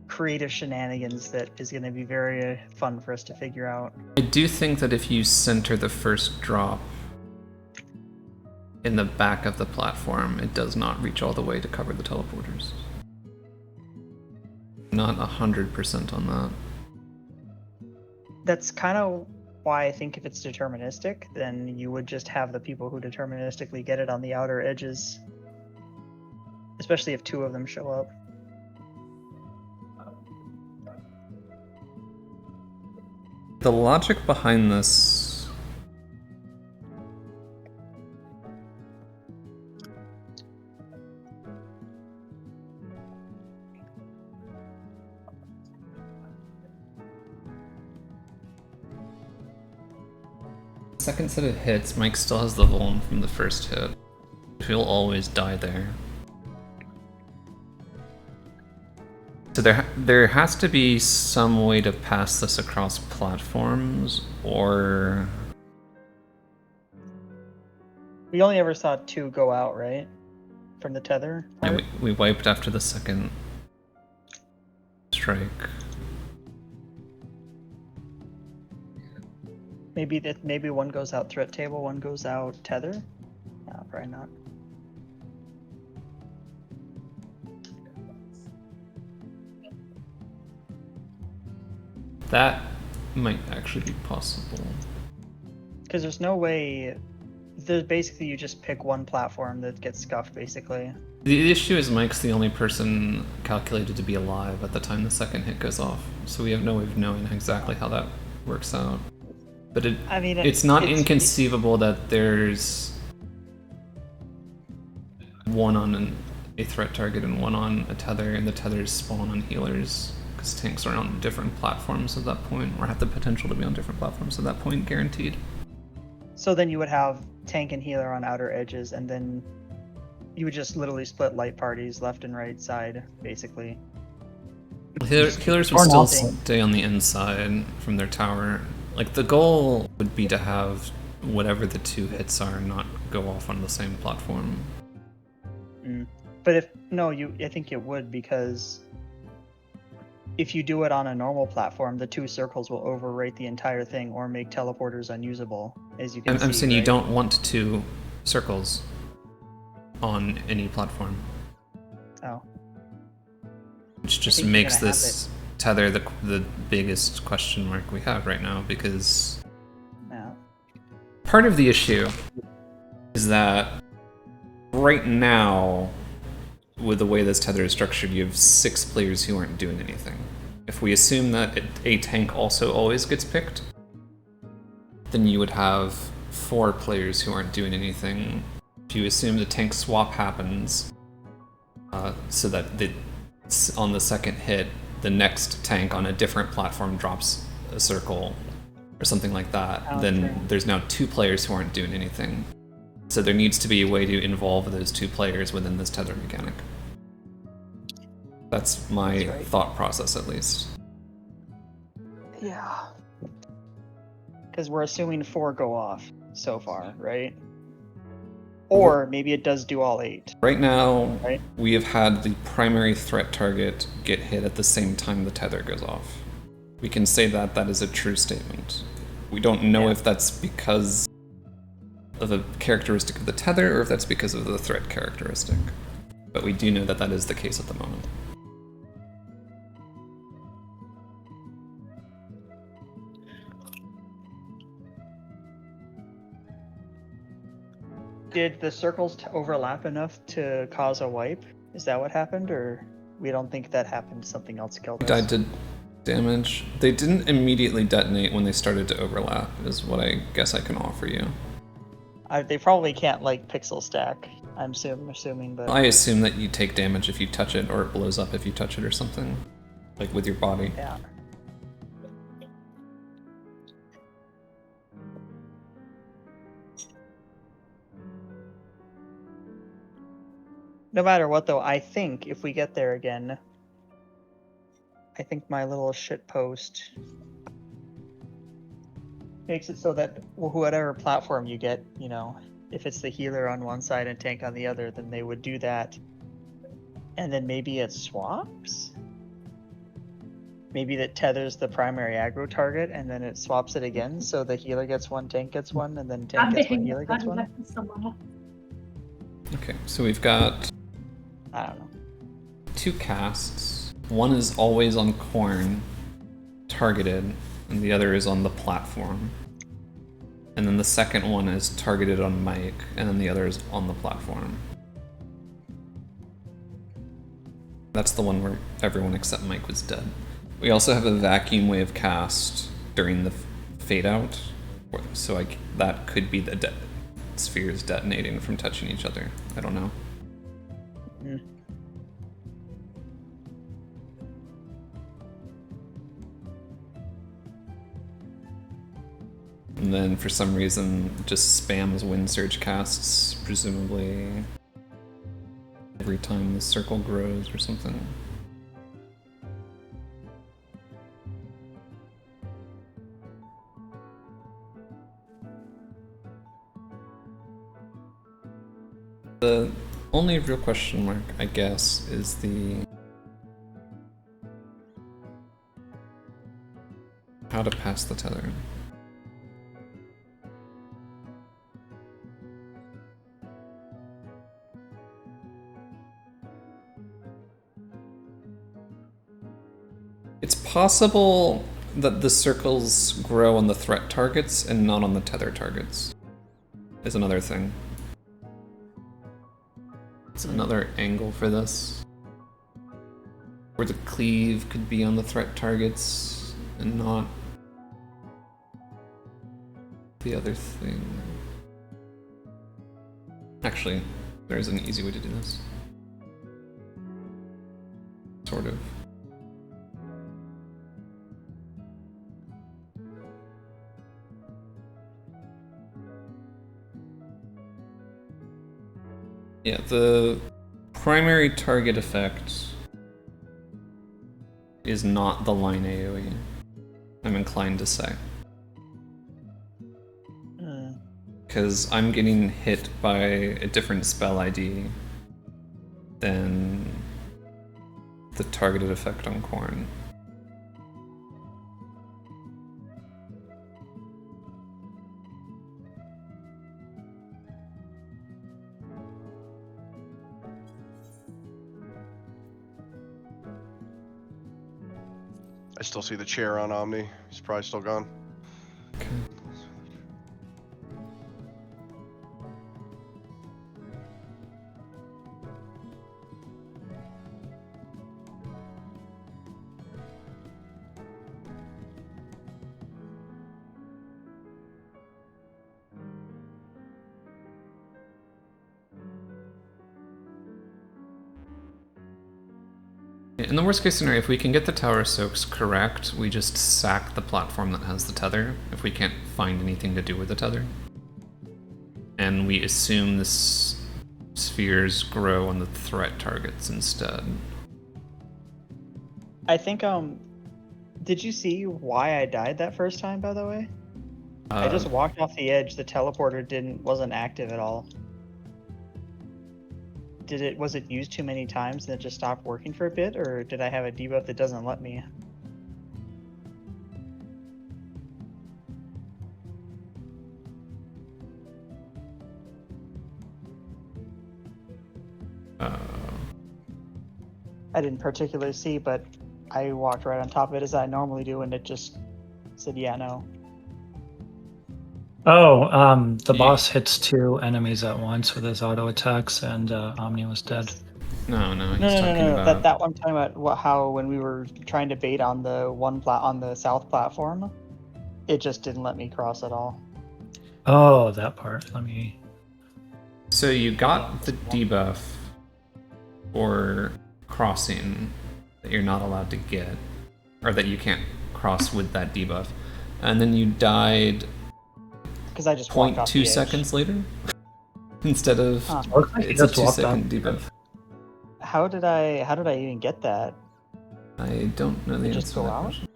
creative shenanigans that is gonna be very fun for us to figure out. I do think that if you center the first drop in the back of the platform, it does not reach all the way to cover the teleporters. Not 100% on that. That's kind of why I think if it's deterministic, then you would just have the people who deterministically get it on the outer edges. Especially if two of them show up. The logic behind this... Second set of hits, Mike still has the vuln from the first hit. He'll always die there. So there has to be some way to pass this across platforms, or... We only ever saw two go out, right? From the tether part? Yeah, we wiped after the second strike. Maybe one goes out threat table, one goes out tether? No, probably not. That might actually be possible. Because there's no way... There's basically you just pick one platform that gets scuffed, basically. The issue is Mike's the only person calculated to be alive at the time the second hit goes off, so we have no way of knowing exactly how that works out. But I mean, it's not inconceivable that there's one on a threat target and one on a tether, and the tethers spawn on healers, because tanks are on different platforms at that point, or have the potential to be on different platforms at that point, guaranteed. So then you would have tank and healer on outer edges, and then you would just literally split light parties left and right side, basically. Healers would still stay on the inside from their tower. Like, the goal would be to have whatever the two hits are not go off on the same platform. But I think it would, because if you do it on a normal platform, the two circles will overwrite the entire thing or make teleporters unusable, as you can see. I'm saying right? you don't want two circles on any platform. Oh. Which just makes this tether the biggest question mark we have right now, because part of the issue is that right now, with the way this tether is structured, you have 6 players who aren't doing anything. If we assume that a tank also always gets picked, then you would have 4 players who aren't doing anything. If you assume the tank swap happens, so that on the second hit, the next tank on a different platform drops a circle or something like that, then there's now 2 players who aren't doing anything. So there needs to be a way to involve those 2 players within this tether mechanic. That's my thought process, at least. Yeah. Because we're assuming 4 go off so far, right? Or maybe it does do all 8. Right now, we have had the primary threat target get hit at the same time the tether goes off. We can say that that is a true statement. We don't know if that's because of a characteristic of the tether or if that's because of the threat characteristic. But we do know that that is the case at the moment. Did the circles overlap enough to cause a wipe? Is that what happened, or we don't think that happened? Something else killed us? I did damage. They didn't immediately detonate when they started to overlap, is what I guess I can offer you. They probably can't, like, pixel stack, I'm assuming, but... I assume that you take damage if you touch it, or it blows up if you touch it or something. Like, with your body. Yeah. No matter what, though, I think if we get there again, I think my little shit post makes it so that whatever platform you get, you know, if it's the healer on one side and tank on the other, then they would do that. And then maybe it swaps? Maybe that tethers the primary aggro target and then it swaps it again, so the healer gets one, tank gets one, and then tank gets one, healer gets one? Okay, so we've got... I don't know. 2 casts. One is always on Corn, targeted, and the other is on the platform. And then the second one is targeted on Mike, and then the other is on the platform. That's the one where everyone except Mike was dead. We also have a vacuum wave cast during the fade out, so that could be the spheres detonating from touching each other. I don't know. And then for some reason just spams wind surge casts, presumably every time the circle grows or something. The only real question mark, I guess, is how to pass the tether. It's possible that the circles grow on the threat targets and not on the tether targets, is another thing. It's another angle for this. Where the cleave could be on the threat targets and not the other thing. Actually, there's an easy way to do this. Sort of. Yeah, the primary target effect is not the line AoE, I'm inclined to say. Because I'm getting hit by a different spell ID than the targeted effect on Corn. I still see the chair on Omni. He's probably still gone. Okay. In the worst case scenario, if we can get the tower soaks correct, we just sack the platform that has the tether, if we can't find anything to do with the tether. And we assume the spheres grow on the threat targets instead. I think, did you see why I died that first time, by the way? I just walked off the edge, the teleporter wasn't active at all. Was it used too many times and it just stopped working for a bit, or did I have a debuff that doesn't let me? I didn't particularly see, but I walked right on top of it as I normally do, and it just said, yeah, no. Oh, the boss hits 2 enemies at once with his auto attacks, and Omni was dead. No, No, he's talking about... That one time at how when we were trying to bait on the on the south platform, it just didn't let me cross at all. Oh, that part. Let me... So you got the debuff for crossing that you're not allowed to get, or that you can't cross with that debuff, and then you died because I just walked off the 0.2 edge. seconds later instead of it's a 2-second debuff. How did I even get that? I don't know the answer just to go that out? question.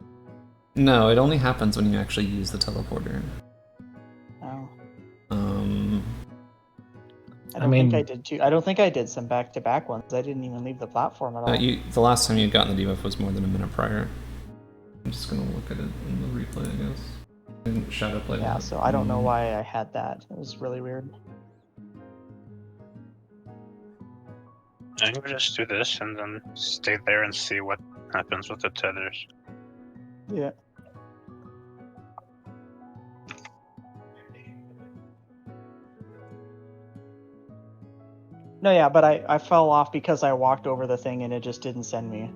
No, it only happens when you actually use the teleporter. Oh. I mean, think I did too. I don't think I did some back-to-back ones. I didn't even leave the platform at all. The last time you got the debuff was more than a minute prior. I'm just gonna look at it in the replay, I guess. I didn't shadow play Yeah, that. so I don't know why I had that. It was really weird. I think we just do this and then stay there and see what happens with the tethers. Yeah. No, yeah, but I fell off because I walked over the thing and it just didn't send me.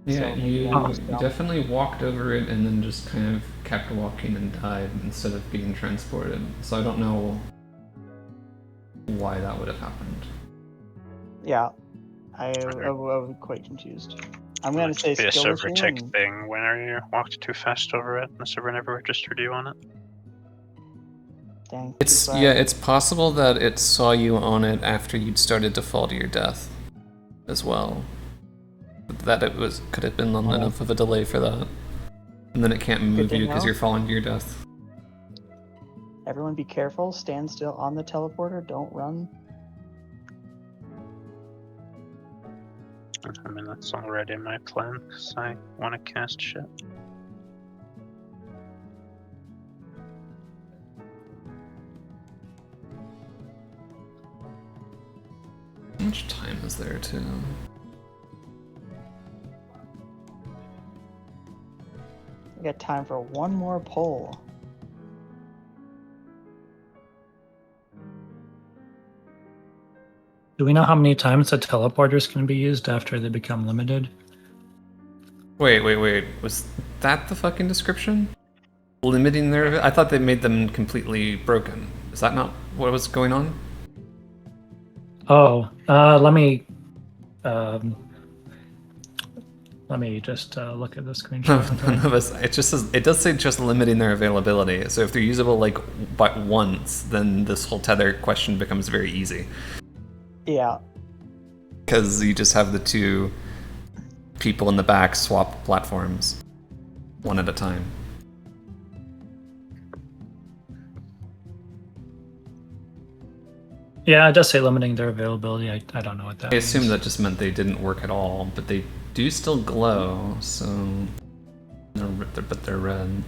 Yeah, So you definitely walked over it and then just kind of kept walking and died instead of being transported. So I don't know why that would have happened. Yeah, I was quite confused. I'm gonna say be a skill server issue check and... thing whenever you walked too fast over it. The server never registered you on it. Dang. It's possible that it saw you on it after you'd started to fall to your death as well. That could have been long enough of a delay for that. And then it can't move you because you're falling to your death. Everyone be careful, stand still on the teleporter, don't run. I mean, that's already my plan, because I want to cast shit. How much time is there to... I got time for one more poll. Do we know how many times the teleporters can be used after they become limited? Wait. Was that the fucking description? limiting their... I thought they made them completely broken. Is that not what was going on? Oh, let me just look at the screenshot. None of us. It just says, it does say just limiting their availability. So if they're usable like but once, then this whole tether question becomes very easy. Yeah. Because you just have the two people in the back swap platforms one at a time. Yeah, it does say limiting their availability. I don't know what that I means. assume that just meant they didn't work at all, but they do still glow, so... but they're red.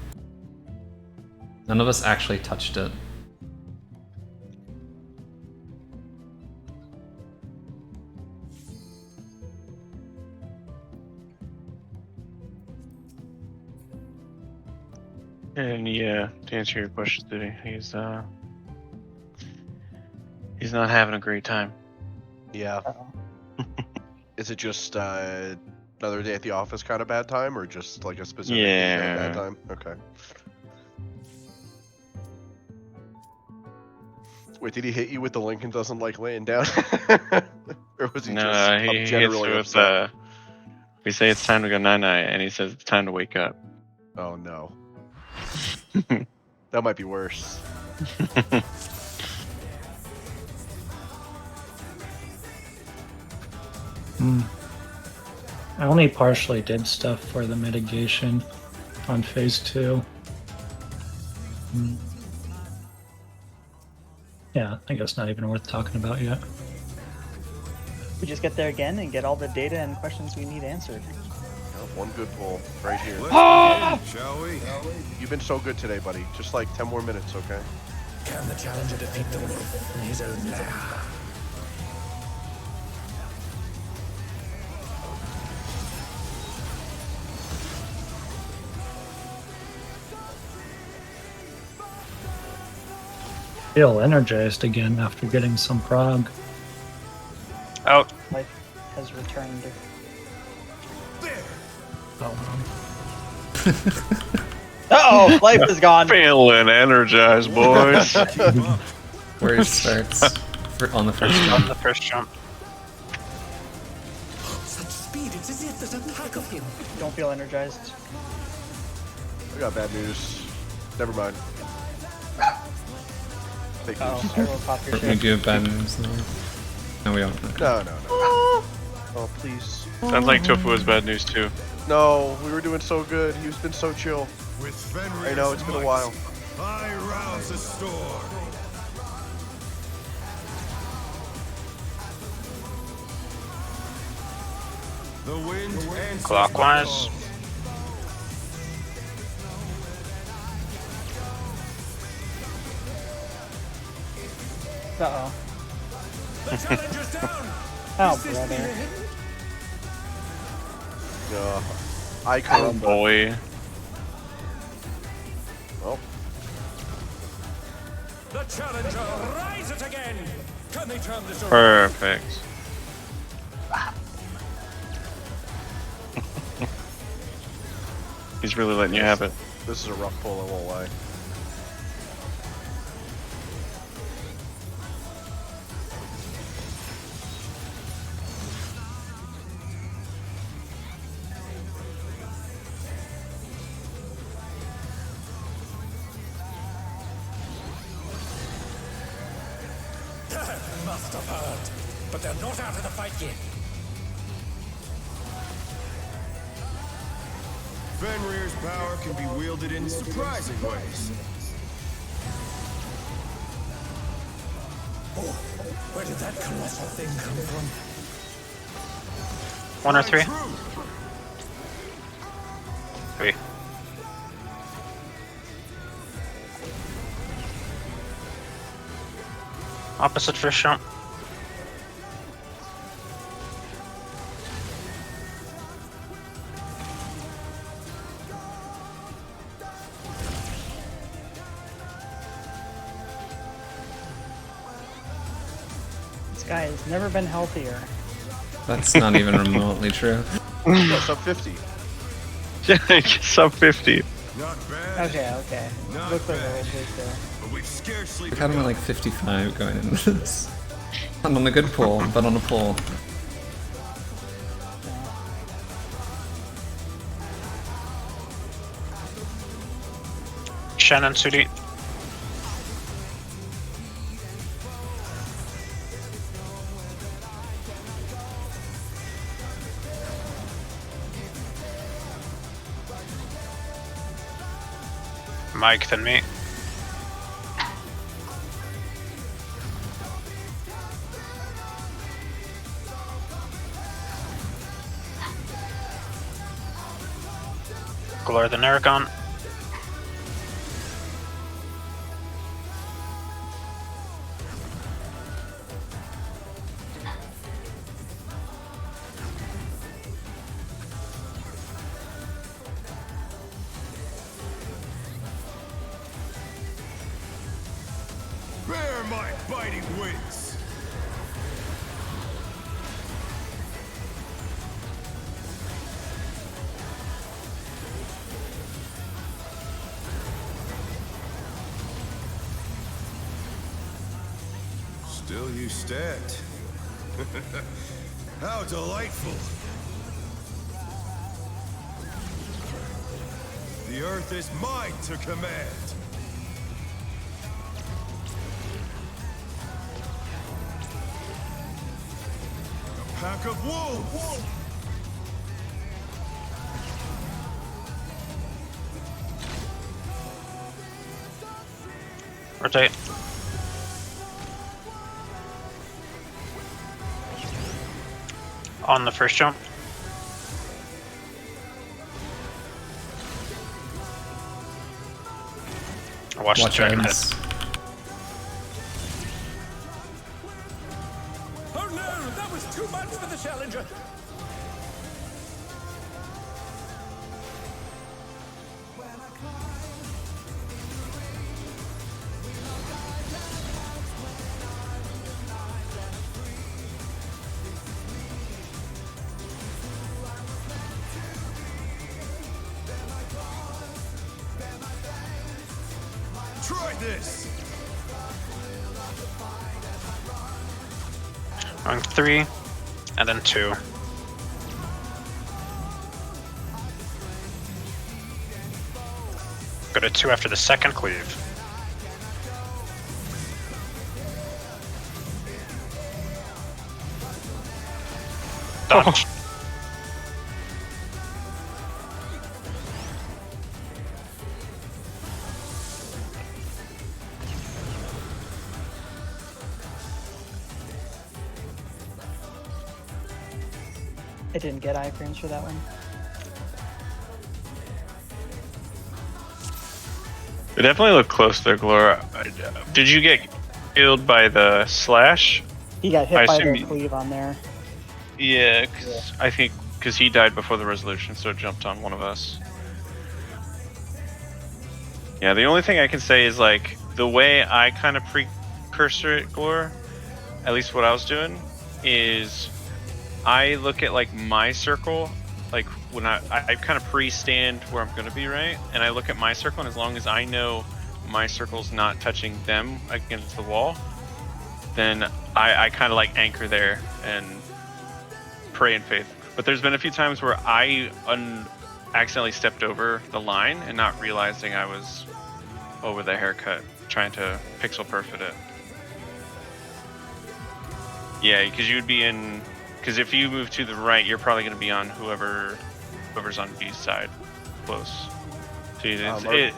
None of us actually touched it. And yeah, to answer your question, Diddy, he's not having a great time. Yeah. Is it just another day at the office kind of bad time, or just like a specific day kind of bad time? Okay. Wait, did he hit you with the Lincoln doesn't like laying down? Or was he just he generally hits upset? with, we say it's time to go night-night, and he says it's time to wake up. Oh no. That might be worse. I only partially did stuff for the mitigation on phase 2. Yeah, I guess not even worth talking about yet. We just get there again and get all the data and questions we need answered. One good pull right here. Let's begin, shall we? You've been so good today, buddy. Just like 10 more minutes, okay? Can the challenger defeat the wolf in his own lair? Feel energized again after getting some prog. Out. Life has returned. Uh-oh, life is gone. Feeling energized, boys. Where it starts on the first On jump. the first jump. Such speed, it's as if there's a pack of him. Don't feel energized. I got bad news. Never mind. Fake Oh, news. I will pop your We shit. do have bad news now. No, we don't. No. Oh, please. Sounds like Tofu was bad news too. No, we were doing so good. He's been so chill. With Fenrir's I know, it's been a might, while. I rouse the storm. The wind answers Clockwise. my call. Uh-oh. The challenger's down. Oh, Is this brother. the end? I couldn't. Boy. Well, The challenger rises again. Can they turn this around? Perfect. He's really letting you have it. this is a rough pull, I won't lie. Must have heard. But they're not out of the fight yet. Fenrir's power can be wielded in surprising ways. Oh, where did that colossal thing come from? 1 or 3? True. 3. Opposite first jump. This guy has never been healthier. That's not even remotely true. Yeah, sub 50. Sub 50. Not bad. Okay. Not Looks like a bad. little bit there. But we've scarcely We had him at like 55 going into this. And on a good pull, but on a pull. Shannon, Sudi. Mike, then me. Glor, then Aragon. bear my biting wings. Still you stand. How delightful. The earth is mine to command. A pack of wolves. Rotate. On the first jump. Watch the dragon head. Oh no, that was too much for the challenger. Try this. Going 3, and then 2. Go to 2 after the second cleave. Dodge. I didn't get iframes for that one. It definitely looked close there, Glora. Did you get killed by the slash? He got hit I by assume the you- cleave on there. Yeah, I think because he died before the resolution, so it jumped on one of us. Yeah, the only thing I can say is like the way I kind of precursor it, Glor, at least what I was doing, is I look at like my circle, like when I kind of pre-stand where I'm gonna be, right? And I look at my circle, and as long as I know my circle's not touching them against the wall, then I kind of like anchor there and pray in faith. But there's been a few times where I accidentally stepped over the line and not realizing I was over the haircut, trying to pixel perfect it. Yeah, because you'd be in. Because if you move to the right, you're probably going to be on whoever's on B's side, close. So go ahead.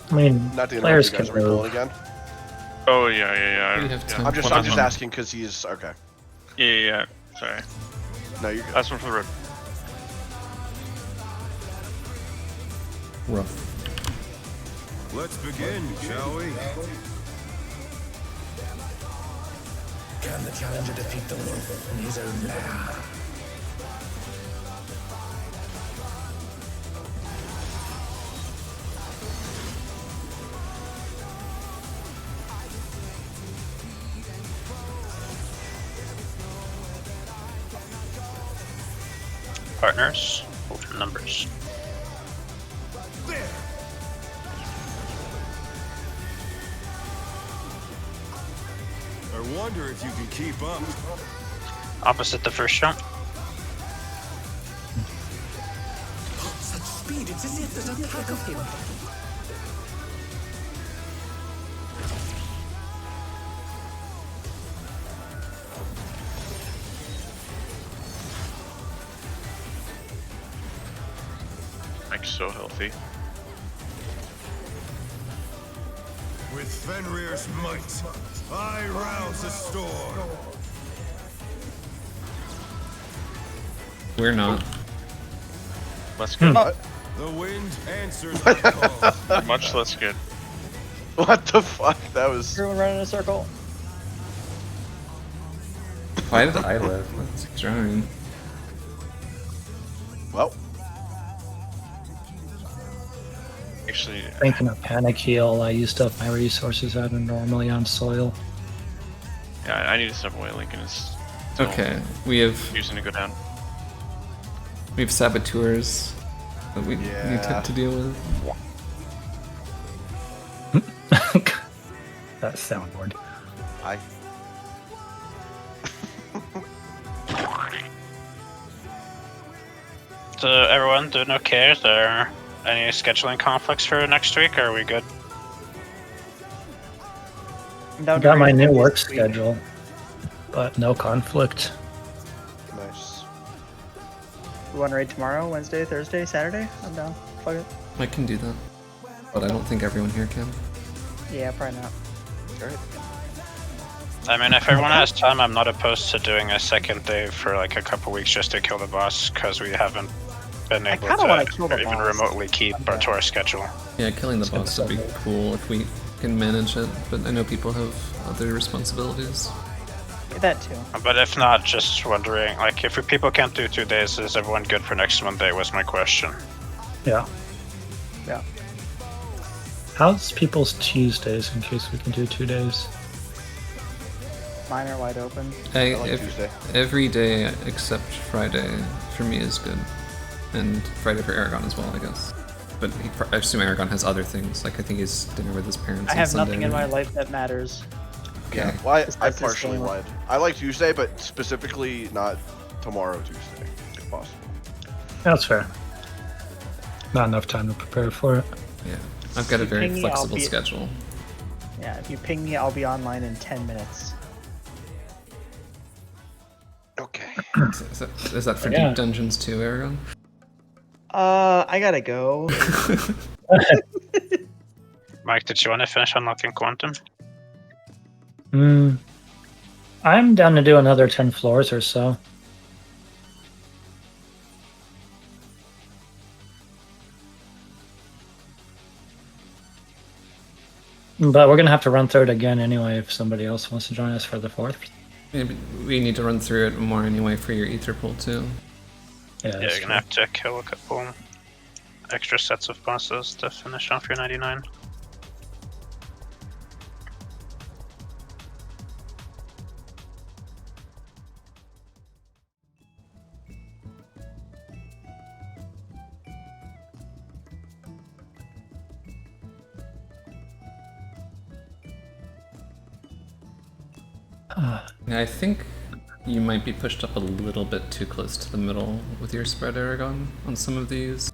I mean, Not to interrupt players you guys. can Are we move. pulling again? Oh yeah. We have Yeah. time. I'm just Hold on. asking because he's okay. Yeah. Sorry. No, you're good. Last one for the road. Rough. Let's begin, shall we? Can the challenger defeat the wolf in his own lair? Partners, open numbers. I wonder if you can keep up. Opposite the first jump. Such speed, it's as if there's a pack of him. Like so healthy. With Fenrir's might, I rouse the storm. We're not. Less good. The wind answers my call. Much less good. What the fuck? That was. Everyone run in a circle. Why did I live? That's jarring. Well, Actually, Thinking of panic heal, I used up my resources that are normally on soil. yeah, I need to step away. Lincoln is Okay, we have using to go down. saboteurs that we need Yeah. to deal with. That soundboard. I. So everyone doing okay? Is there any scheduling conflicts for next week? Or are we good? I got my new work schedule, but no conflict. Nice. You want to raid tomorrow, Wednesday, Thursday, Saturday? I'm down. Fuck it. I can do that, but I don't think everyone here can. Yeah, probably not. Alright. I mean, if everyone has time, I'm not opposed to doing a second day for like a couple weeks just to kill the boss, because we haven't been able kinda wanna kill to the even boss. remotely keep our tour schedule. Yeah, killing the boss would be cool if we can manage it, but I know people have other responsibilities. Yeah, that too. But if not, just wondering, like, if people can't do 2 days, is everyone good for next Monday? Was my question. Yeah. Yeah. How's people's Tuesdays in case we can do 2 days? Mine are wide open. I like Tuesday. Every day except Friday for me is good, and Friday for Aragon as well, I guess. But I assume Aragon has other things. Like I think he's dinner with his parents. I on have Sunday. nothing in my life that matters. Yeah. Well, I Besides this partially game. lied. I like Tuesday, but specifically not tomorrow Tuesday, if possible. That's fair. Not enough time to prepare for it. Yeah, I've got a very Ping me, I'll flexible be- schedule. Yeah, if you ping me, I'll be online in 10 minutes. Okay. Is that for Yeah. Deep Dungeons too, Aragon? I gotta go. Mike, did you want to finish unlocking Quantum? I'm down to do another 10 floors or so. But we're gonna have to run through it again anyway if somebody else wants to join us for the 4th. Maybe we need to run through it more anyway for your ether pool too. Yeah, Yeah, that's you're gonna have to kill a couple extra sets of bosses to finish off your 99. Yeah, I think you might be pushed up a little bit too close to the middle with your spread, Aragon, on some of these.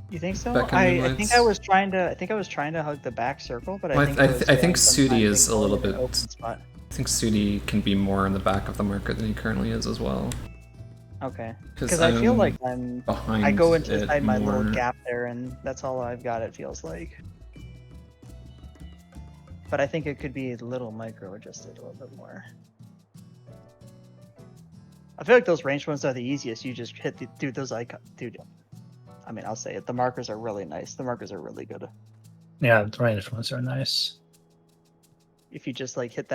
You think so? Back on I moonlights. think I was trying to. I think I was trying to hug the back circle, but Well, I think I it was think doing some Sudi is a timing little in an bit- open spot. I think Sudi can be more in the back of the marker than he currently is as well. Okay. 'Cause Because I feel I'm like I'm. behind I go into it inside my little more. gap there, and that's all I've got. It feels like. But I think it could be a little micro adjusted a little bit more. I feel like those ranged ones are the easiest. You just hit the dude. Those dude. I mean, I'll say it. The markers are really nice. The markers are really good. Yeah, the ranged ones are nice. If you just like hit that.